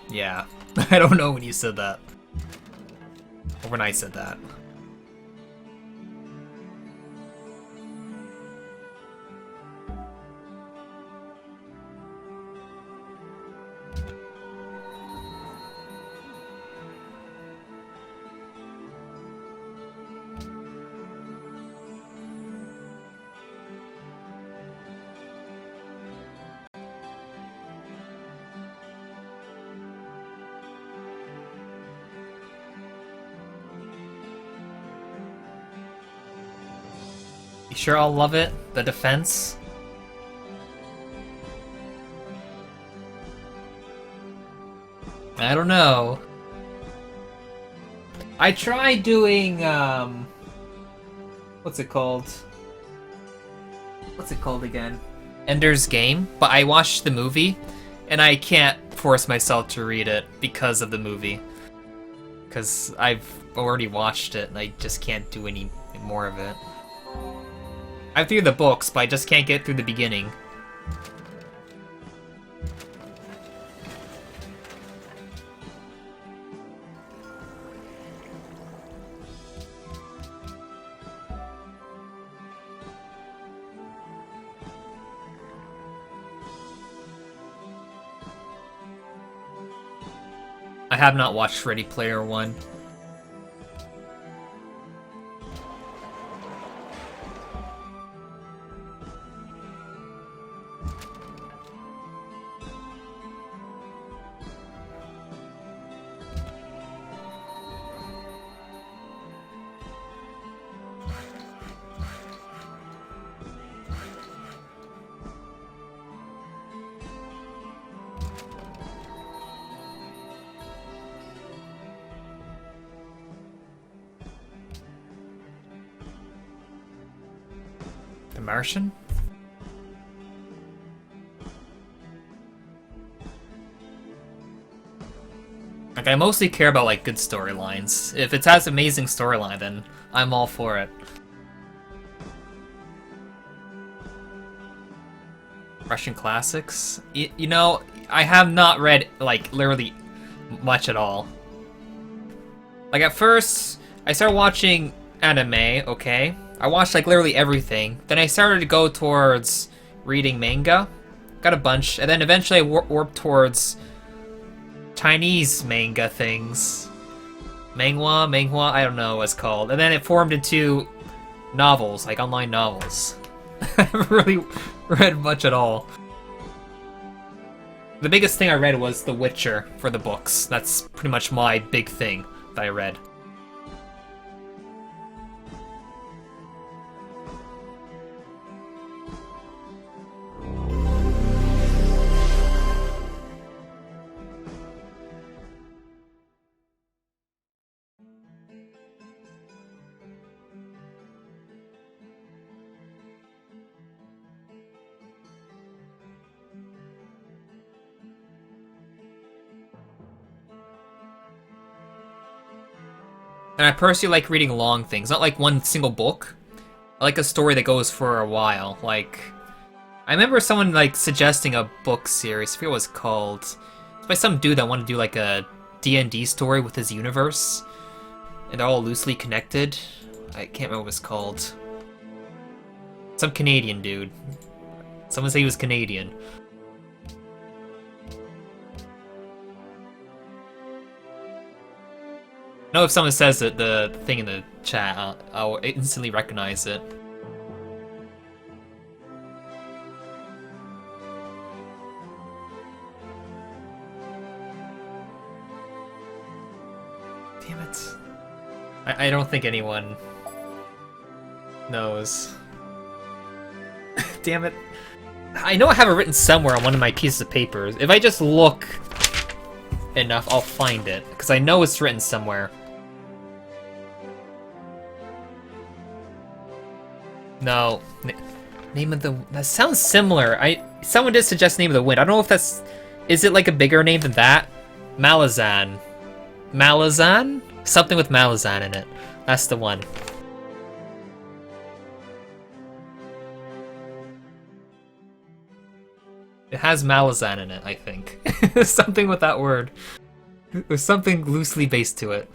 S1: Yeah. I don't know when you said that. Or when I said that. You sure I'll love it? The defense? I don't know. I tried doing, what's it called? What's it called again? Ender's Game, but I watched the movie, and I can't force myself to read it because of the movie. Because I've already watched it, and I just can't do any more of it. I've through the books, but I just can't get through the beginning. I have not watched Ready Player One. The Martian? Like, I mostly care about, like, good storylines. If it has amazing storyline, then I'm all for it. Russian classics? You know, I have not read, like, literally much at all. Like, at first, I started watching anime, okay? I watched, like, literally everything. Then I started to go towards reading manga. Got a bunch. And then eventually I warped towards Chinese manga things. Manhwa, I don't know what it's called. And then it formed into novels, like online novels. I haven't really read much at all. The biggest thing I read was The Witcher for the books. That's pretty much my big thing that I read. And I personally like reading long things, not like one single book. I like a story that goes for a while. Like, I remember someone like suggesting a book series. I forget what it's called. It's by some dude that wanted to do like a D&D story with his universe. And they're all loosely connected. I can't remember what it's called. Some Canadian dude. Someone said he was Canadian. No, if someone says it, the thing in the chat, I'll instantly recognize it. Damn it. I don't think anyone knows. Damn it. I know I have it written somewhere on one of my pieces of paper. If I just look enough, I'll find it. Because I know it's written somewhere. No. Name of the... That sounds similar. Someone did suggest Name of the Wind. I don't know if that's... Is it like a bigger name than that? Malazan. Malazan? Something with Malazan in it. That's the one. It has Malazan in it, I think. Something with that word. There's something loosely based to it.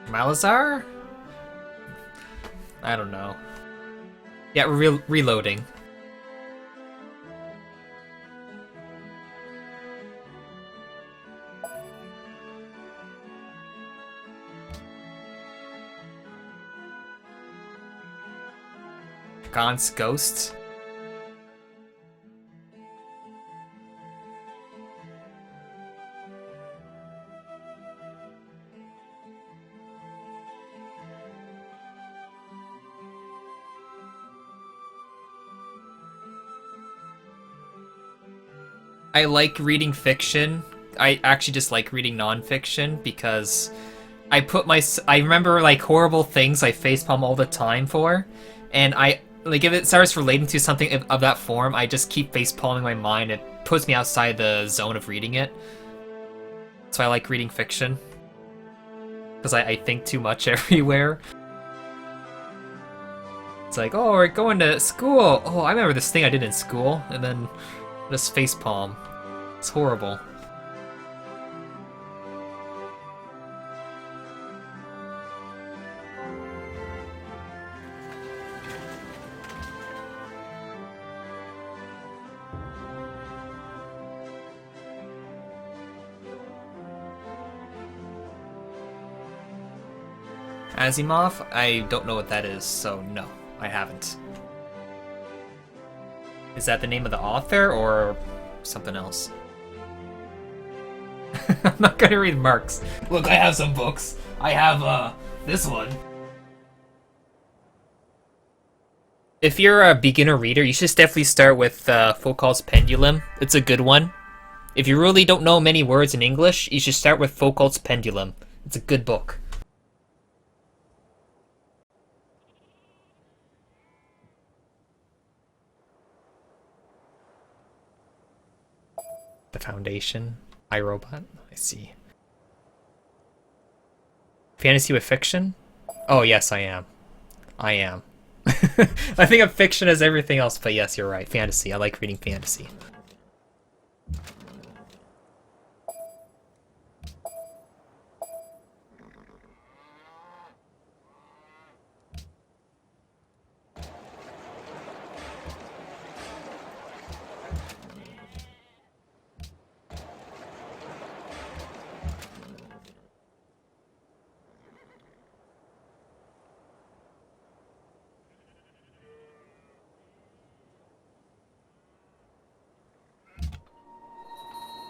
S1: Malazar? I don't know. Yeah, we're reloading. Gaunt's Ghosts? I like reading fiction. I actually just like reading nonfiction because I remember like horrible things I facepalm all the time for, and like if it starts relating to something of that form, I just keep facepalming my mind. It puts me outside the zone of reading it. So I like reading fiction because I think too much everywhere. It's like, oh, we're going to school. Oh, I remember this thing I did in school, and then just facepalm. It's horrible. Asimov? I don't know what that is, so no, I haven't. Is that the name of the author, or something else? I'm not gonna read Marx. Look, I have some books. I have, this one. If you're a beginner reader, you should definitely start with Foucault's Pendulum. It's a good one. If you really don't know many words in English, you should start with Foucault's Pendulum. It's a good book. The Foundation, iRobot, I see. Fantasy with fiction? Oh yes, I am. I am. I think of fiction as everything else, but yes, you're right. Fantasy. I like reading fantasy.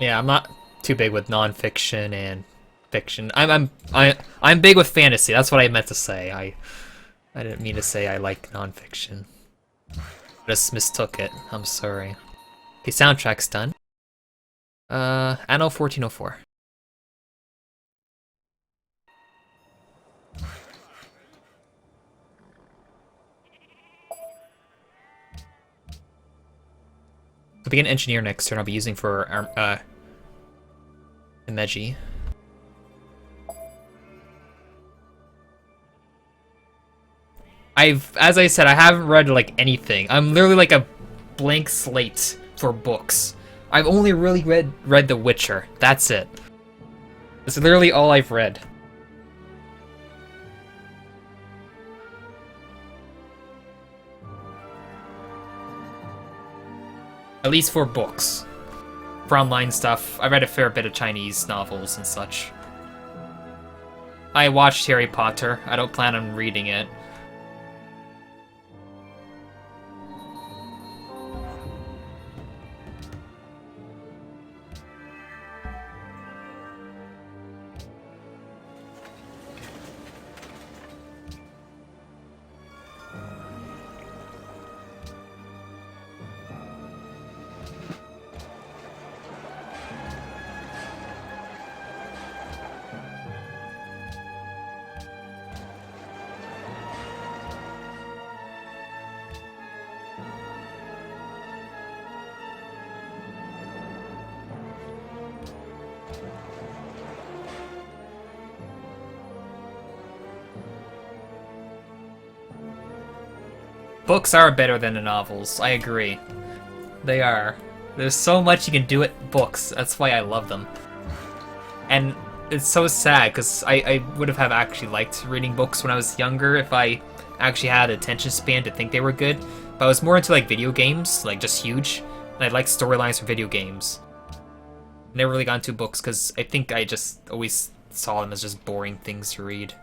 S1: Yeah, I'm not too big with nonfiction and fiction. I'm big with fantasy. That's what I meant to say. I didn't mean to say I like nonfiction. I just mistook it. I'm sorry. Okay, soundtrack's done. Anno 1404. I'll begin engineer next turn. I'll be using for Imeji. As I said, I haven't read like anything. I'm literally like a blank slate for books. I've only really read The Witcher. That's it. That's literally all I've read. At least for books. For online stuff, I read a fair bit of Chinese novels and such. I watched Harry Potter. I don't plan on reading it. Books are better than the novels, I agree. They are. There's so much you can do with books, that's why I love them. And it's so sad, because I would have actually liked reading books when I was younger if I actually had attention span to think they were good. But I was more into like video games, like just huge, and I liked storylines for video games. Never really got into books, because I think I just always saw them as just boring things to read.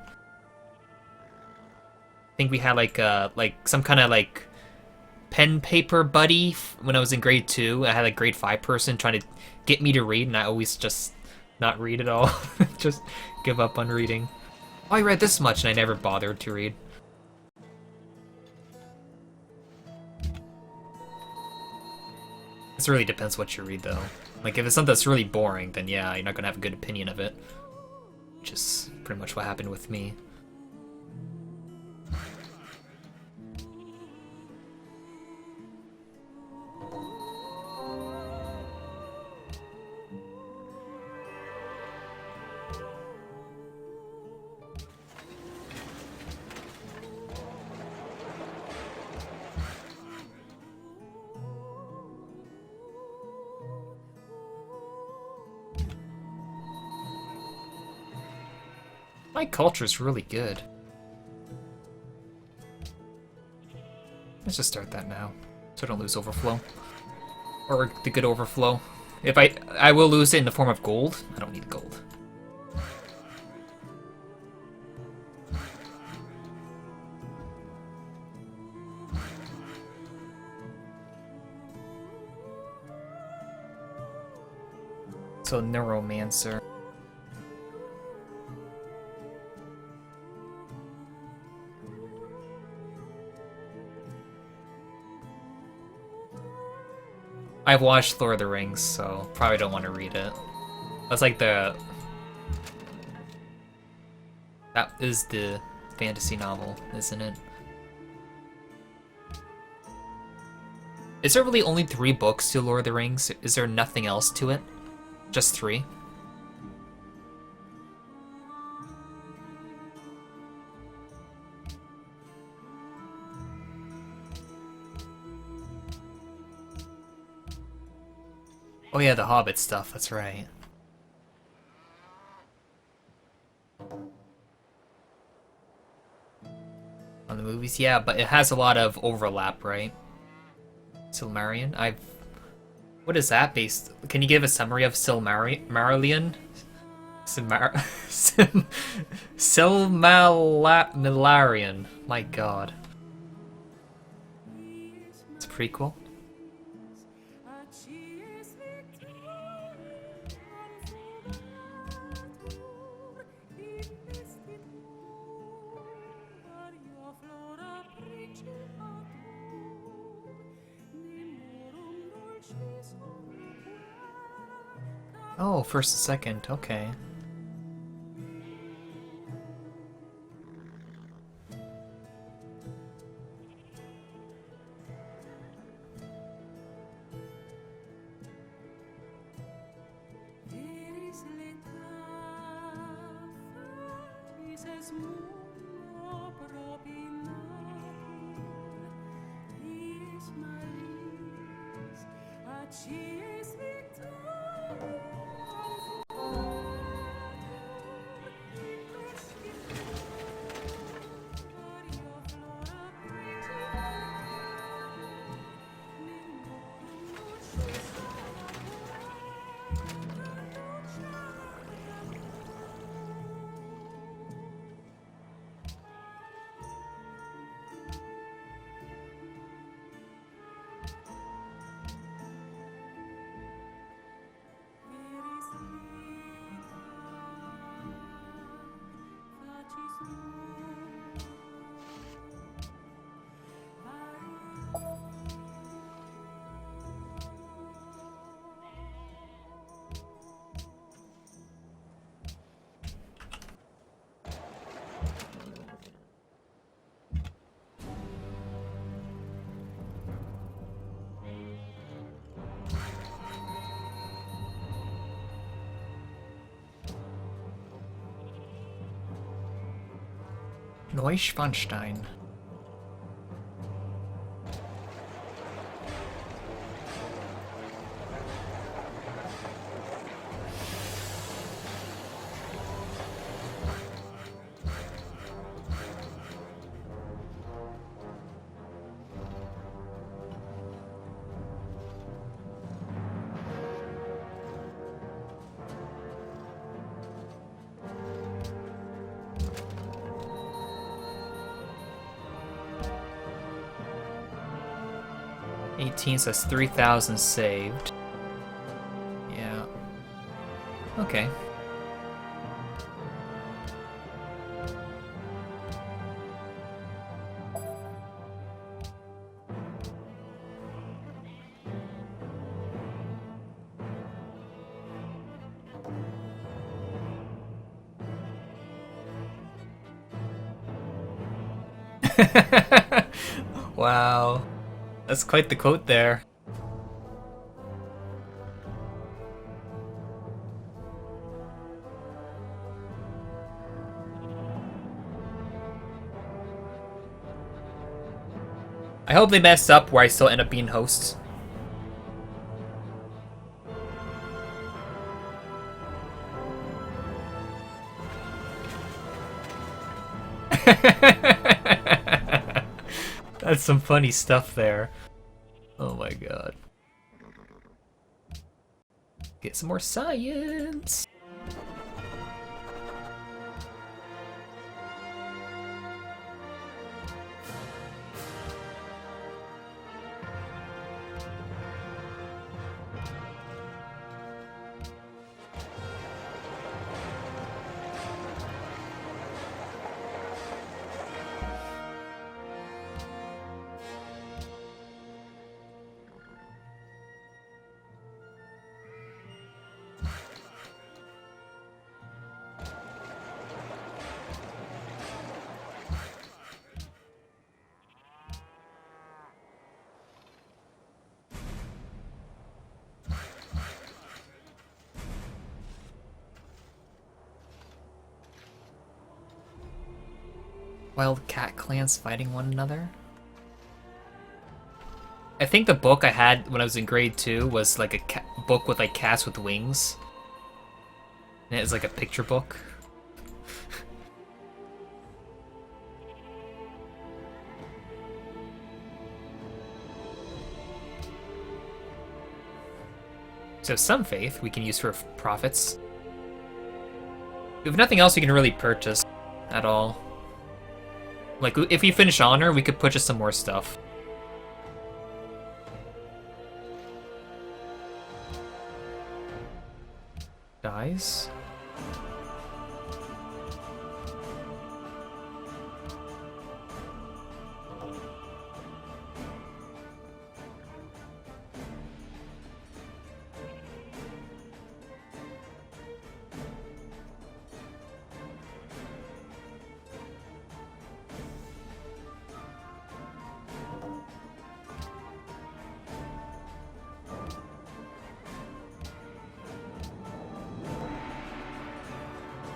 S1: I think we had like some kind of like pen paper buddy when I was in grade 2. I had a grade 5 person trying to get me to read, and I always just not read at all. Just give up on reading. Oh, I read this much and I never bothered to read. This really depends what you read though. Like if it's something that's really boring, then yeah, you're not gonna have a good opinion of it. Which is pretty much what happened with me. My culture's really good. Let's just start that now, so I don't lose overflow. Or the good overflow. If I will lose it in the form of gold. I don't need gold. So Neuromancer. I've watched Lord of the Rings, so probably don't want to read it. That's like that is the fantasy novel, isn't it? Is there really only 3 books to Lord of the Rings? Is there nothing else to it? Just 3? Oh yeah, the Hobbit stuff, that's right. On the movies, yeah, but it has a lot of overlap, right? Silmarillion? What is that based? Can you give a summary of Silmarillion? Silmarillion. My god. It's a prequel? Oh, first and second, okay.
S2: Ci
S1: Neuschwanstein. So that's 3,000 saved. Yeah. Okay. Wow. That's quite the quote there. I hope they mess up where I still end up being host. That's some funny stuff there. Oh my god. Get some more science. Wild cat clans fighting one another? I think the book I had when I was in grade 2 was like a book with like cats with wings. And it's like a picture book. So some faith we can use for profits. We have nothing else we can really purchase at all. Like, if we finish Honor, we could purchase some more stuff. Dies?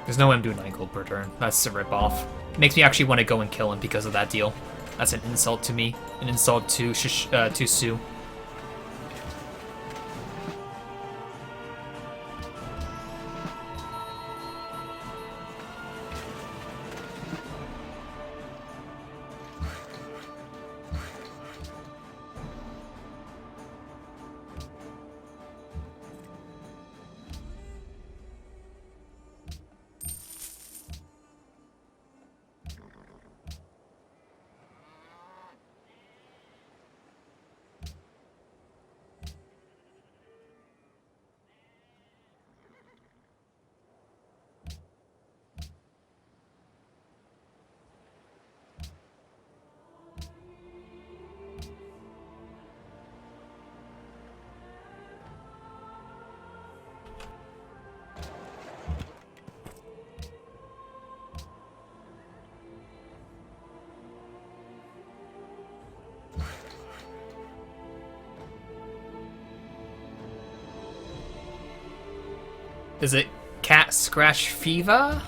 S1: There's no way I'm doing 9 gold per turn. That's a ripoff. It makes me actually want to go and kill him because of that deal. That's an insult to me. An insult to Sioux. Is it cat scratch fever?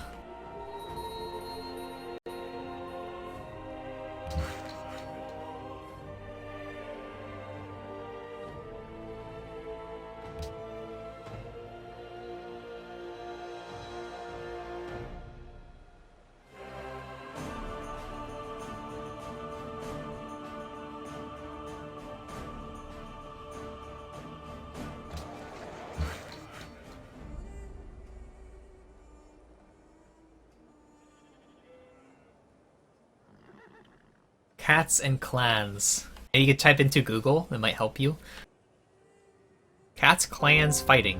S1: Cats and clans. You could type into Google, that might help you. Cats, clans, fighting.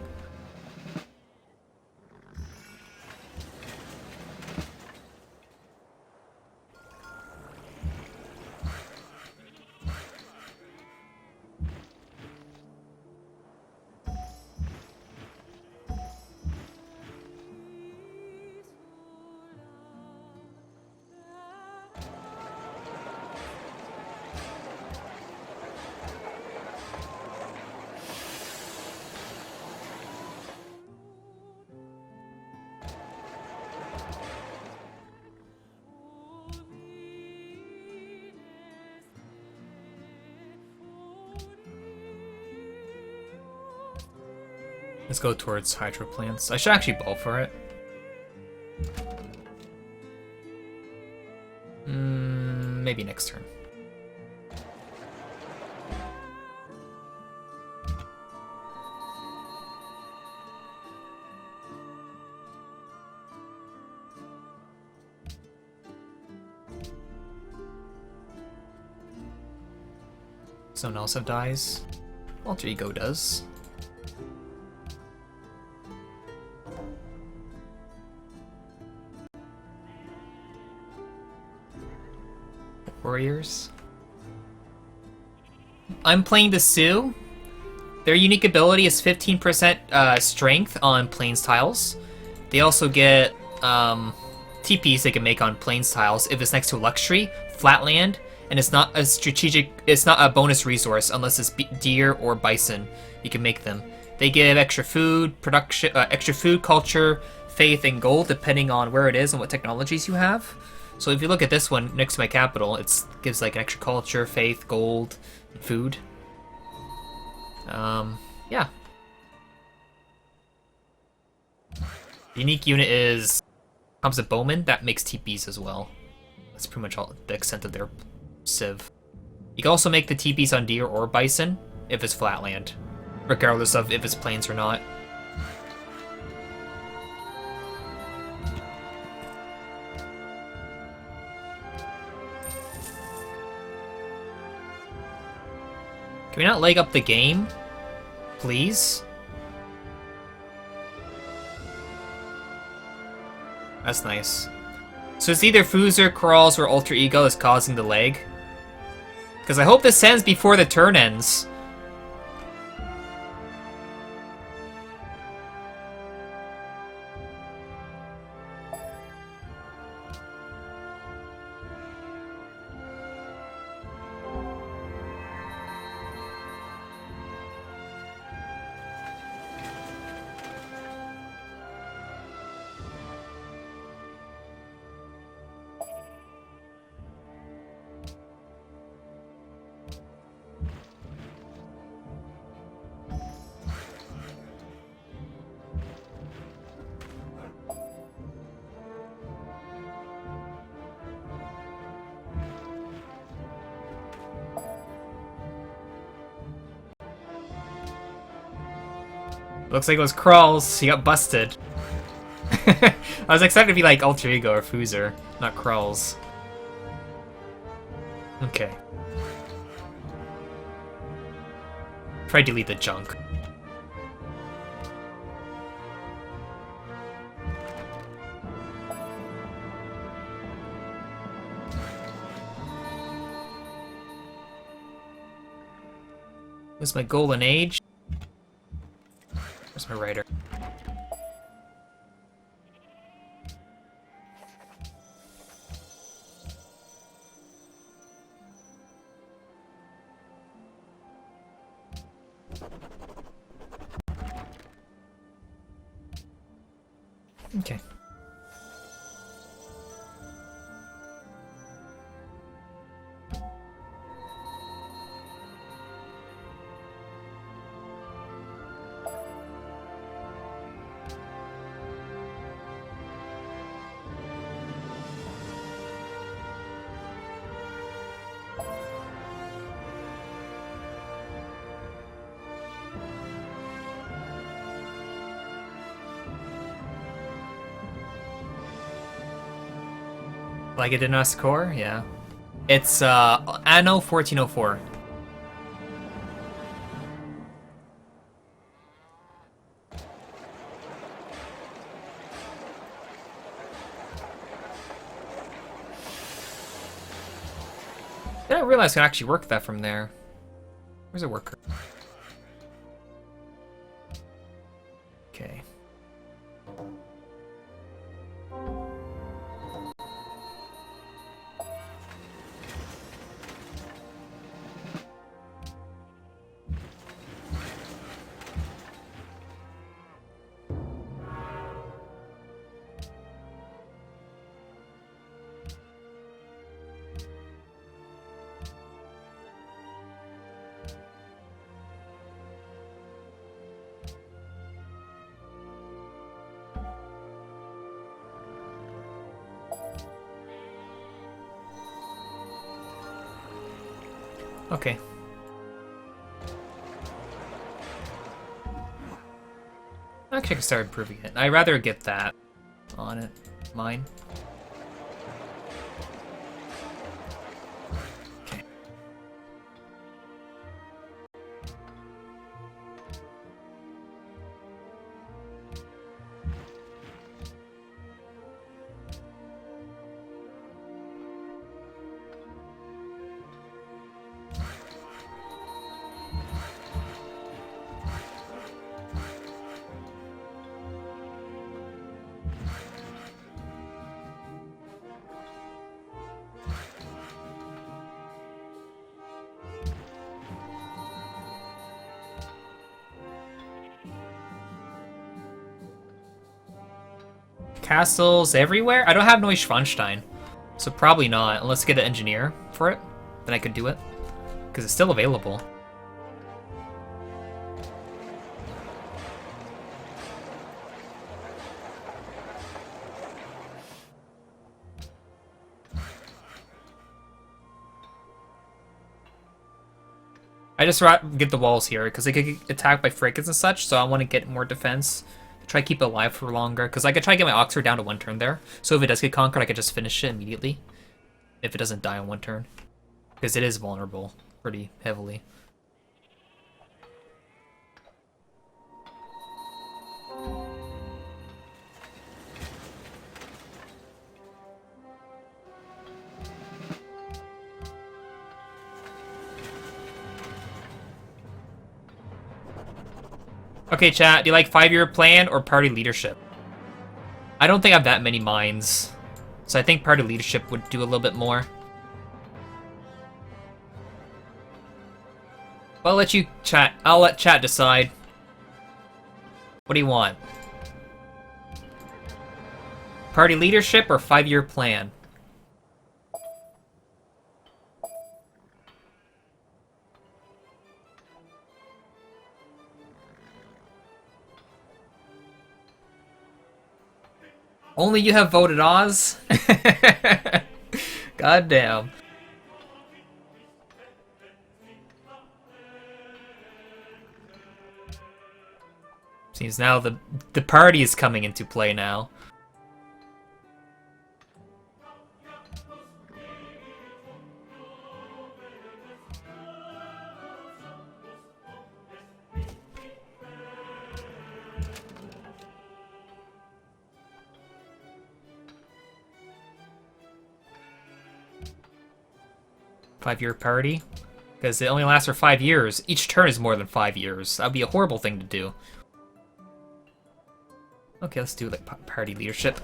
S1: Let's go towards hydro plants. I should actually ball for it. Maybe next turn. Someone else have dies. Alter Ego does. Warriors. I'm playing the Sioux. Their unique ability is 15% strength on plains tiles. They also get TPs they can make on plains tiles if it's next to luxury, flatland, and it's not a strategic. It's not a bonus resource unless it's deer or bison. You can make them. They give extra food, production, extra food, culture, faith, and gold depending on where it is and what technologies you have. So if you look at this one next to my capital, it gives like extra culture, faith, gold, and food. Yeah. The unique unit is comes a bowman that makes TPs as well. That's pretty much all the extent of their civ. You can also make the TPs on deer or bison if it's flatland, regardless of if it's plains or not. Can we not leg up the game? Please? That's nice. So it's either Fuser, Crawls, or Alter Ego that's causing the lag. Because I hope this ends before the turn ends. Looks like it was Crawls. He got busted. I was expecting to be like Alter Ego or Fuser, not Crawls. Okay. Try to delete the junk. Where's my golden age? Where's my writer? Okay. Like it did not score? Yeah. It's Anno 1404. I didn't realize I could actually work that from there. Where's a worker? Okay. Okay. Actually, I can start improving it. I'd rather get that on it. Mine. Okay. Castles everywhere? I don't have Neuschwanstein, so probably not, unless I get an engineer for it. Then I could do it, because it's still available. I just get the walls here, because they could get attacked by frigates and such, so I want to get more defense. Try to keep it alive for longer, because I could try to get my Oxford down to 1 turn there. So if it does get conquered, I could just finish it immediately. If it doesn't die on 1 turn. Because it is vulnerable pretty heavily. Okay, chat, do you like 5-year plan or party leadership? I don't think I have that many mines, so I think party leadership would do a little bit more. I'll let you chat. I'll let chat decide. What do you want? Party leadership or 5-year plan? Only you have voted Oz? God damn. Seems now the party is coming into play now. Five-year party? Because it only lasts for 5 years. Each turn is more than 5 years. That would be a horrible thing to do. Okay, let's do like party leadership.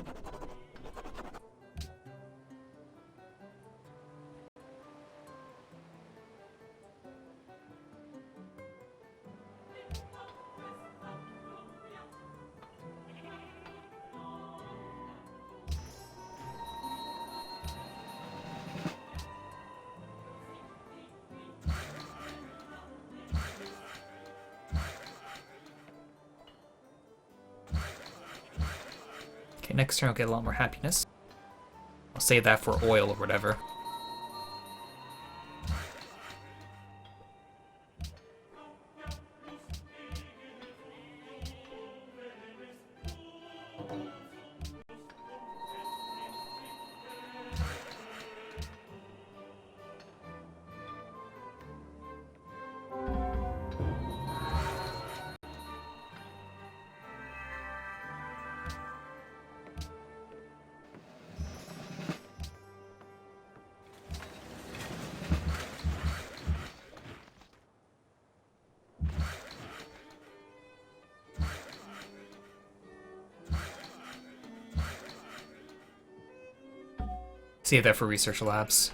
S1: Okay, next turn I'll get a lot more happiness. I'll save that for oil or whatever. Save that for research labs.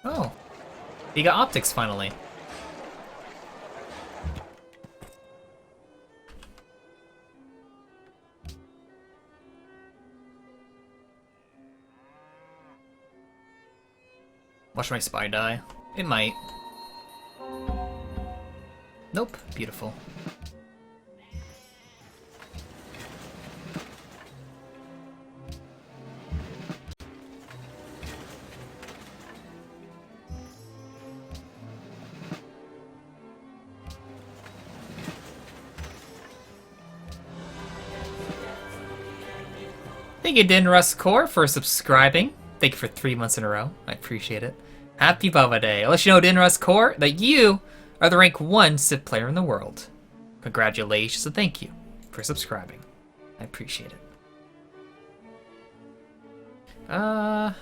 S1: Oh, you got optics finally. Watch my spy die. It might. Nope. Beautiful. Thank you, Dinrus Core, for subscribing. Thank you for 3 months in a row. I appreciate it. Happy Baba Day. I'll let you know, Dinrus Core, that you are the rank 1 Civ player in the world. Congratulations and thank you for subscribing. I appreciate it. That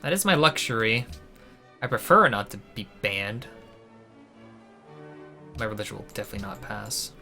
S1: is my luxury. I prefer not to be banned. My religion will definitely not pass.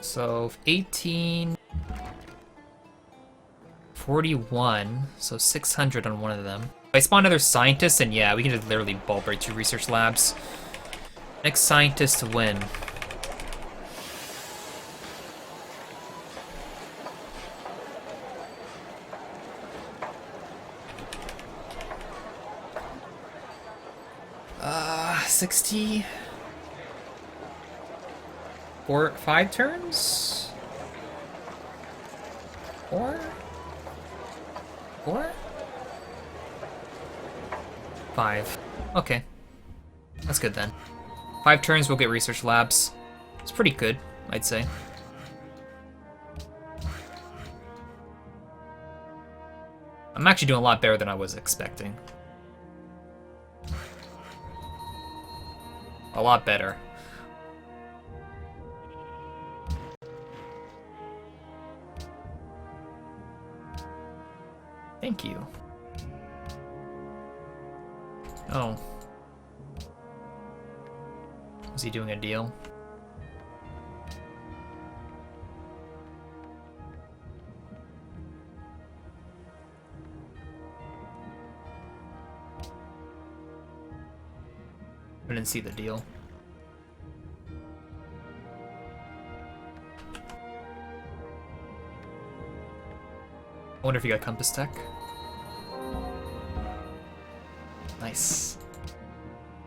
S1: So 1841, so 600 on one of them. If I spawn another scientist, and yeah, we can just literally ball break 2 research labs. Next scientist to win. Uh, 60. 5 turns? 4? 5. Okay. That's good then. 5 turns, we'll get research labs. It's pretty good, I'd say. I'm actually doing a lot better than I was expecting. A lot better. Thank you. Oh. Is he doing a deal? I didn't see the deal. I wonder if you got compass tech. Nice.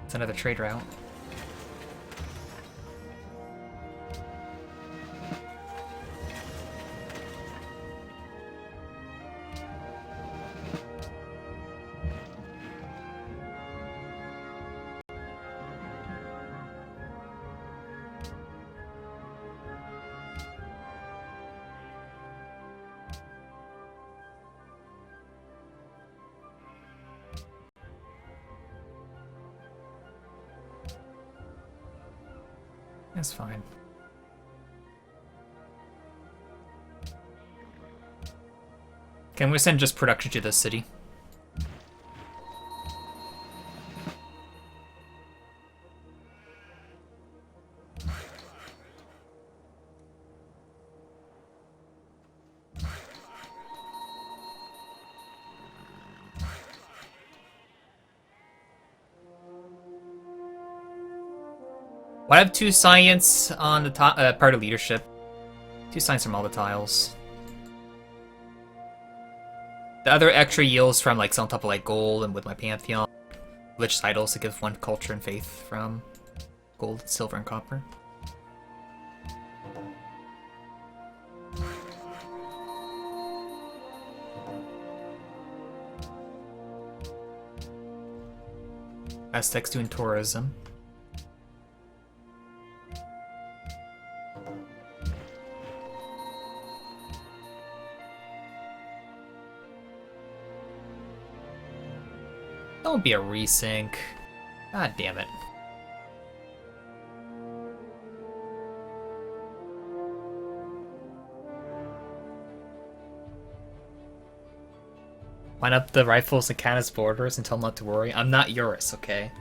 S1: It's another trade route. That's fine. Okay, I'm gonna send just production to this city. Well, I have 2 science on the top, part of leadership. 2 science from all the tiles. The other extra yields from like some type of like gold and with my Pantheon. Lich titles to give 1 culture and faith from gold, silver, and copper. Aztecs doing tourism. Don't be a resync. God damn it. Line up the rifles and cannons borders and tell them not to worry. I'm not Eurus, okay?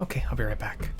S1: Okay, I'll be right back.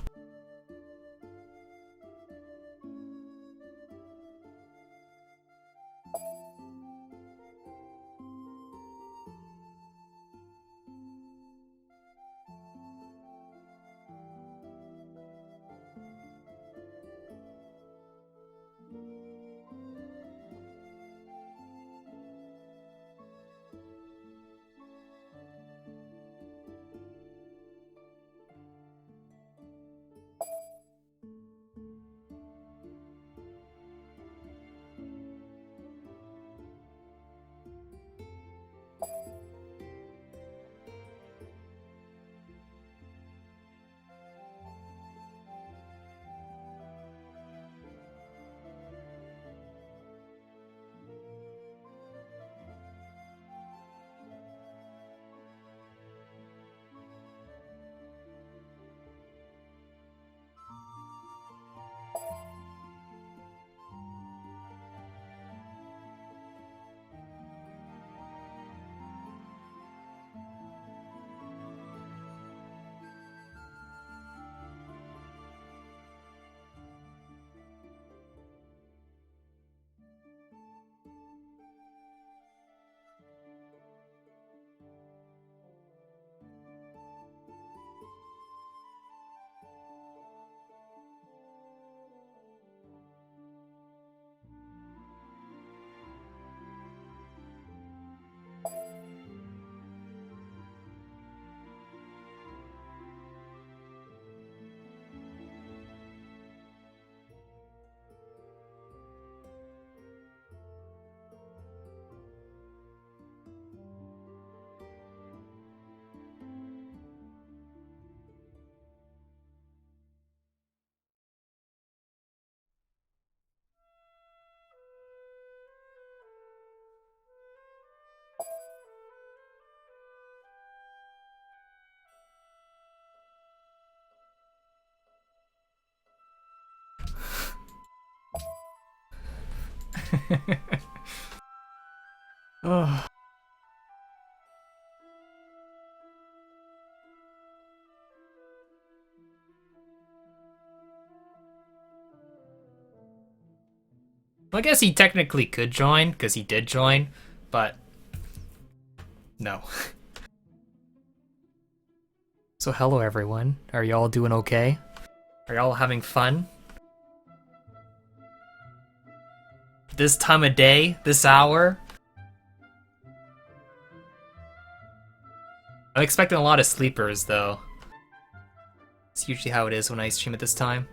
S1: Oh. I guess he technically could join, because he did join, but no. So hello everyone. Are y'all doing okay? Are y'all having fun? This time of day? This hour? I'm expecting a lot of sleepers though. It's usually how it is when I stream at this time.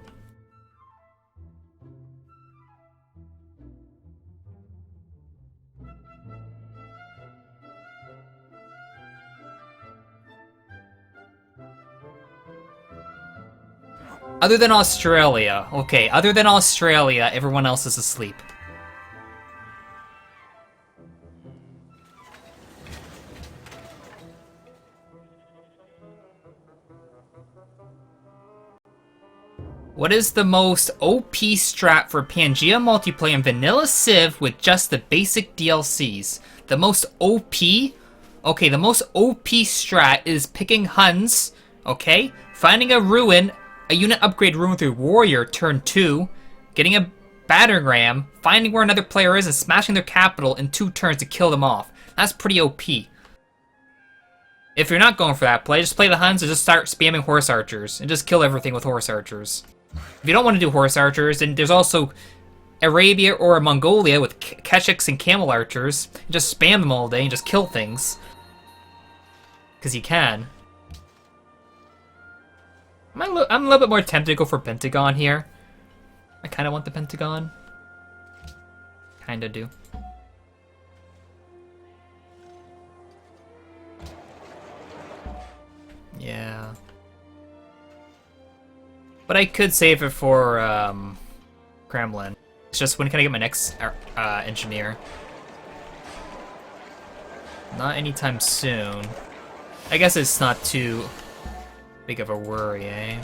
S1: Other than Australia. Okay, other than Australia, everyone else is asleep. What is the most OP strat for Pangea multiplayer and Vanilla Civ with just the basic DLCs? The most OP? Okay, the most OP strat is picking Huns, okay? Finding a ruin, a unit upgrade ruin through Warrior turn 2, getting a battering ram, finding where another player is and smashing their capital in 2 turns to kill them off. That's pretty OP. If you're not going for that play, just play the Huns and just start spamming horse archers and just kill everything with horse archers. If you don't want to do horse archers, then there's also Arabia or Mongolia with Keshiks and camel archers. You just spam them all day and just kill things. Because you can. I'm a little bit more tempted to go for Pentagon here. I kind of want the Pentagon. Kind of do. Yeah. But I could save it for Kremlin. It's just when can I get my next engineer? Not anytime soon. I guess it's not too big of a worry, eh?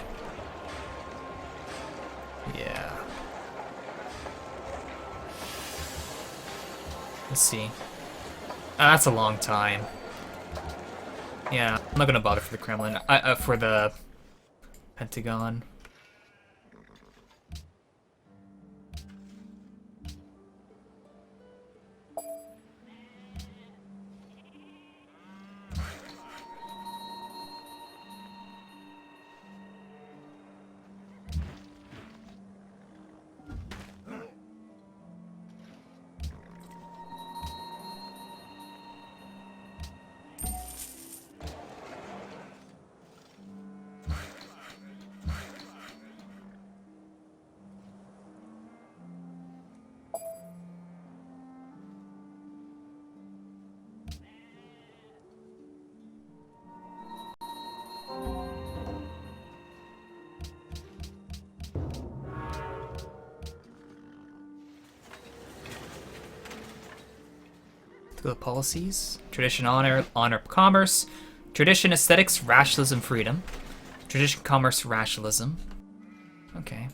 S1: Yeah. Let's see. That's a long time. Yeah, I'm not gonna bother for the Kremlin. For the Pentagon. The policies: tradition, honor, commerce; tradition, aesthetics, rationalism, freedom; tradition, commerce, rationalism. Okay.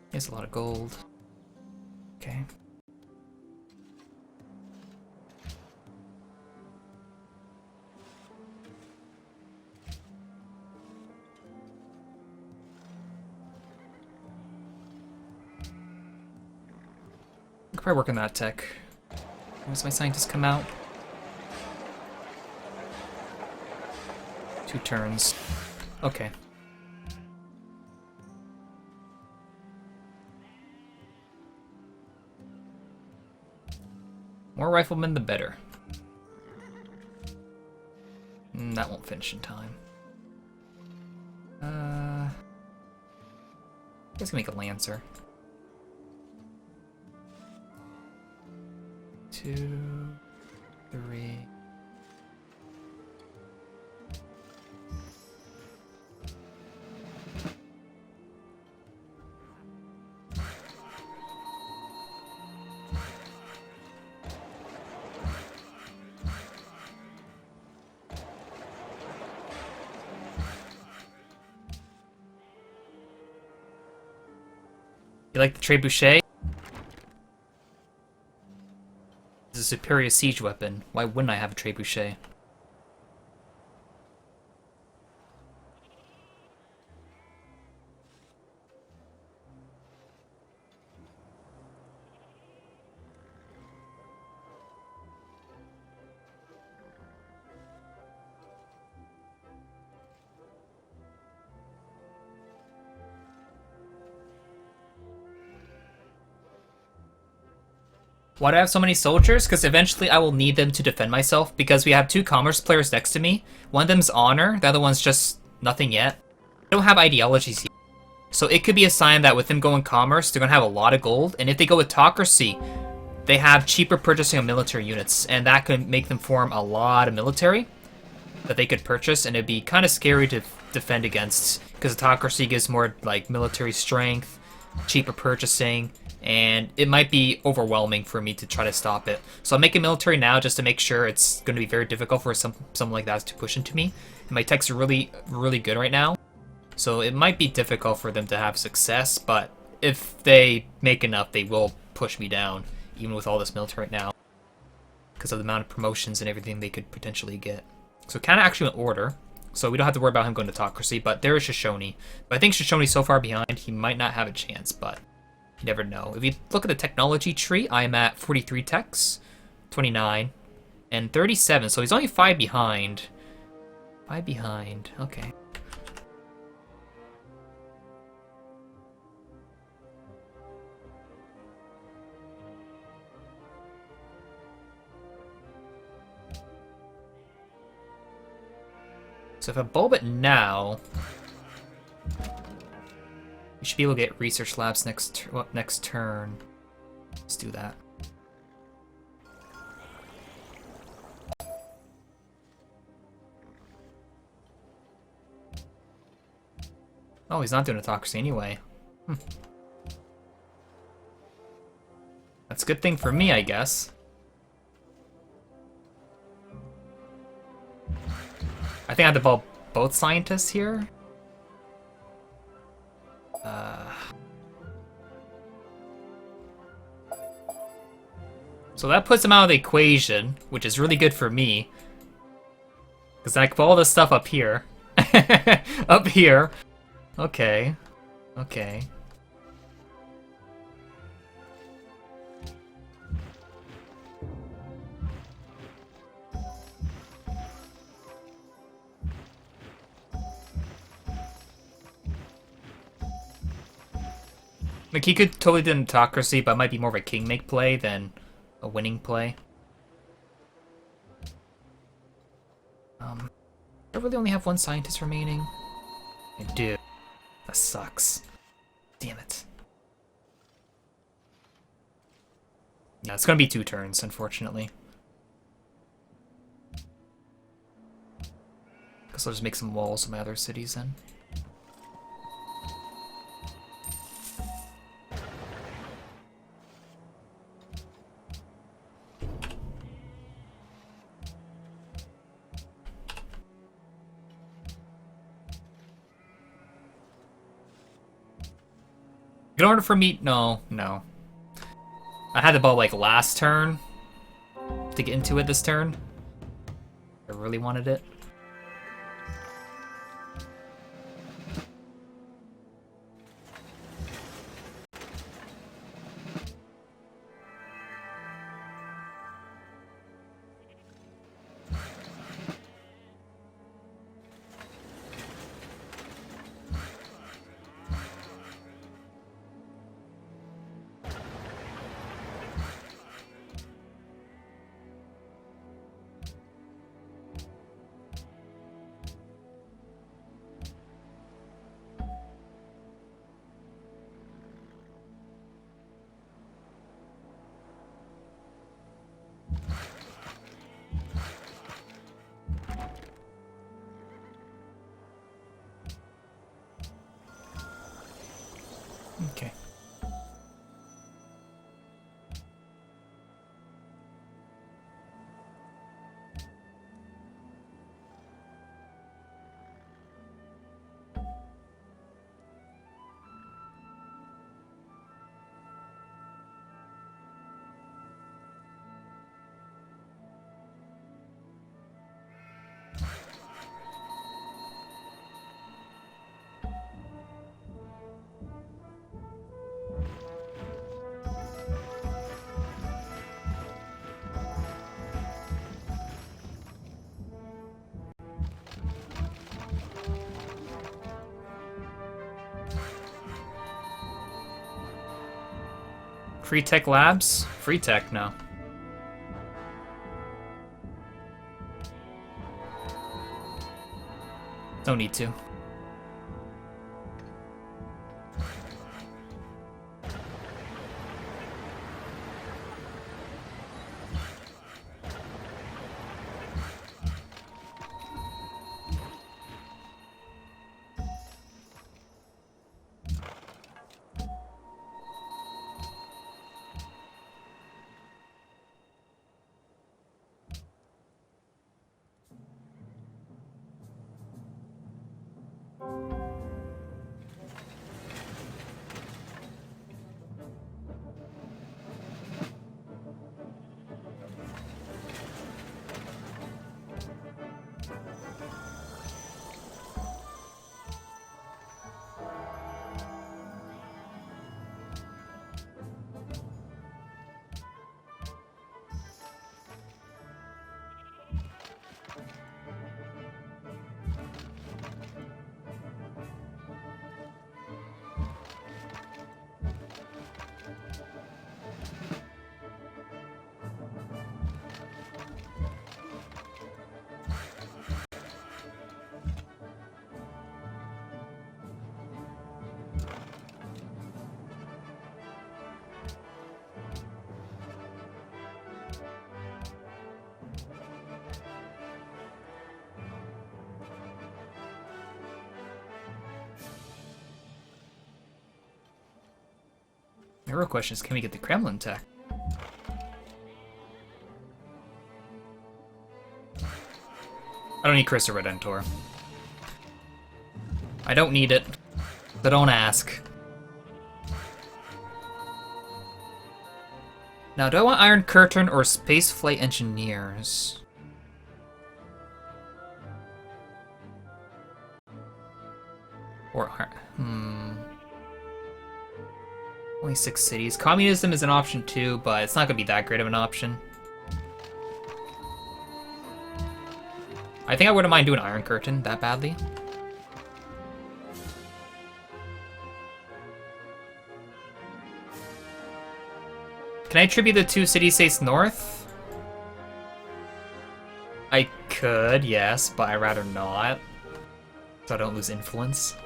S1: There's a lot of gold. Okay. I could probably work on that tech. When does my scientist come out? 2 turns. Okay. More riflemen, the better. That won't finish in time. I guess I can make a Lancer. 2, 3. You like the trebuchet? It's a superior siege weapon. Why wouldn't I have a trebuchet? Why do I have so many soldiers? Because eventually I will need them to defend myself, because we have 2 commerce players next to me. One of them's honor, the other one's just nothing yet. I don't have ideologies yet. So it could be a sign that with them going commerce, they're going to have a lot of gold, and if they go autocracy, they have cheaper purchasing of military units, and that could make them form a lot of military that they could purchase, and it'd be kind of scary to defend against, because autocracy gives more like military strength, cheaper purchasing, and it might be overwhelming for me to try to stop it. So I'm making military now just to make sure it's going to be very difficult for something like that to push into me. And my tech's really good right now, so it might be difficult for them to have success, but if they make enough, they will push me down, even with all this military right now, because of the amount of promotions and everything they could potentially get. So kind of actually in order, so we don't have to worry about him going to autocracy, but there is Shoshone. But I think Shoshone's so far behind, he might not have a chance, but you never know. If you look at the technology tree, I'm at 43 techs, 29, and 37, so he's only 5 behind. 5 behind, okay. So if I bulb it now, we should be able to get research labs next turn. Let's do that. Oh, he's not doing autocracy anyway. That's a good thing for me, I guess. I think I have to bulb both scientists here. So that puts him out of the equation, which is really good for me. Because I can put all this stuff up here. Up here. Okay. Okay. Like, he could totally do an autocracy, but it might be more of a king make play than a winning play. I really only have 1 scientist remaining. I do. That sucks. Damn it. Yeah, it's gonna be 2 turns, unfortunately. Guess I'll just make some walls in my other cities then. In order for me, no. I had the ball like last turn to get into it this turn. I really wanted it. Okay. Free Tech Labs? Free Tech, no. No need to. The real question is, can we get the Kremlin tech? I don't need Chris or Redentor. I don't need it. So don't ask. Now, do I want Iron Curtain or Spaceflight Engineers? Or, only 6 cities. Communism is an option too, but it's not gonna be that great of an option. I think I wouldn't mind doing Iron Curtain that badly. Can I attribute the 2 city-states north? I could, yes, but I'd rather not, so I don't lose influence.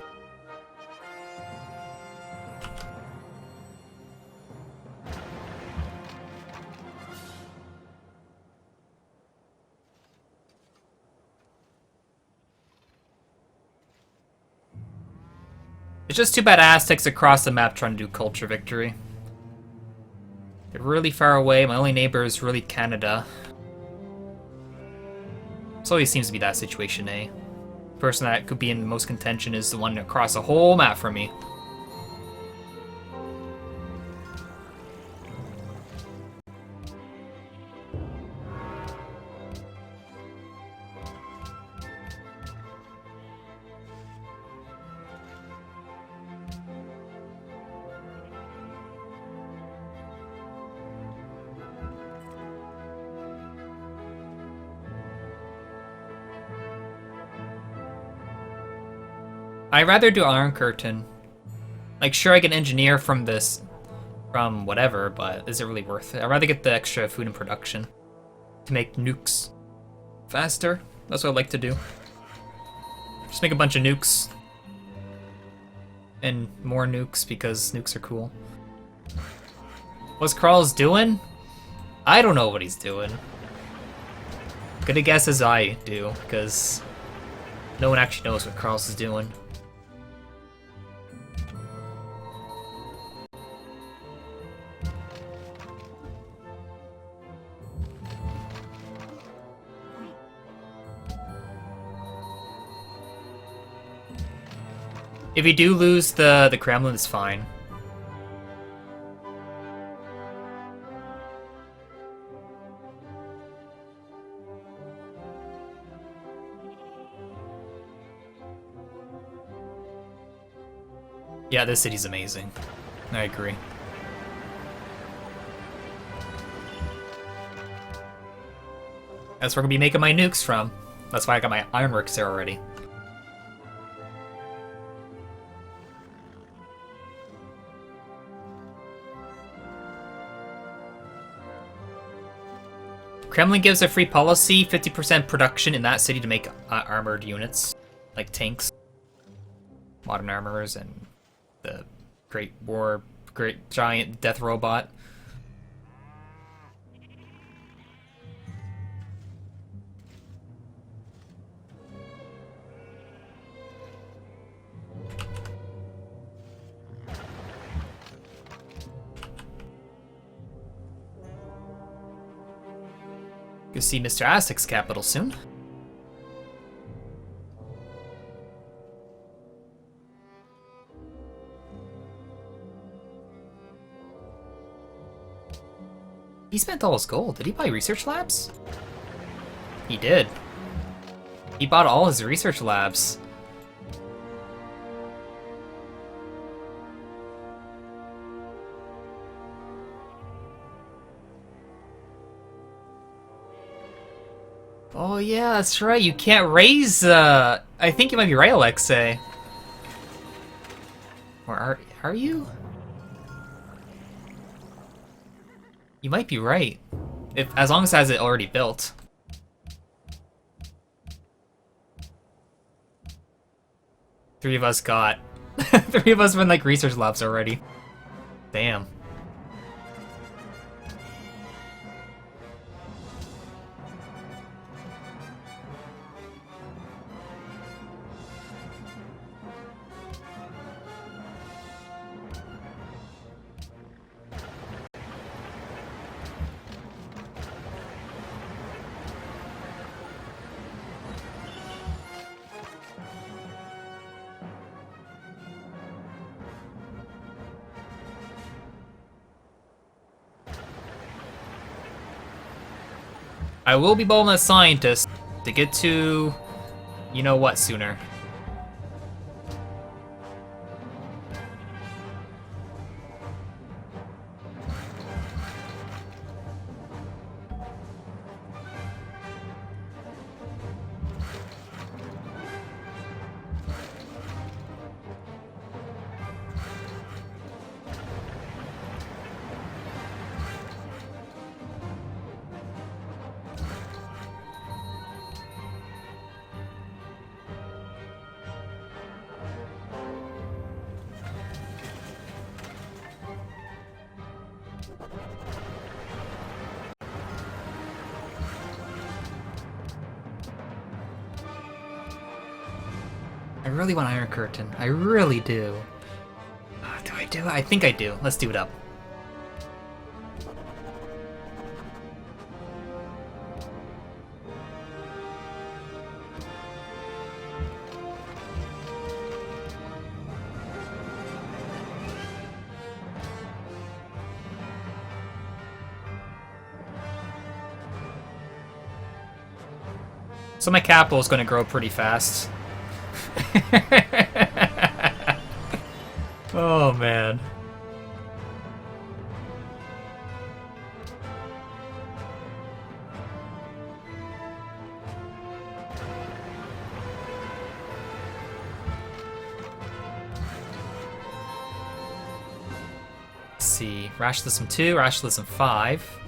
S1: It's just too bad Aztecs across the map trying to do culture victory. They're really far away. My only neighbor is really Canada. This always seems to be that situation, eh? The person that could be in the most contention is the one across the whole map from me. I'd rather do Iron Curtain. Like, sure, I can engineer from this, from whatever, but is it really worth it? I'd rather get the extra food and production to make nukes faster. That's what I like to do. Just make a bunch of nukes. And more nukes, because nukes are cool. What's Carl's doing? I don't know what he's doing. Gonna guess as I do, because no one actually knows what Carl's is doing. If you do lose the Kremlin, it's fine. Yeah, this city's amazing. I agree. That's where I'm gonna be making my nukes from. That's why I got my ironworks there already. Kremlin gives a free policy, 50% production in that city to make armored units, like tanks, modern armors, and the great giant death robot. You'll see Mr. Aztec's capital soon. He spent all his gold. Did he buy research labs? He did. He bought all his research labs. Oh yeah, that's right. You can't raise, I think you might be right, Alexei. Or are you? You might be right. As long as it has it already built. Three of us got... Three of us were in, like, research labs already. Damn. I will be balling a scientist to get to you know what sooner. I really want Iron Curtain. I really do. Do I do it? I think I do. Let's do it up. So my capital is going to grow pretty fast. Oh man. Let's see, rationalism 2, rationalism 5.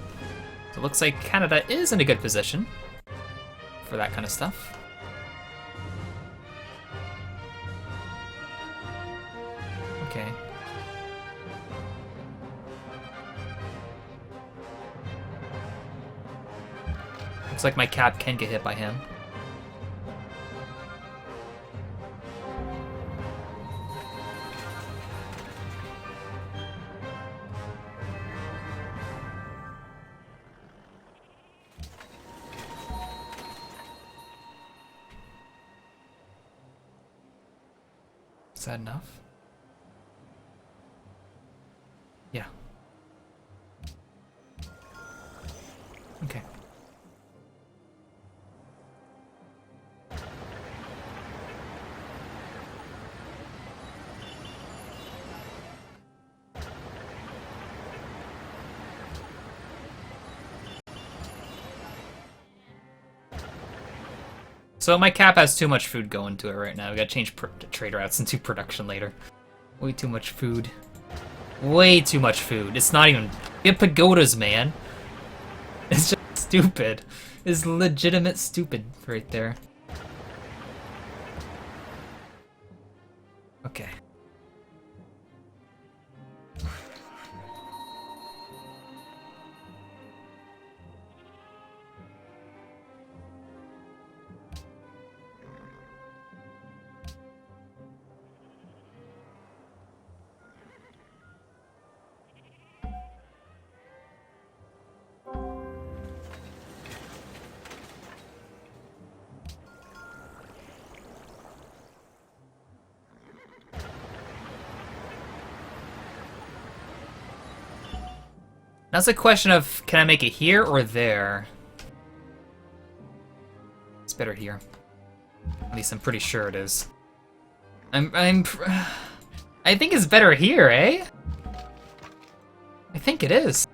S1: So it looks like Canada is in a good position for that kind of stuff. Okay. Looks like my cap can get hit by him. Is that enough? Yeah. Okay. So my cap has too much food going to it right now. We gotta change trade routes into production later. Way too much food. Way too much food. It's not even... We have pagodas, man. It's just... stupid. Is legitimate stupid right there. Okay. Now it's a question of, can I make it here or there? It's better here. At least I'm pretty sure it is. I think it's better here, eh? I think it is.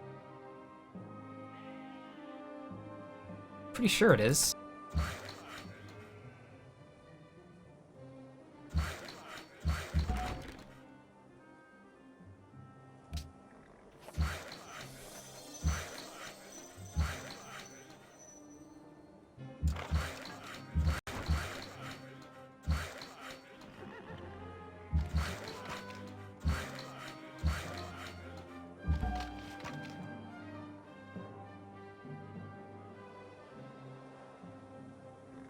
S1: Pretty sure it is.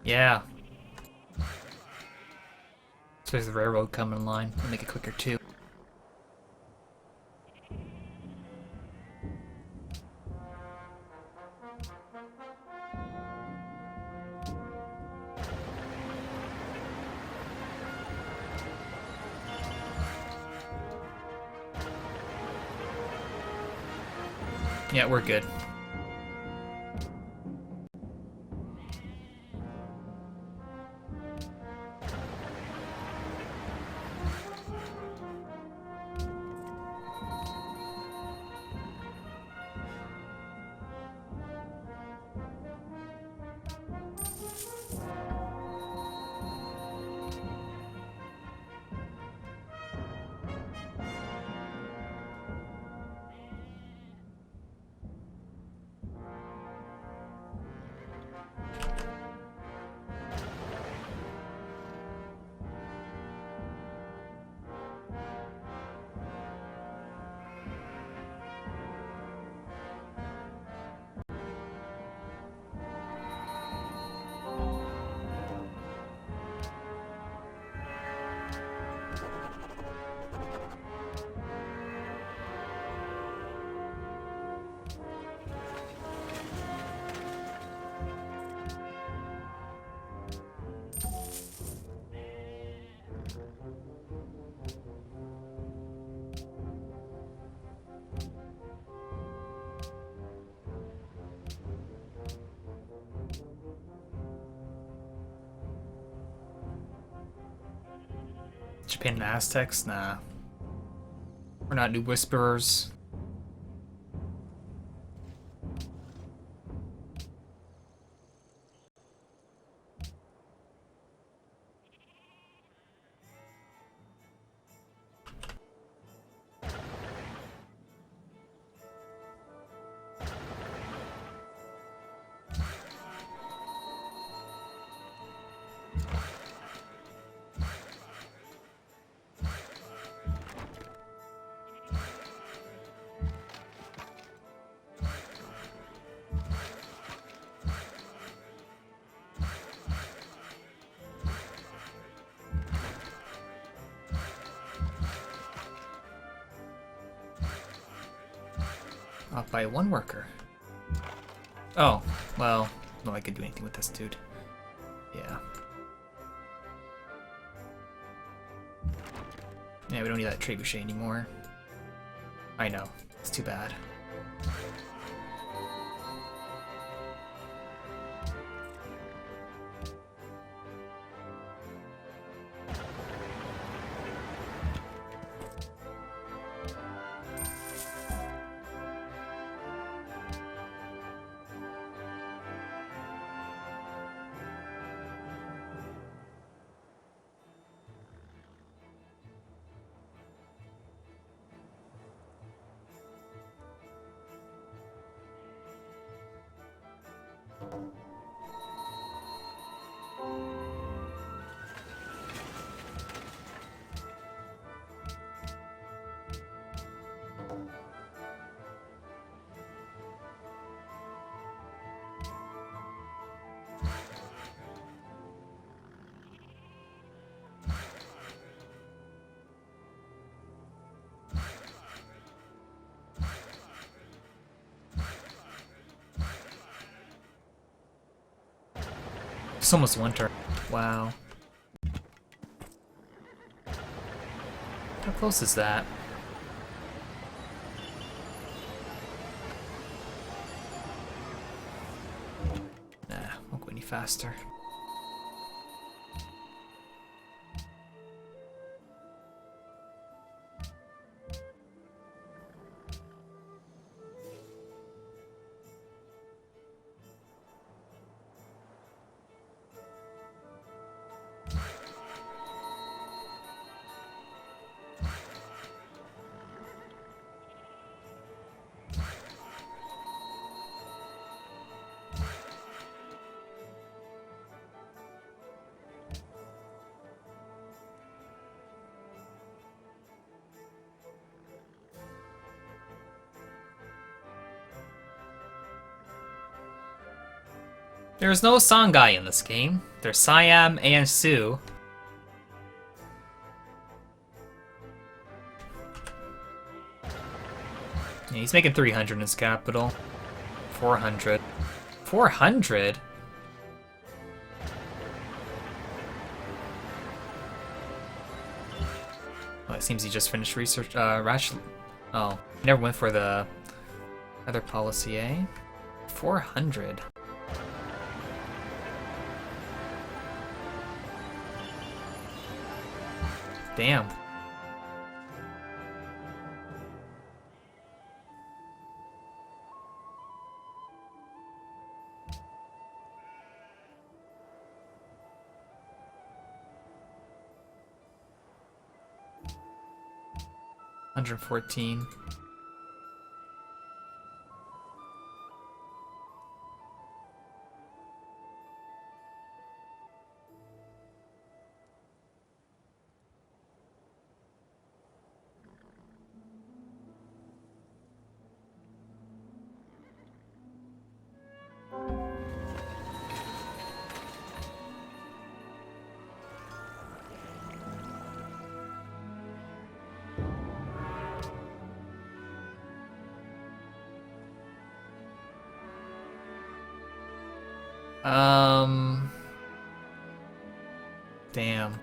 S1: Yeah. So there's the railroad coming in line. I'll make it quicker too. Yeah, we're good. Japan and Aztecs? Nah. We're not New Whisperers. Off by one worker. Oh, well, no, I could do anything with this dude. Yeah. Yeah, we don't need that trebuchet anymore. I know. It's too bad. It's almost winter. Wow. How close is that? Nah, won't go any faster. There's no Songhai in this game. There's Siam and Sioux. Yeah, he's making 300 in his capital. 400. 400? Well, it seems he just finished research. Oh, never went for the other policy, eh? 400. Damn. $114. Damn.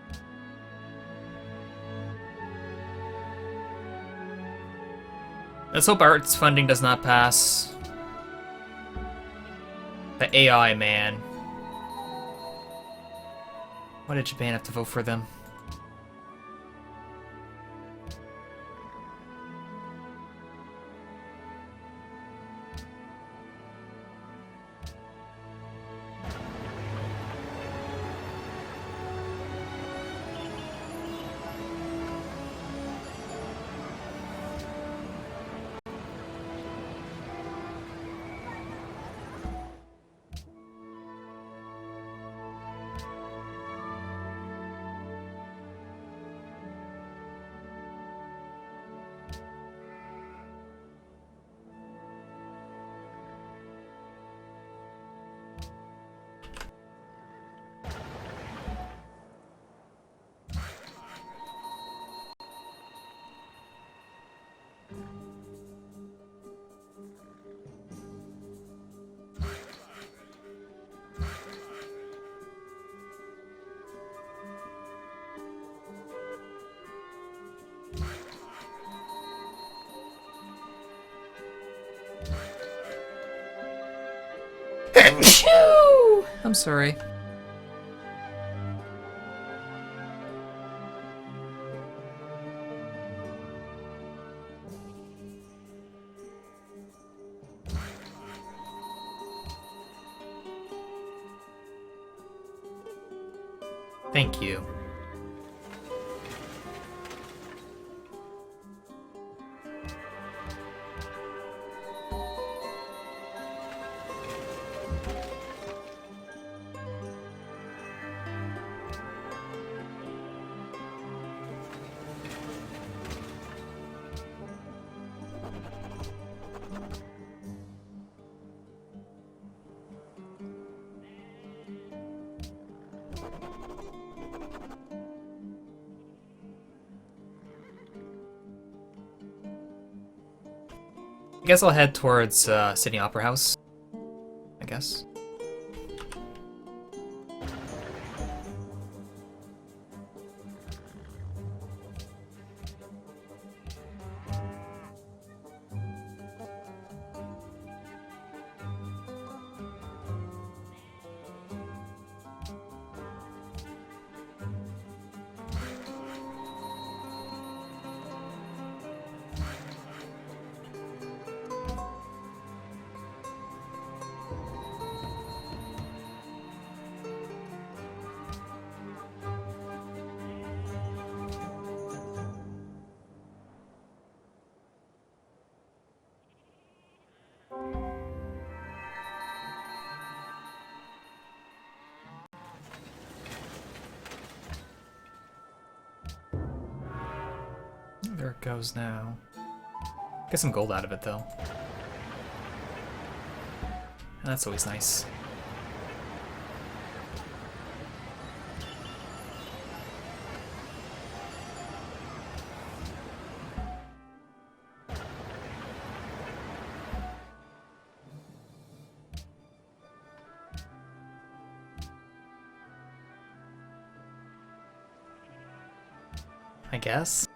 S1: Let's hope arts funding does not pass. The AI, man. Why did Japan have to vote for them? I'm sorry. Thank you. I guess I'll head towards Sydney Opera House. I guess. There it goes now. Get some gold out of it, though. And that's always nice. I guess.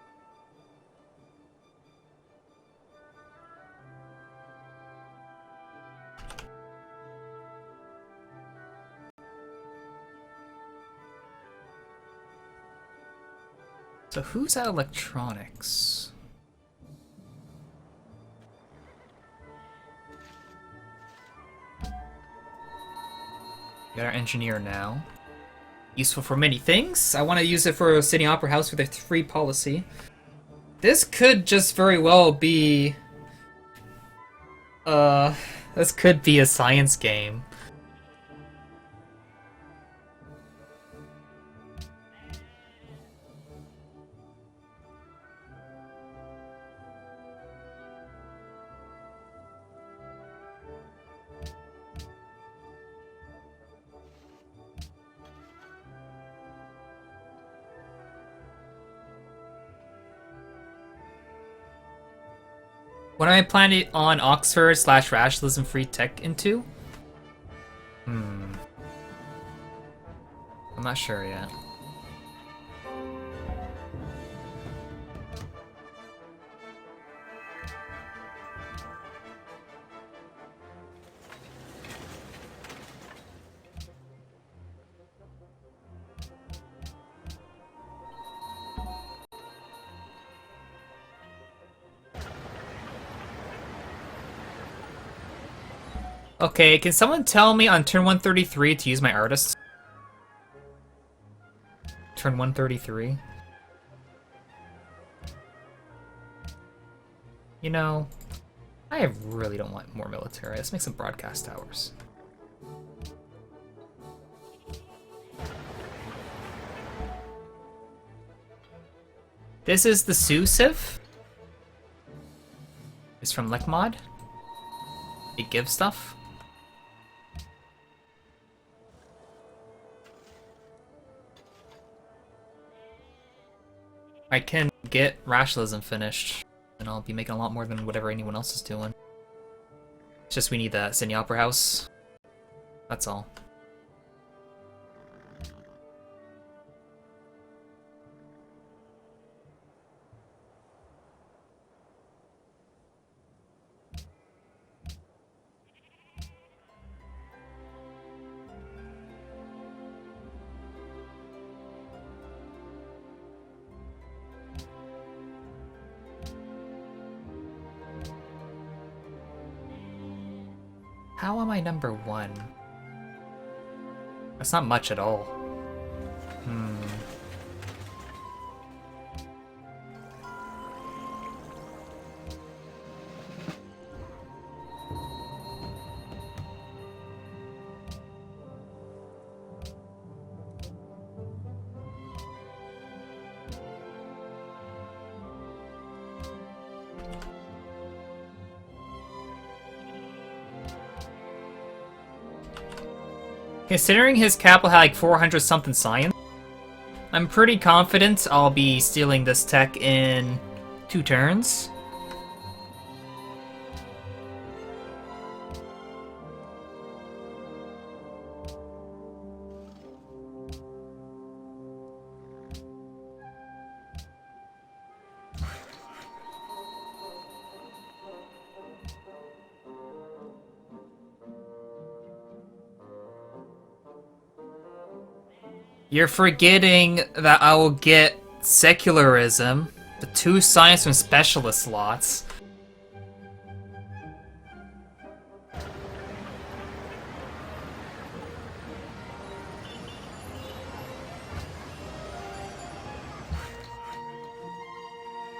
S1: So who's at electronics? Got our engineer now. Useful for many things. I want to use it for City Opera House for their free policy. This could just very well be... this could be a science game. What am I planning on Oxford / rationalism free tech into? I'm not sure yet. Okay, can someone tell me on turn 133 to use my artist? Turn 133. You know, I really don't want more military. Let's make some broadcast towers. This is the Sioux Civ. It's from Lekmod. It gives stuff. I can get rationalism finished, and I'll be making a lot more than whatever anyone else is doing. It's just we need that Sydney Opera House. That's all. How am I number 1? That's not much at all. Considering his capital had like 400 something science, I'm pretty confident I'll be stealing this tech in 2 turns. You're forgetting that I will get secularism, the 2 science and specialist slots.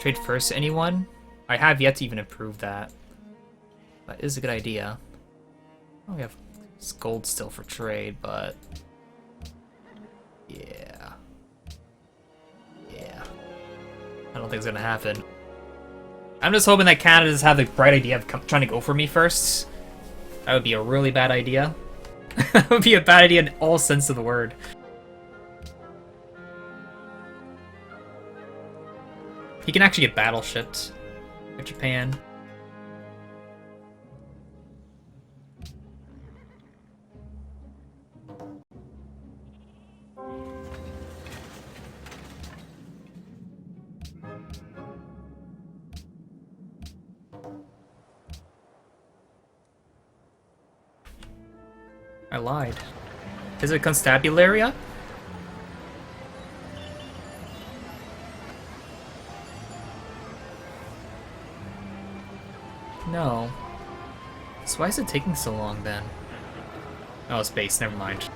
S1: Trade first, anyone? I have yet to even improve that. That is a good idea. Oh, we have gold still for trade, but... yeah. Yeah. I don't think it's gonna happen. I'm just hoping that Canada just have the bright idea of trying to go for me first. That would be a really bad idea. That would be a bad idea in all sense of the word. He can actually get battleshipped by Japan. I lied. Is it constabulary up? No. So why is it taking so long then? Oh, it's base, never mind.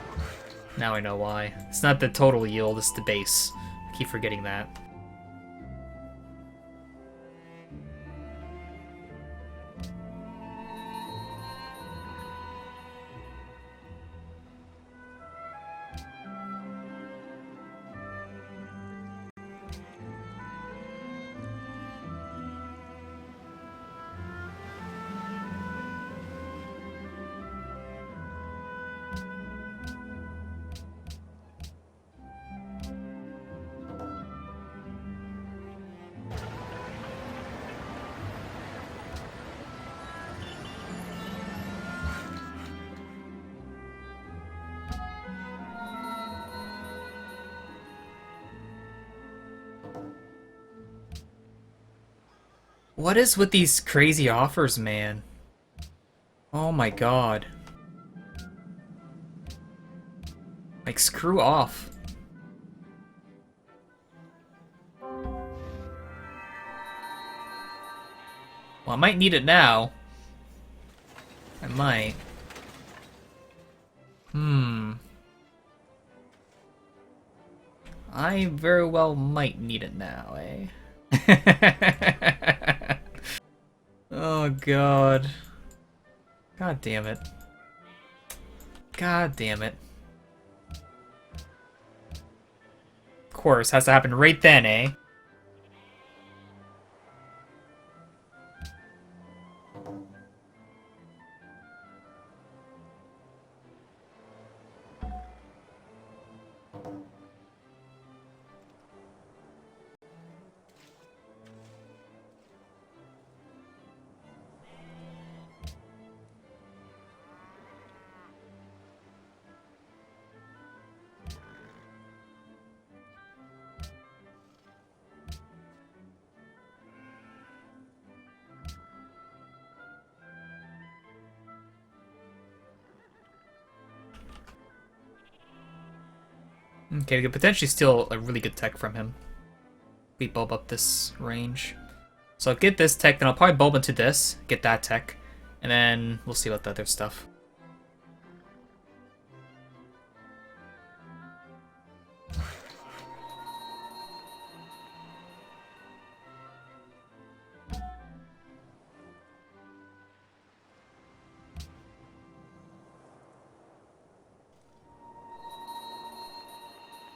S1: Now I know why. It's not the total yield, it's the base. I keep forgetting that. What is with these crazy offers, man? Oh my god. Like, screw off. Well, I might need it now. I might. I very well might need it now, eh? Oh god. God damn it. God damn it. Of course, has to happen right then, eh? Okay, we could potentially steal a really good tech from him. We bulb up this range. So I'll get this tech, then I'll probably bulb into this, get that tech, and then we'll see about the other stuff.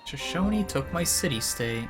S1: Shoshone took my city-state.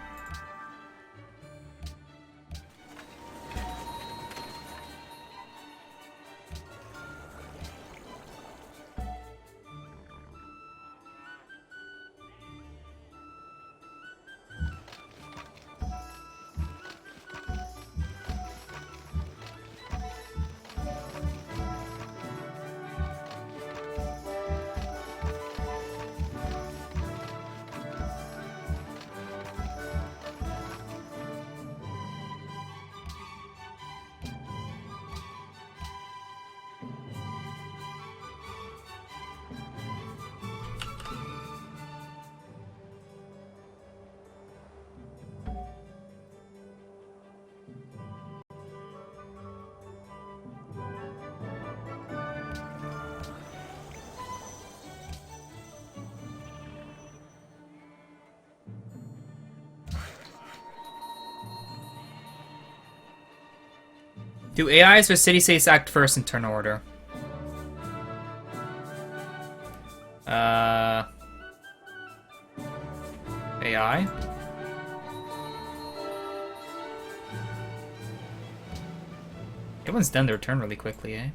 S1: Do AIs or city-states act first in turn order? AI? Everyone's done their turn really quickly, eh?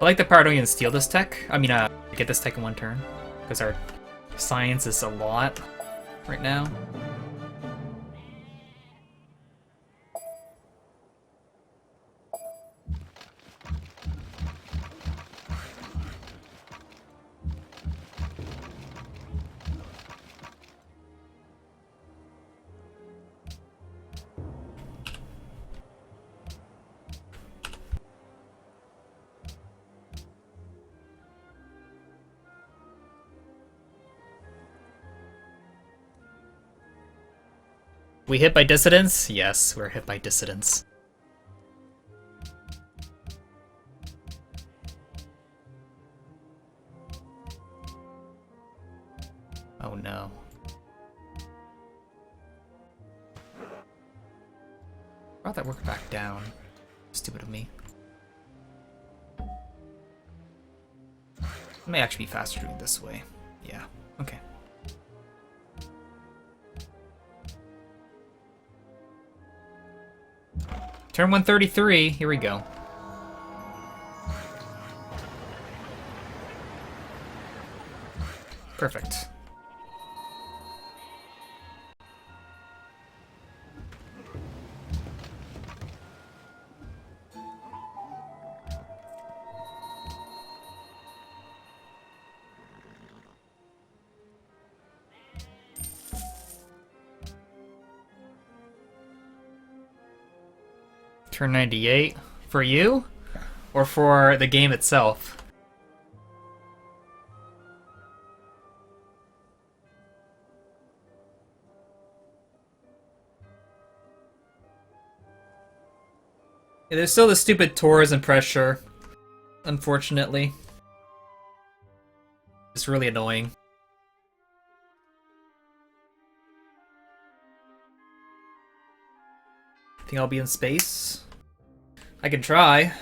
S1: I like the part don't even steal this tech. I mean, get this tech in one turn. Because our science is a lot right now. We hit by dissidents? Yes, we're hit by dissidents. Oh no. Brought that worker back down. Stupid of me. It may actually be faster doing it this way. Yeah, okay. Turn 133, here we go. Perfect. Turn 98. For you? Or for the game itself? Yeah, there's still the stupid tourism pressure, unfortunately. It's really annoying. Think I'll be in space? I can try.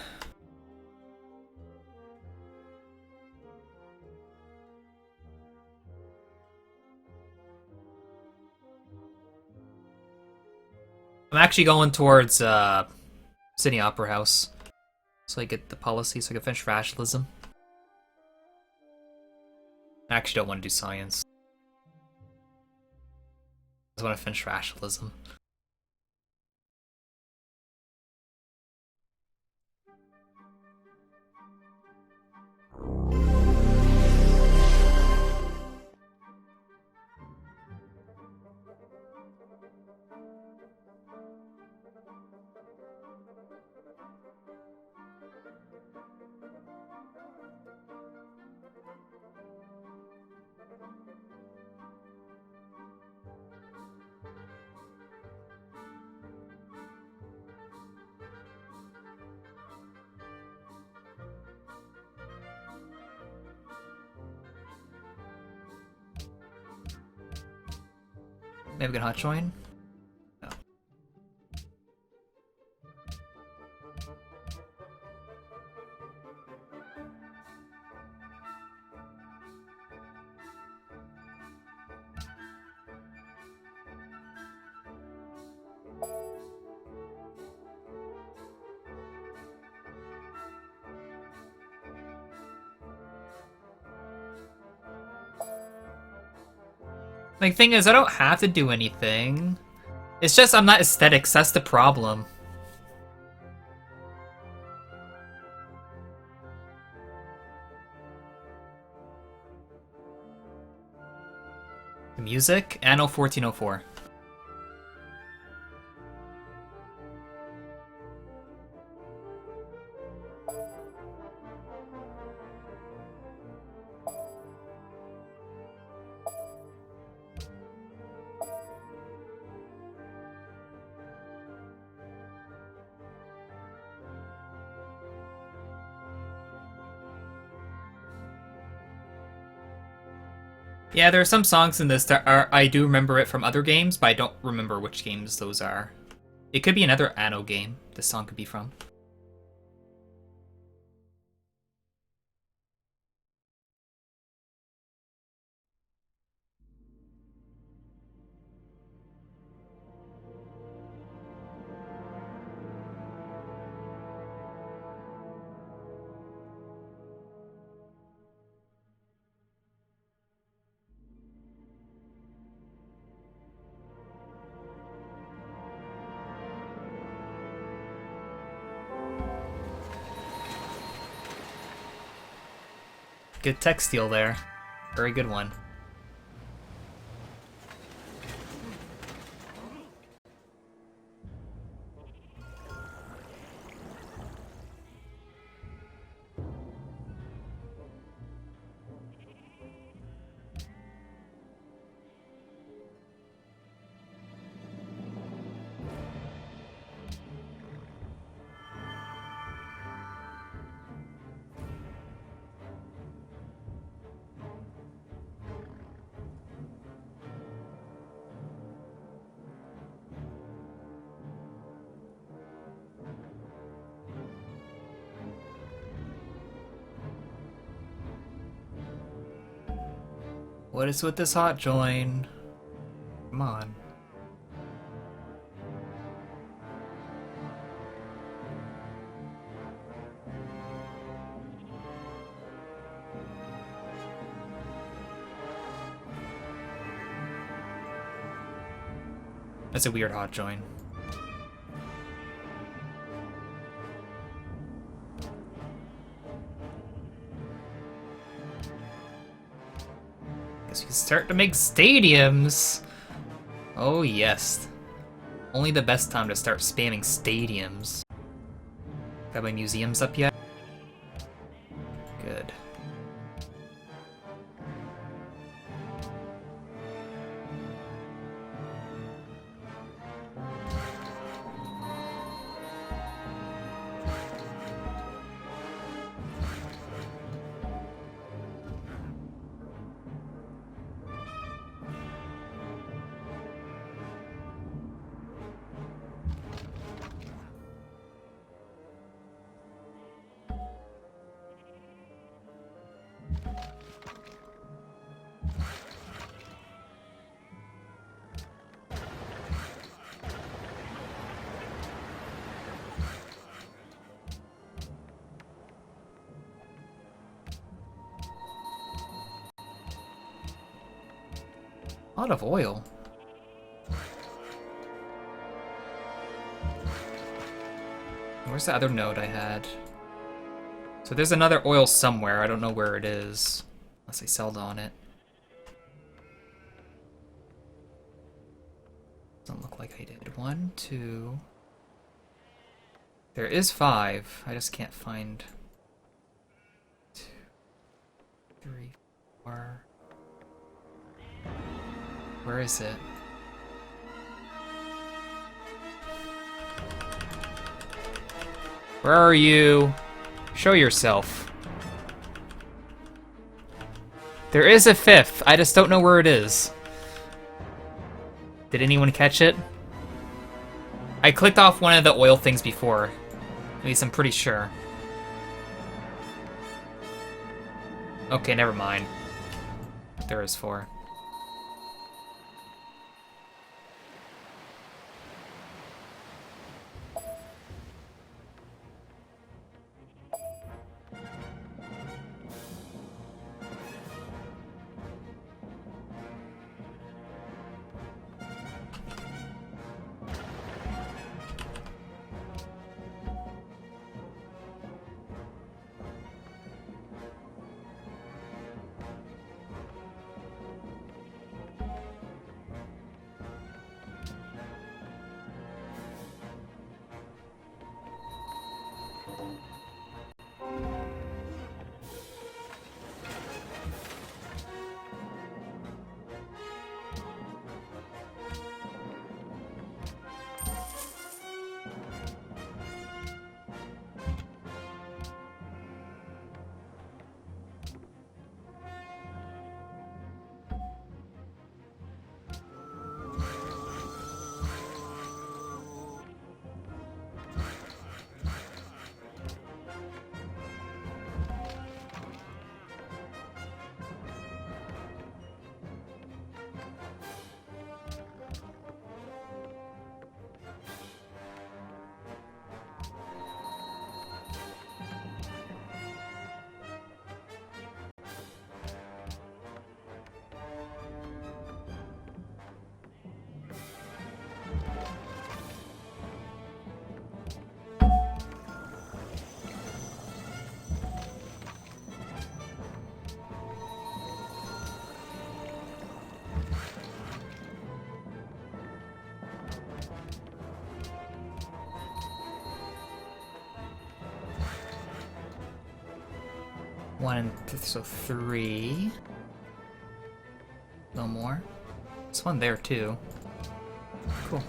S1: I'm actually going towards Sydney Opera House. So I get the policy so I can finish rationalism. I actually don't want to do science. I just want to finish rationalism. Maybe we can hot join? No. Like, thing is, I don't have to do anything. It's just I'm not aesthetics, that's the problem. The music? Anno 1404. Yeah, there are some songs in this that are I do remember it from other games, but I don't remember which games those are. It could be another Anno game this song could be from. Good tech steal there. Very good one. What is with this hot join? Come on. That's a weird hot join. Guess we can start to make stadiums. Oh yes. Only the best time to start spamming stadiums. Got my museums up yet? Good. A lot of oil. Where's the other node I had? So there's another oil somewhere. I don't know where it is. Unless I sold on it. Doesn't look like I did. 1, 2... There is 5. I just can't find... 2, 3, 4... Where is it? Where are you? Show yourself. There is a 5th. I just don't know where it is. Did anyone catch it? I clicked off one of the oil things before. At least I'm pretty sure. Okay, never mind. There is 4. 1 and so 3. No more. There's one there too. Cool.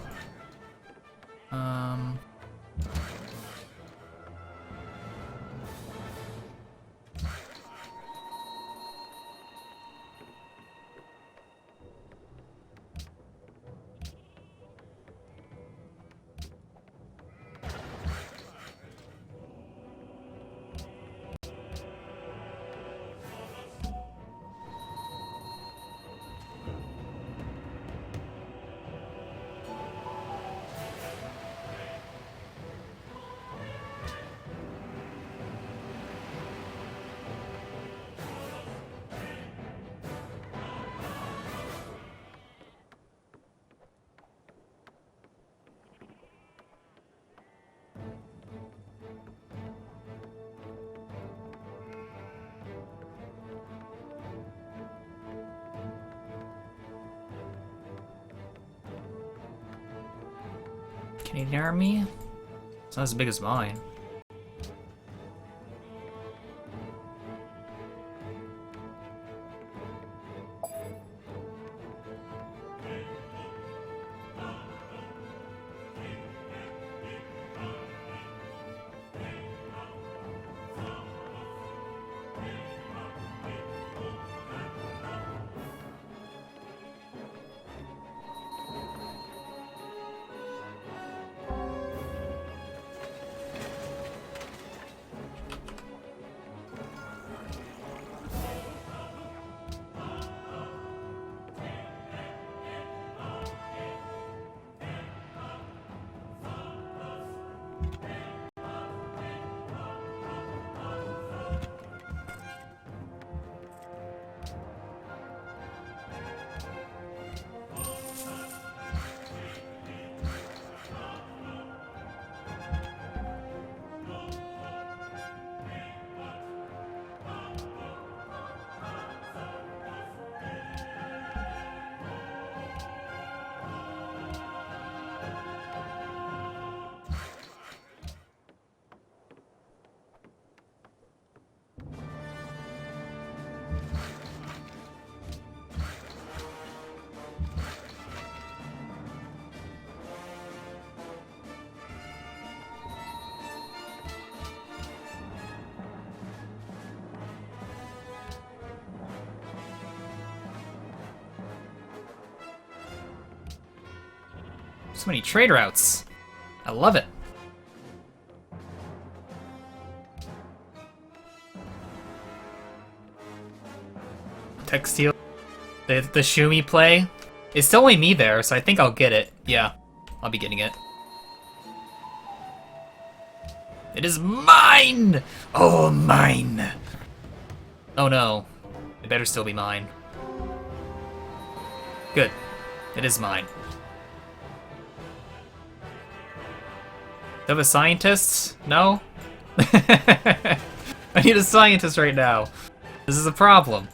S1: Canadian Army? It's not as big as mine. So many trade routes. I love it. Textile. The Sioux play. It's still only me there, so I think I'll get it. Yeah, I'll be getting it. It is mine! Oh, mine! Oh no. It better still be mine. Good. It is mine. Do I have a scientist? No? I need a scientist right now. This is a problem.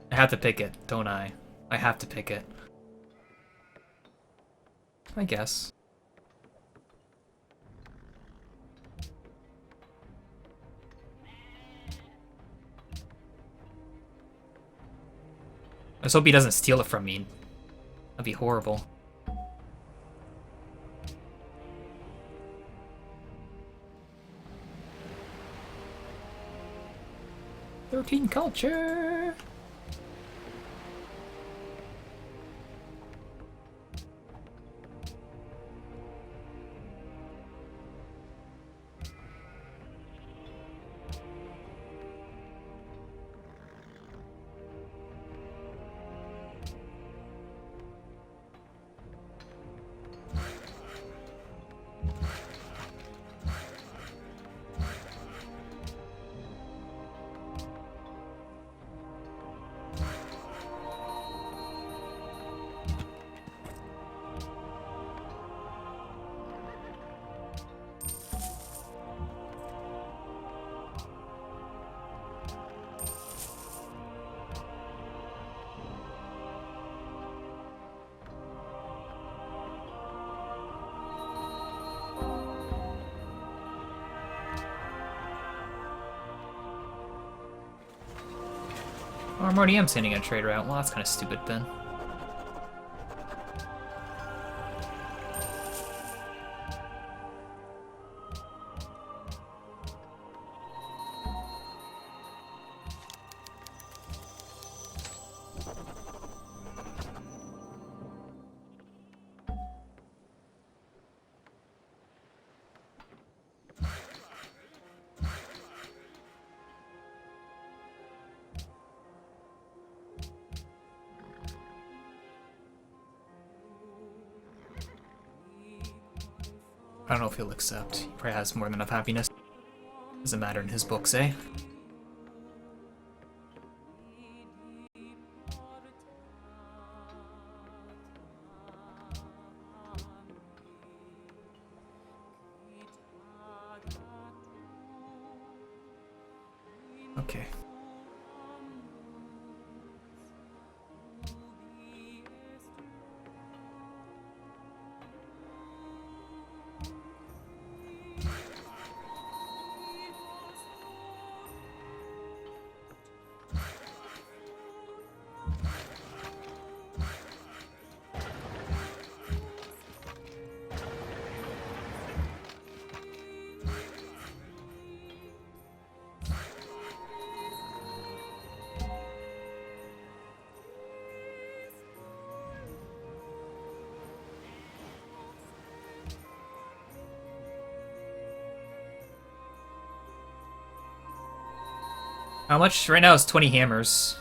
S1: I have to pick it, don't I? I have to pick it. I guess. Let's hope he doesn't steal it from me. That'd be horrible. 13 culture! Oh, I'm already sending a trader out. Well, that's kind of stupid then. I don't know if he'll accept. He probably has more than enough happiness. Doesn't matter in his books, eh? Okay. How much? Right now it's 20 hammers.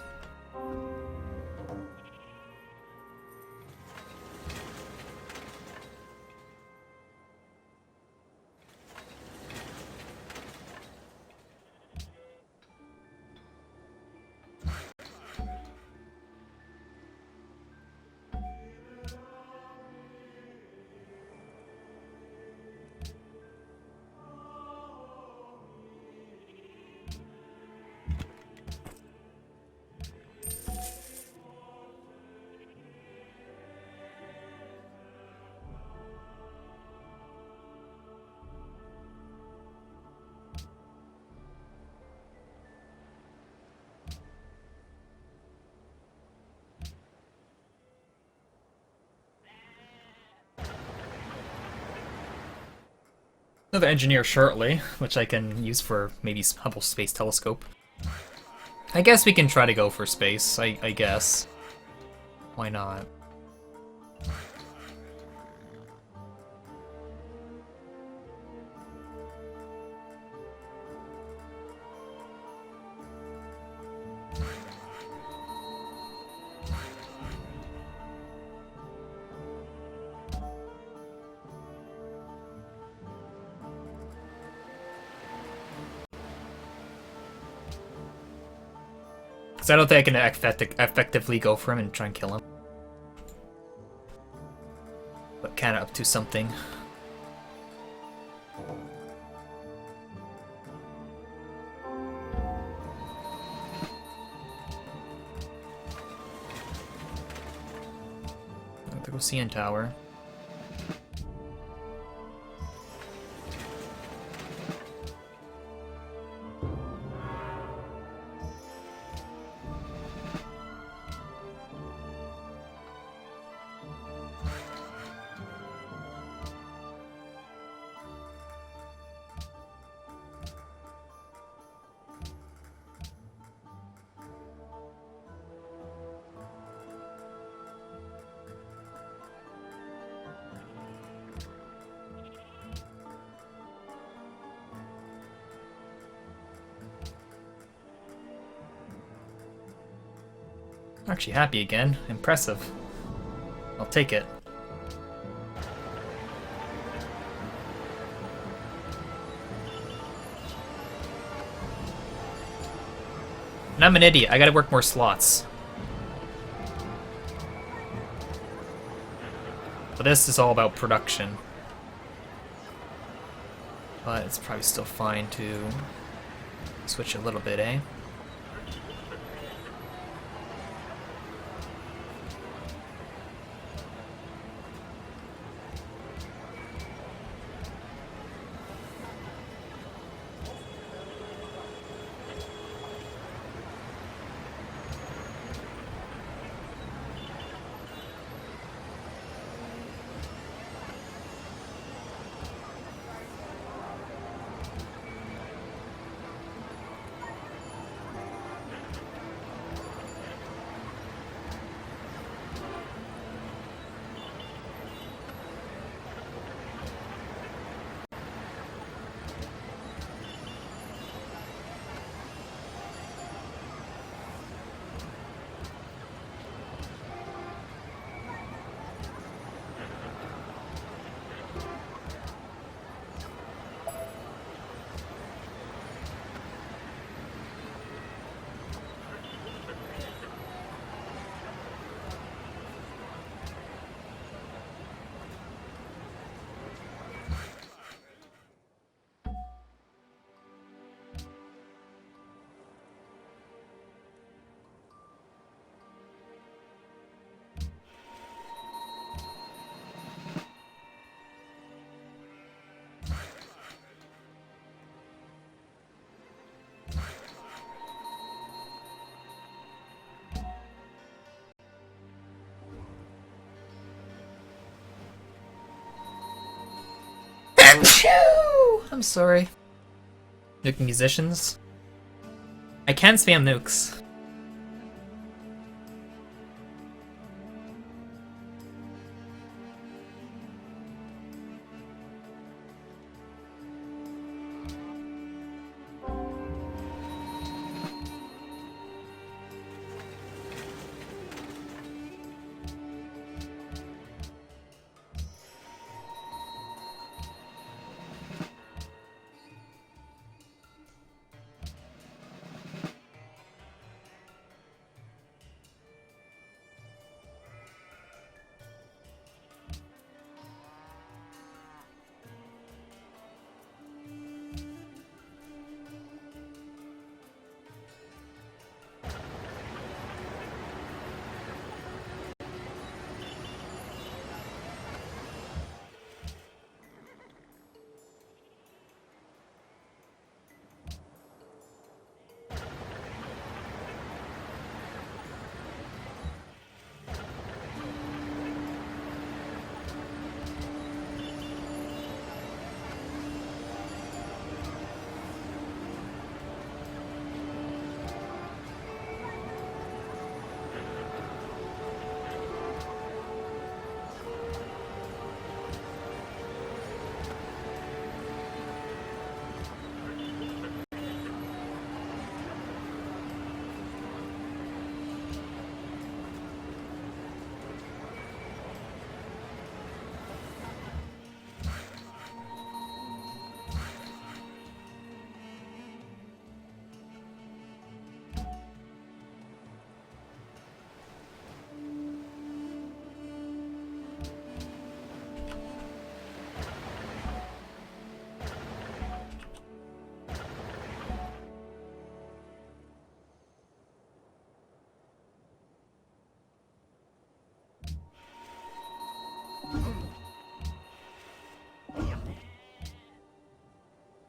S1: Another engineer shortly, which I can use for maybe Hubble Space Telescope. I guess we can try to go for space, I guess. Why not? Because I don't think I can effectively go for him and try and kill him. But kinda up to something. There goes CN Tower. Actually happy again. Impressive. I'll take it. And I'm an idiot. I gotta work more slots. But this is all about production. But it's probably still fine to switch a little bit, eh? I'm sorry. Nuke musicians. I can spam nukes.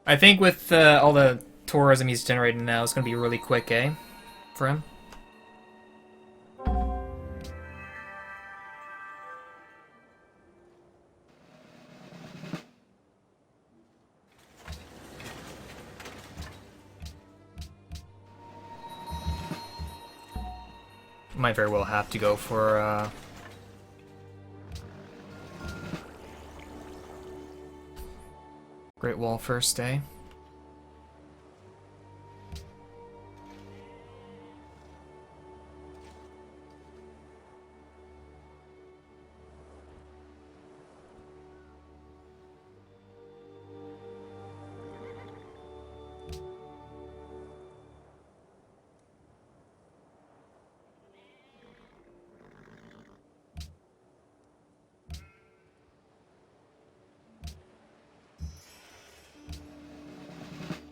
S1: I think with all the tourism he's generating now, it's going to be really quick, eh? For him. Might very well have to go for Great Wall first day.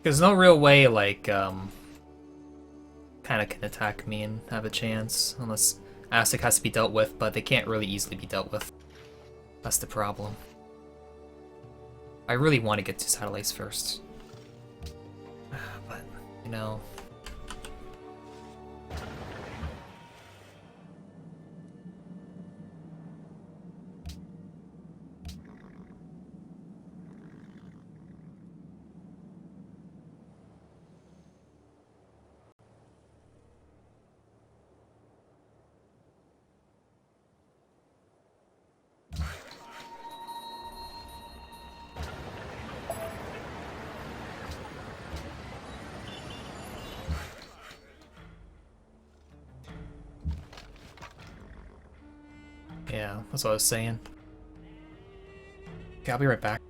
S1: There's no real way, like, kind of can attack me and have a chance, unless Aztec has to be dealt with, but they can't really easily be dealt with. That's the problem. I really want to get to satellites first. But, you know... Yeah, that's what I was saying. Okay, I'll be right back.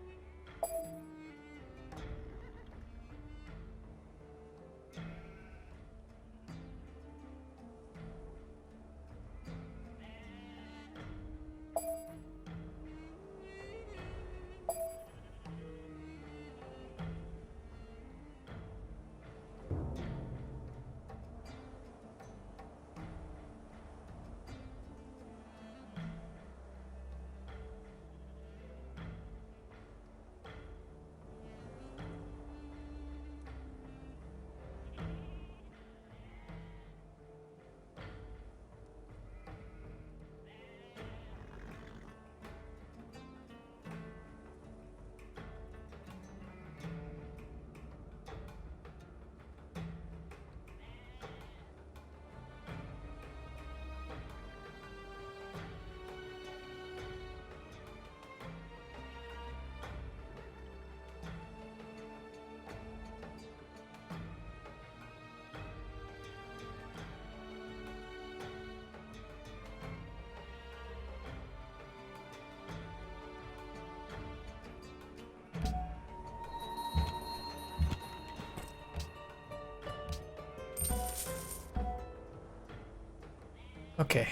S1: Okay.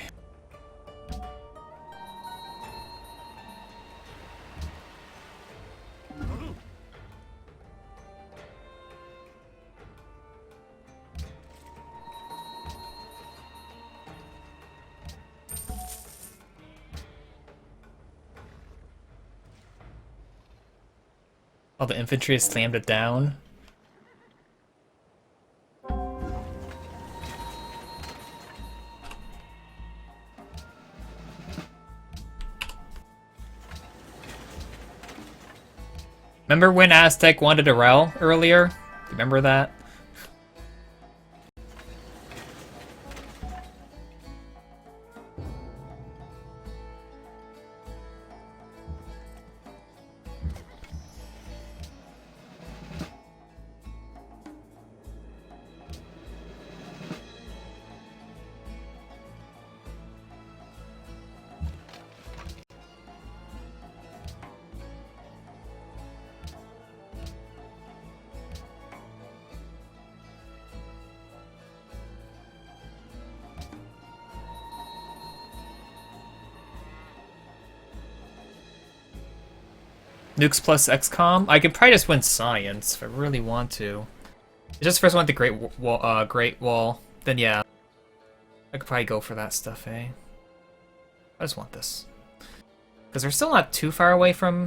S1: All the infantry has slammed it down. Remember when Aztec wanted a rel earlier? Remember that? Nukes plus XCOM? I could probably just win Science if I really want to. Just first want the Great Wall, then yeah. I could probably go for that stuff, eh? I just want this. Because they're still not too far away from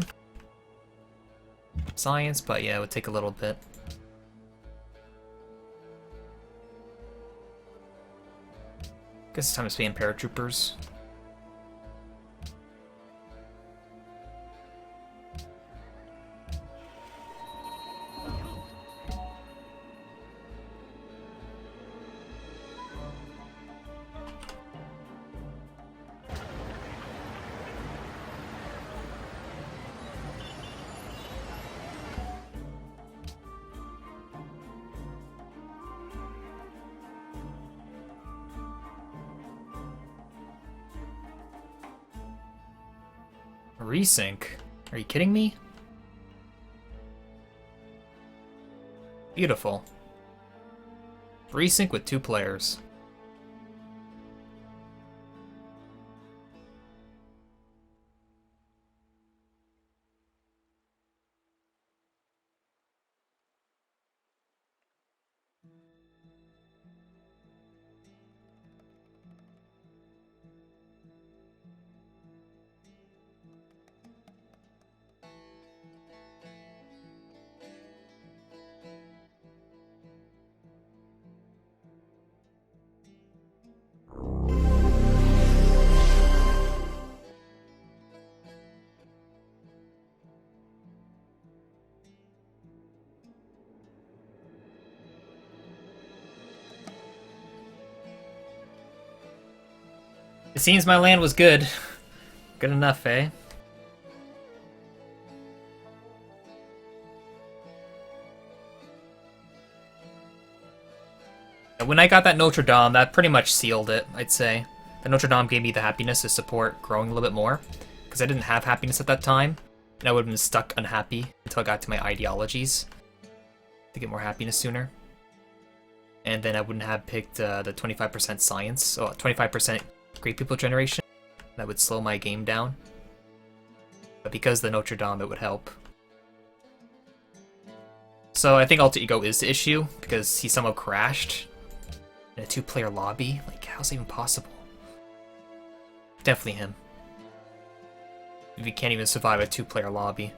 S1: Science, but yeah, it would take a little bit. Guess it's time to spam paratroopers. Resync? Are you kidding me? Beautiful. Resync with 2 players. It seems my land was good. Good enough, eh? When I got that Notre Dame, that pretty much sealed it, I'd say. The Notre Dame gave me the happiness to support growing a little bit more, because I didn't have happiness at that time, and I would have been stuck unhappy until I got to my ideologies to get more happiness sooner. And then I wouldn't have picked the 25% science, so 25% great people generation. That would slow my game down. But because the Notre Dame, it would help. So I think Alter Ego is the issue, because he somehow crashed in a 2-player lobby. Like, how's that even possible? Definitely him. If he can't even survive a 2-player lobby.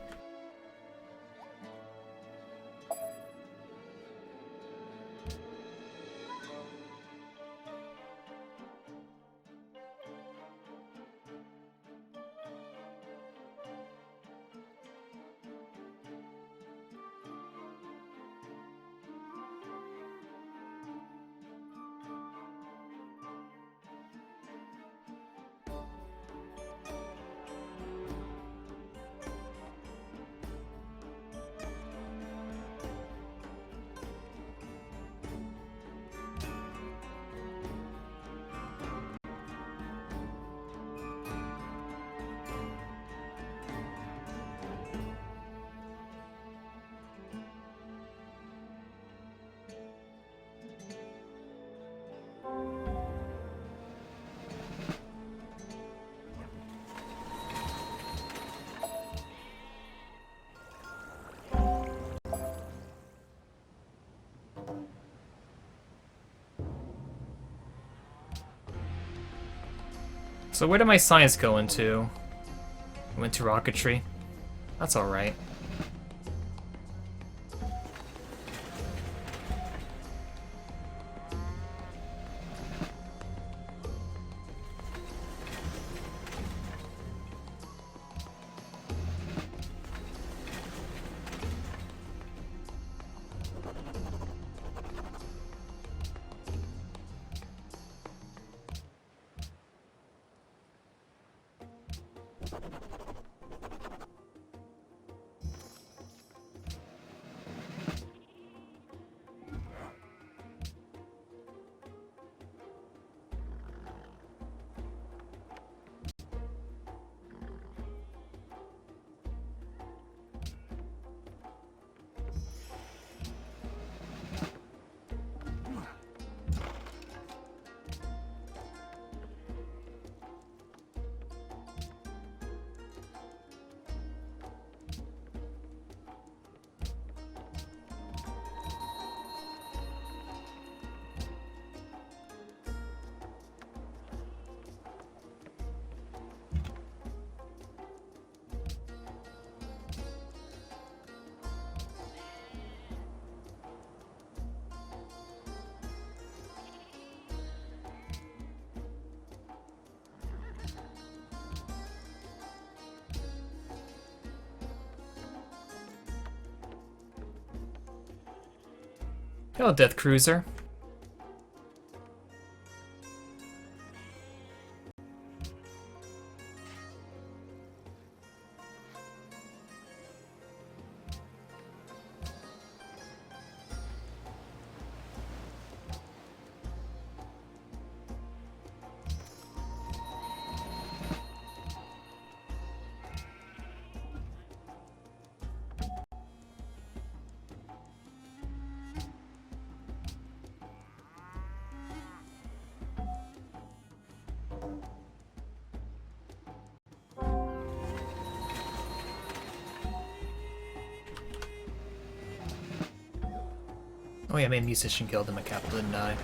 S1: So where did my science go into? It went to rocketry. That's alright. Hello, Death Cruiser. Oh yeah, I made Musician Guild in my capital, didn't I?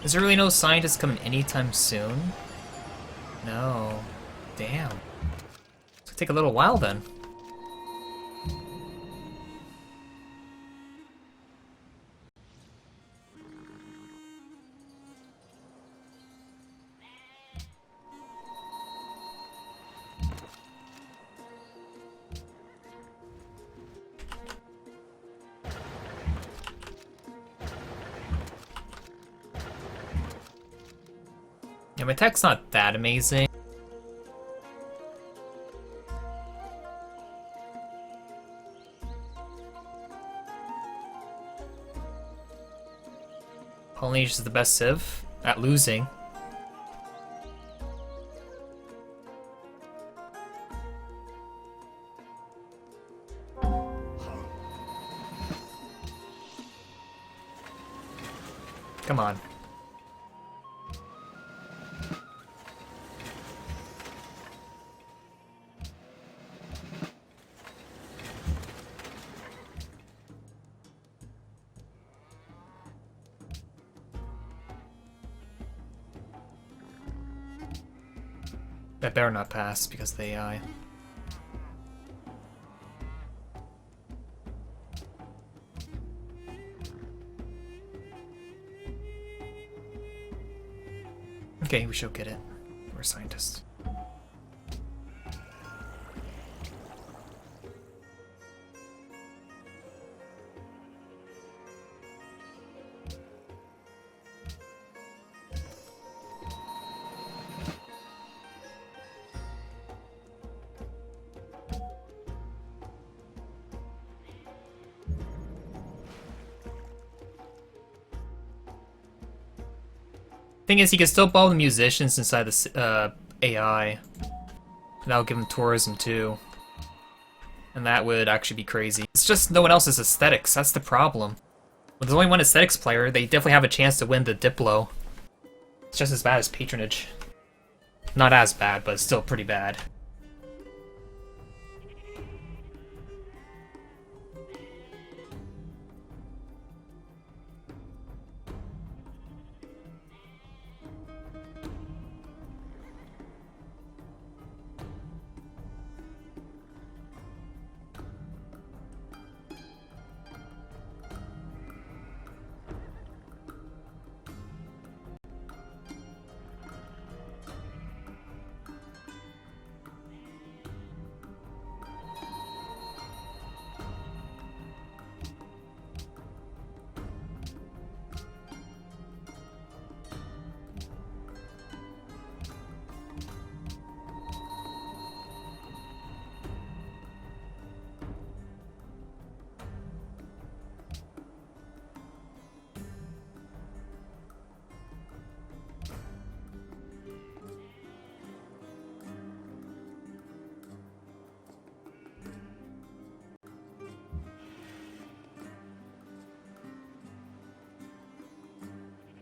S1: Is there really no scientists coming anytime soon? No. Damn. It's gonna take a little while then. Yeah, my tech's not that amazing. Polynesia's the best civ at losing. Come on. That better not pass because of the AI. Okay, we should get it. We're scientists. Thing is, he can still follow the musicians inside the AI. That'll give him tourism too. And that would actually be crazy. It's just no one else is aesthetics, that's the problem. When there's only one aesthetics player, they definitely have a chance to win the Diplo. It's just as bad as patronage. Not as bad, but it's still pretty bad.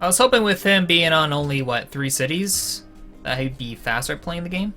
S1: I was hoping with him being on only, what, 3 cities, that he'd be faster at playing the game.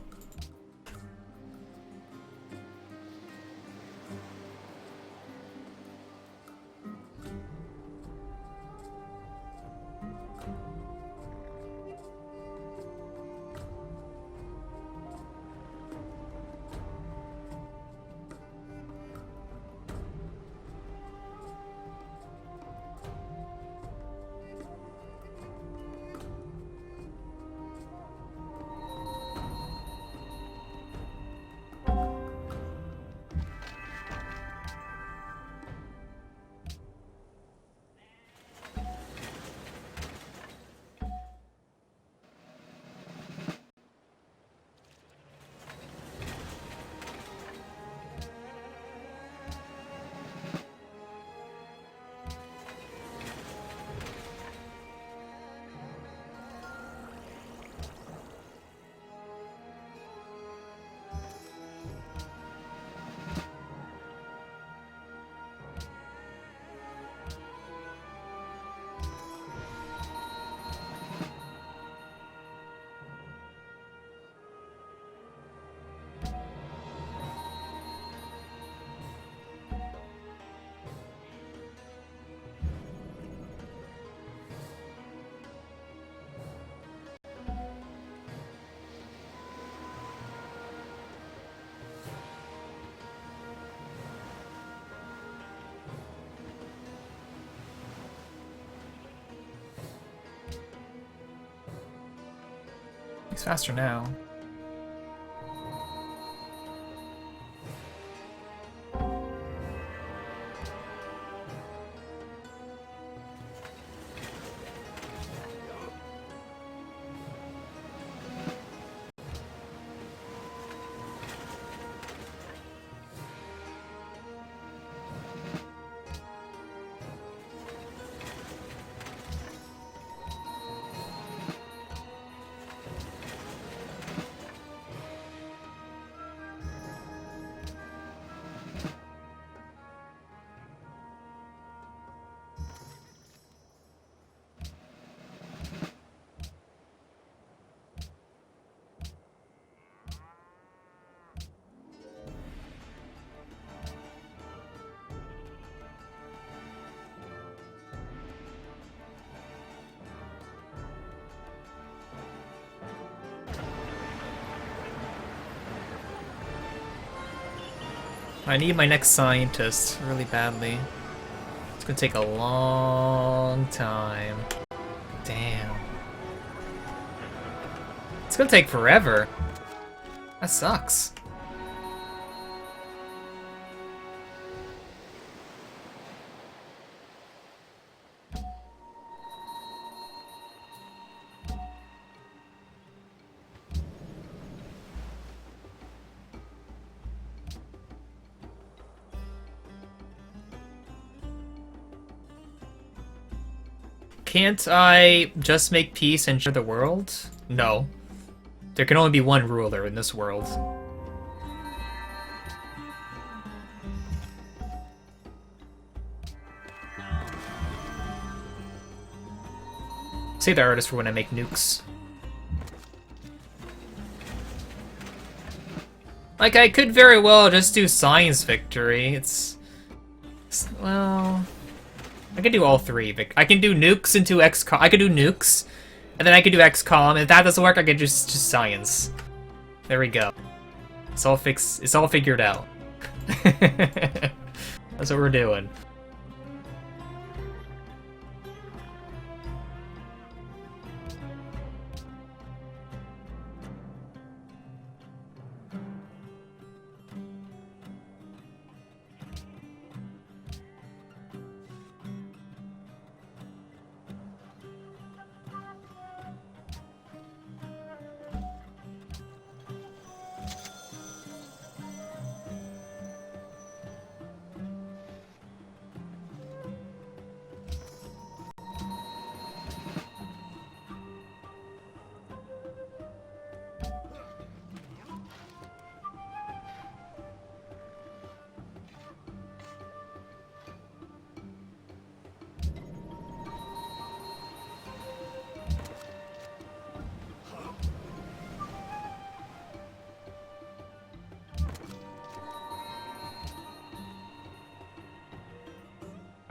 S1: He's faster now. I need my next scientist really badly. It's gonna take a long time. Damn. It's gonna take forever. That sucks. Can't I just make peace and share the world? No. There can only be one ruler in this world. Save the artist for when I make nukes. Like, I could very well just do science victory. Well... I can do all three. I can do nukes into XCOM. I can do nukes, and then I can do XCOM. If that doesn't work, I can just science. There we go. It's all figured out. That's what we're doing.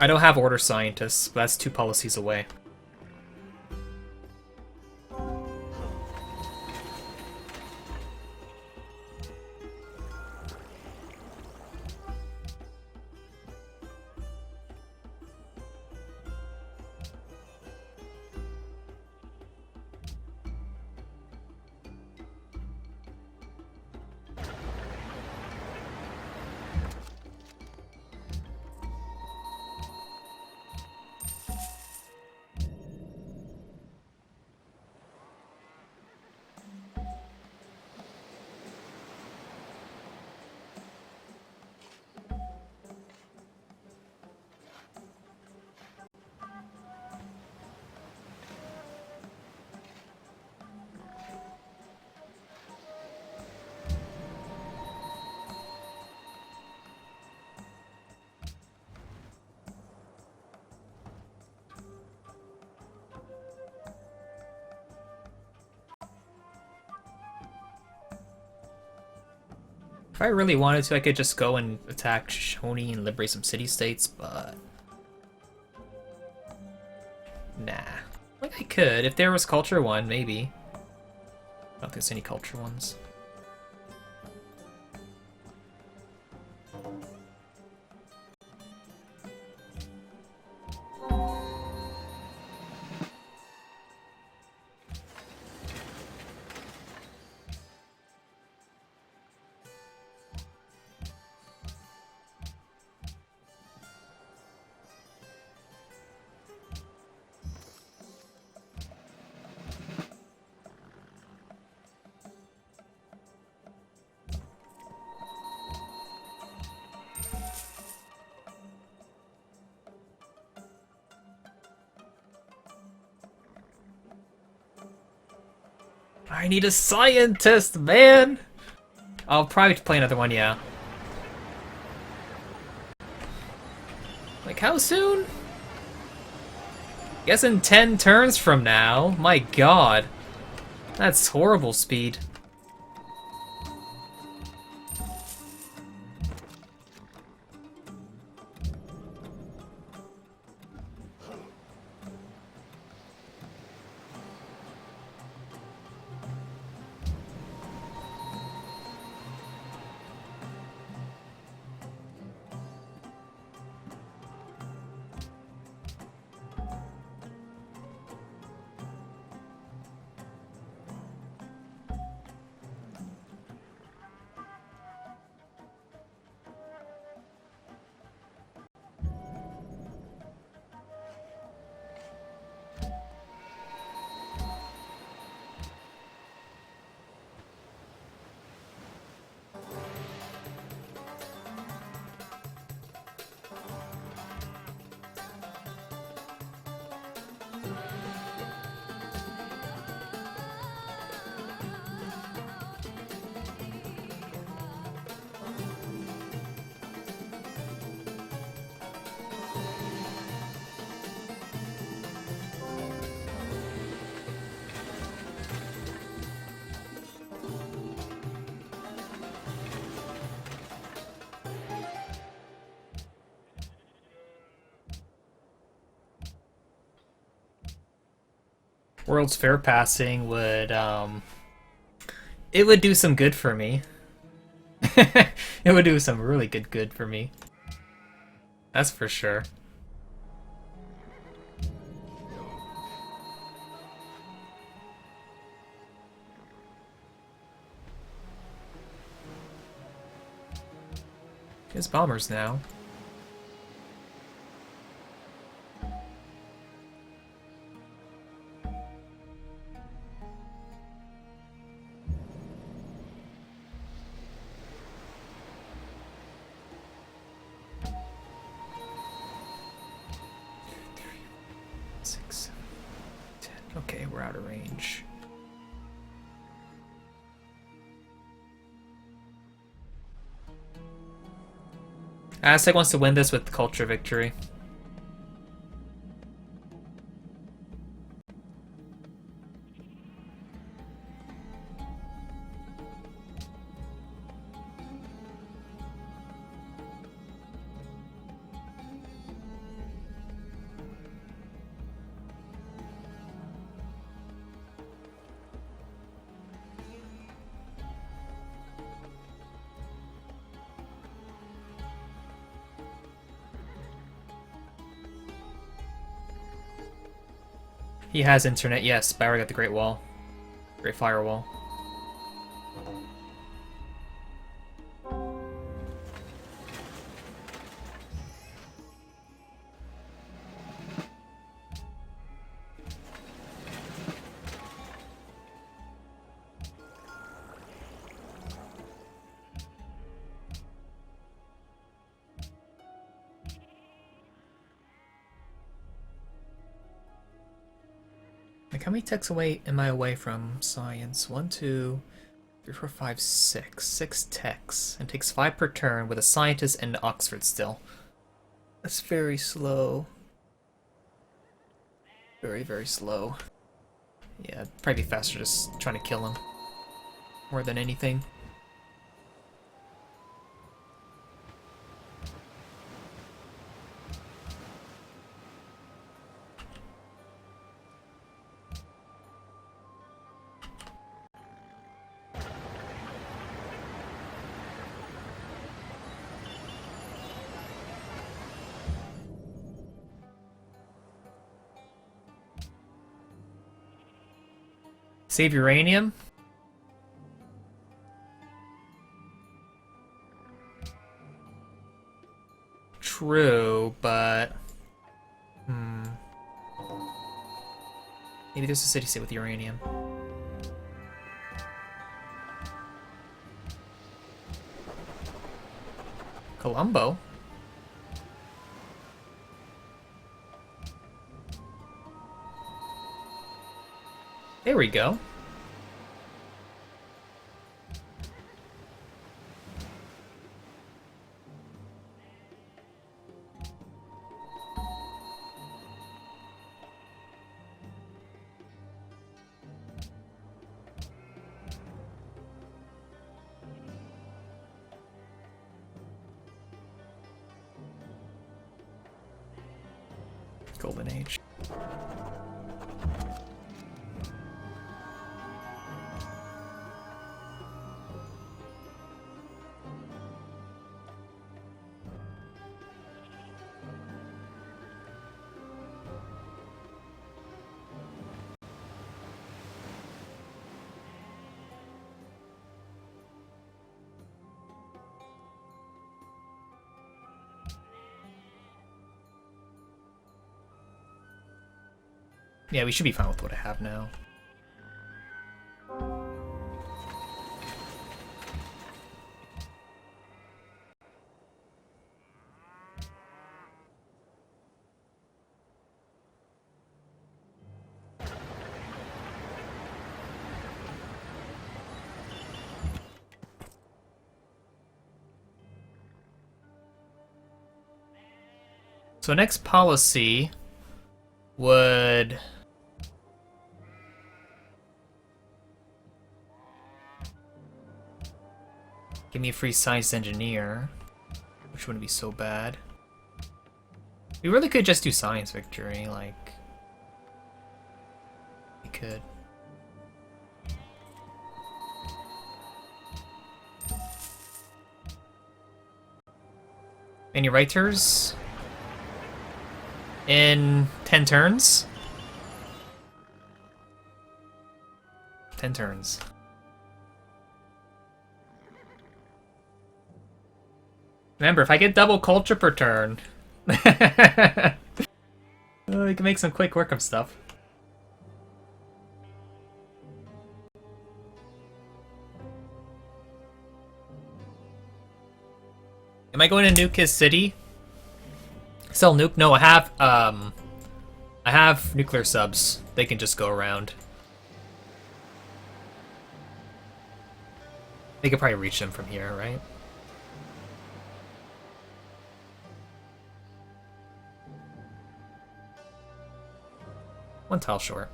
S1: I don't have order scientists, but that's 2 policies away. If I really wanted to, I could just go and attack Shoni and liberate some city-states, but... Nah. Like, I could. If there was Culture 1, maybe. I don't think there's any Culture 1s. I need a scientist, man! I'll probably play another one, yeah. Like, how soon? Guess in 10 turns from now. My god. That's horrible speed. World's Fair passing would, it would do some good for me. It would do some really good for me. That's for sure. There's bombers now. Okay, we're out of range. Aztec wants to win this with culture victory. He has internet, yes. Bioware got the Great Wall. Great Firewall. Like, how many techs away am I away from science? 1, 2, 3, 4, 5, 6. 6 techs. And takes 5 per turn with a scientist and Oxford still. That's very slow. Very slow. Yeah, it'd probably be faster just trying to kill him. More than anything. Save uranium? True, but... Maybe there's a city-state with uranium. Colombo? There we go. Golden Age. Yeah, we should be fine with what I have now. So next policy would give me a free science engineer, which wouldn't be so bad. We really could just do science victory, like we could. Any writers? In 10 turns? 10 turns. Remember, if I get double culture per turn, we can make some quick work of stuff. Am I going to nuke his city? Sell nuke? No, I have nuclear subs. They can just go around. They could probably reach them from here, right? One tile short.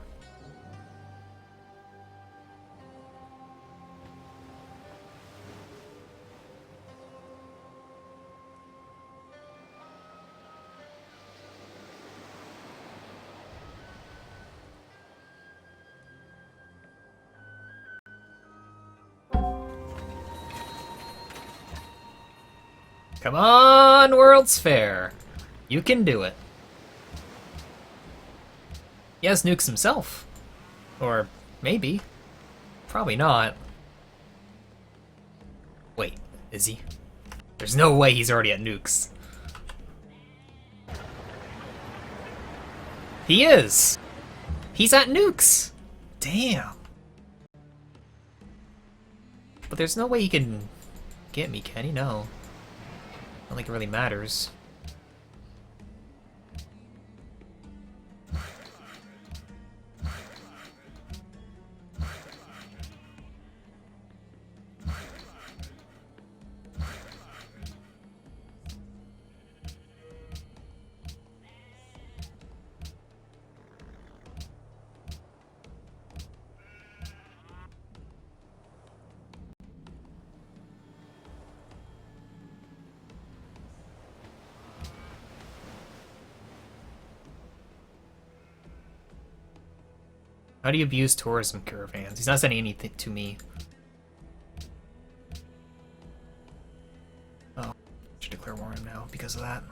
S1: Come on, World's Fair. You can do it. He has nukes himself. Or maybe. Probably not. Wait, is he? There's no way he's already at nukes. He is! He's at nukes! Damn. But there's no way he can get me, can he? No. I don't think it really matters. How do you abuse tourism caravans? He's not sending anything to me. Oh, I should declare war on him now because of that.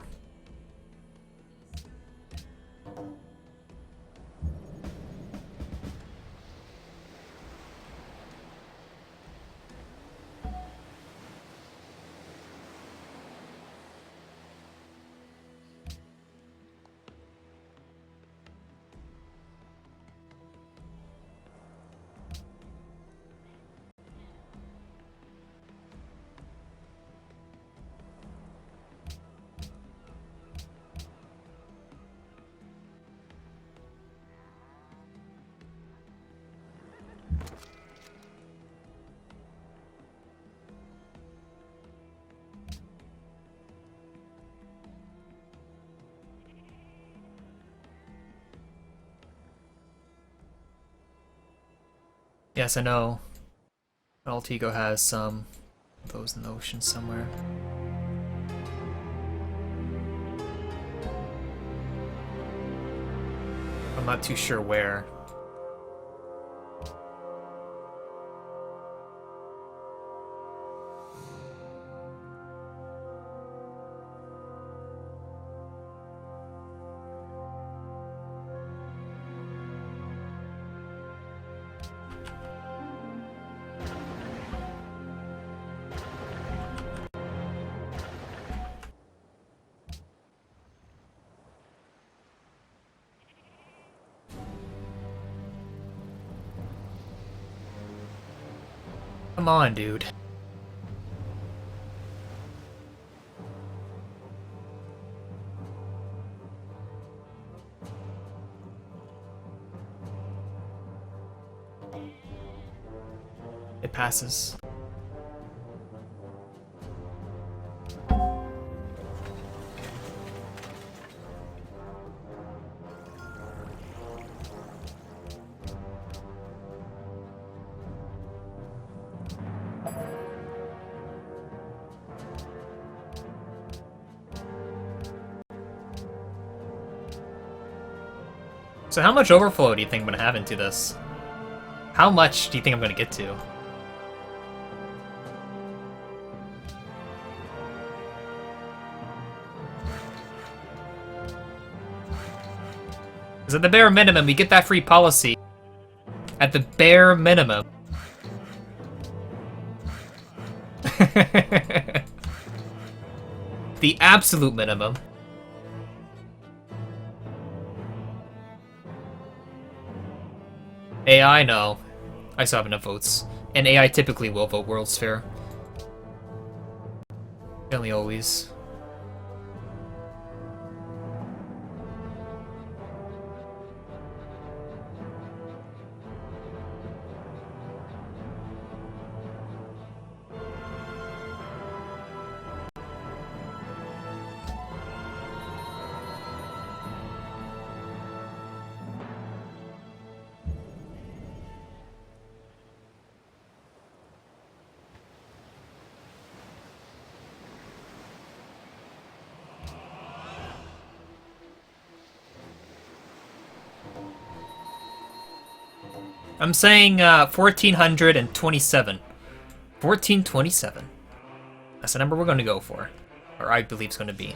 S1: Yes, I know. Altigo has some of those in the ocean somewhere. I'm not too sure where. Come on, dude. It passes. So how much overflow do you think I'm gonna have into this? How much do you think I'm gonna get to? Because at the bare minimum, we get that free policy. At the bare minimum. The absolute minimum. AI, no. I still have enough votes. And AI typically will vote World's Fair. Generally always. I'm saying 1427. 1427. That's the number we're going to go for. Or I believe it's going to be.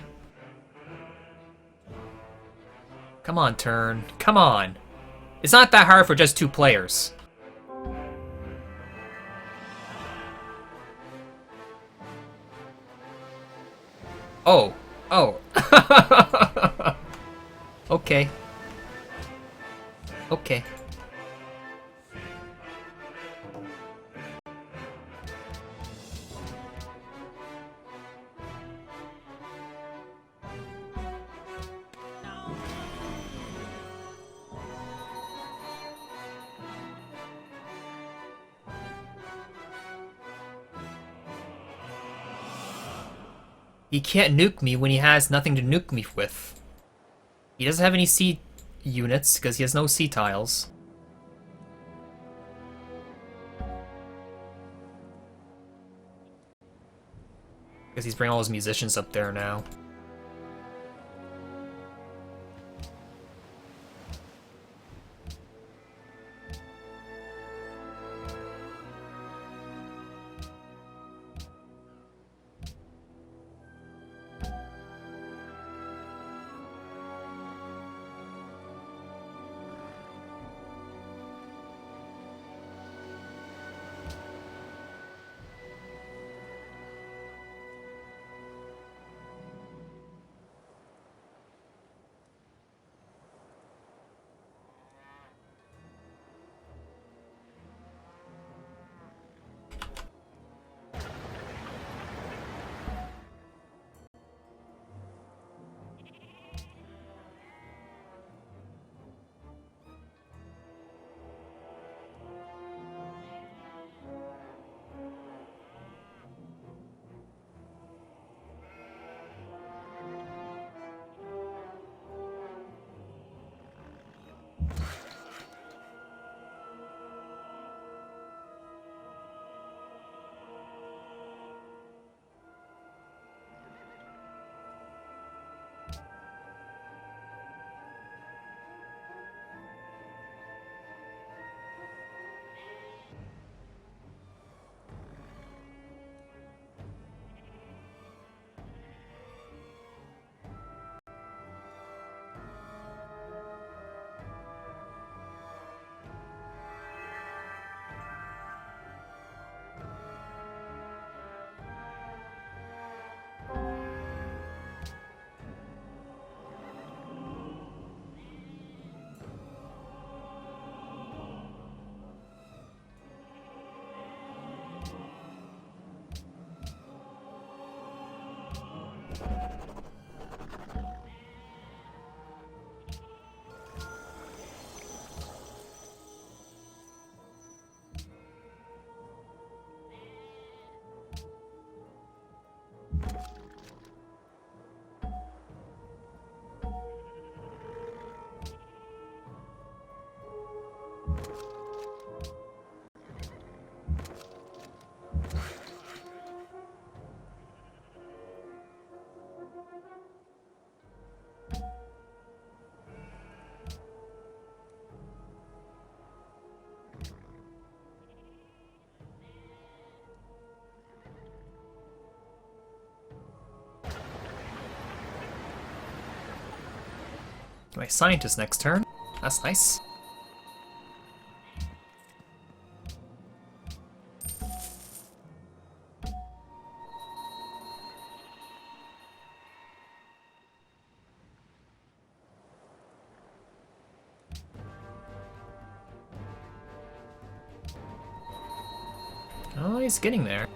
S1: Come on, turn. Come on. It's not that hard for just 2 players. Oh. Oh. Okay. Okay. He can't nuke me when he has nothing to nuke me with. He doesn't have any C units because he has no C tiles. Because he's bringing all his musicians up there now. My scientist next turn. That's nice. Oh, he's getting there.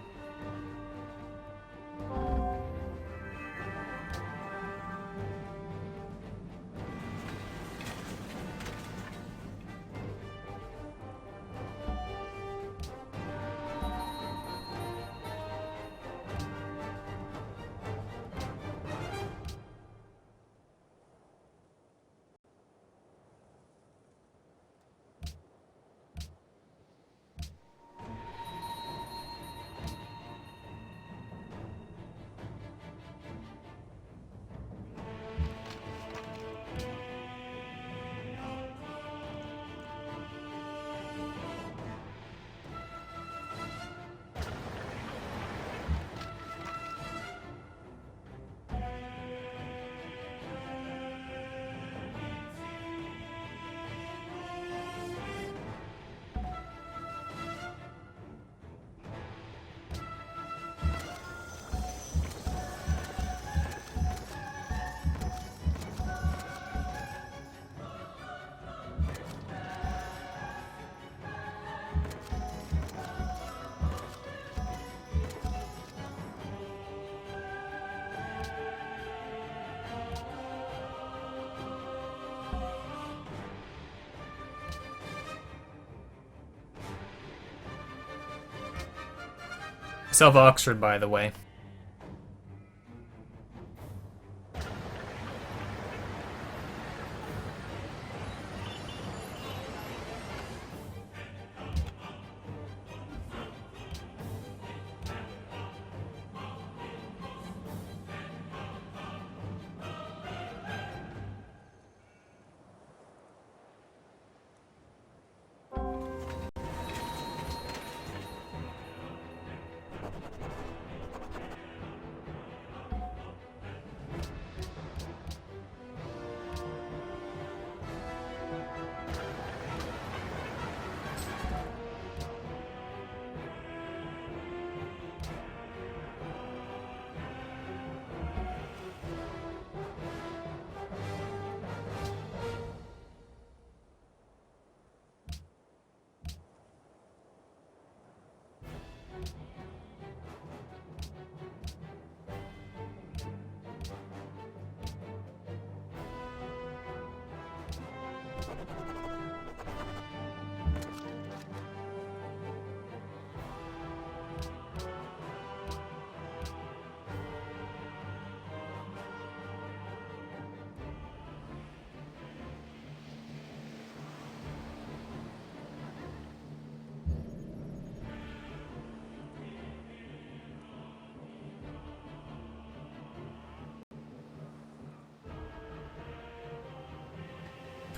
S1: South Oxford, by the way.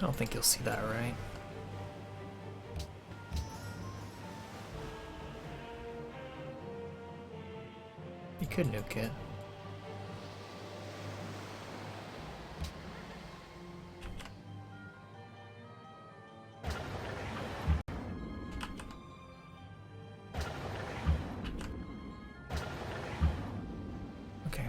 S1: I don't think you'll see that, right? You could nuke it. Okay.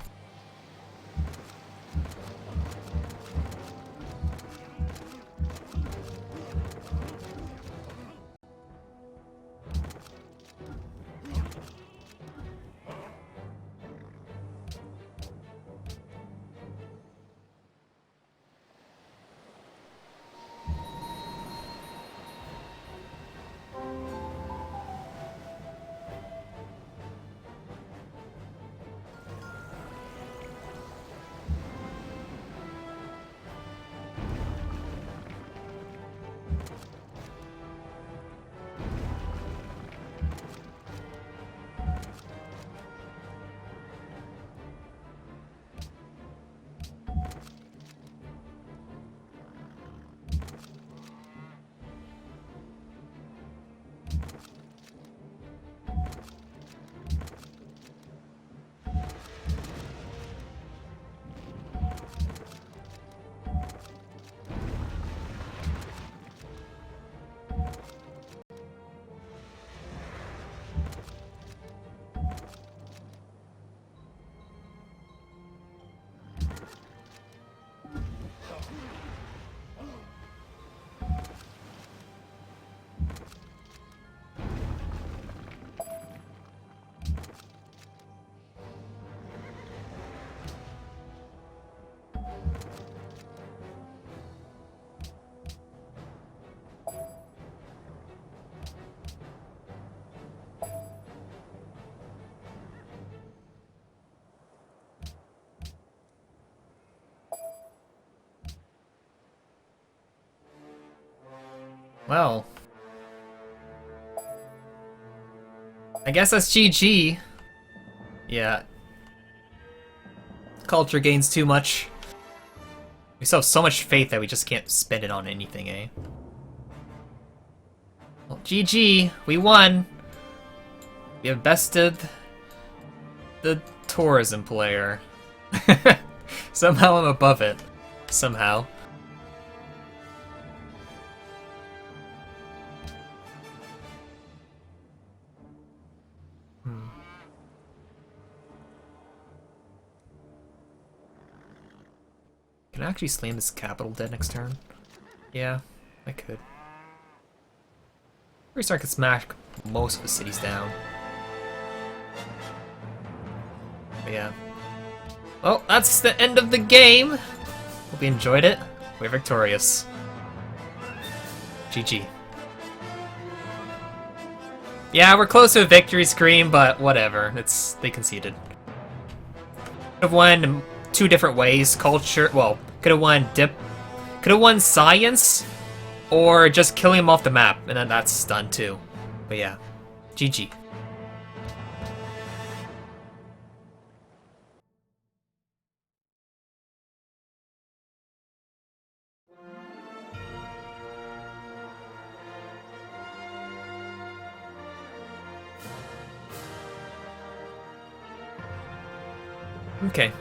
S1: Well, I guess that's GG. Yeah. Culture gains too much. We still have so much faith that we just can't spend it on anything, eh? Well, GG, we won. We have bested the tourism player. Somehow I'm above it. Somehow. Can I actually slam this capital dead next turn? Yeah, I could. Restart could smash most of the cities down. But yeah. Well, that's the end of the game. Hope you enjoyed it. We're victorious. GG. Yeah, we're close to a victory screen, but whatever. They conceded. Could have won 2 different ways. Culture, well, could have won science, or just killing him off the map, and then that's done too. But yeah, GG. Okay.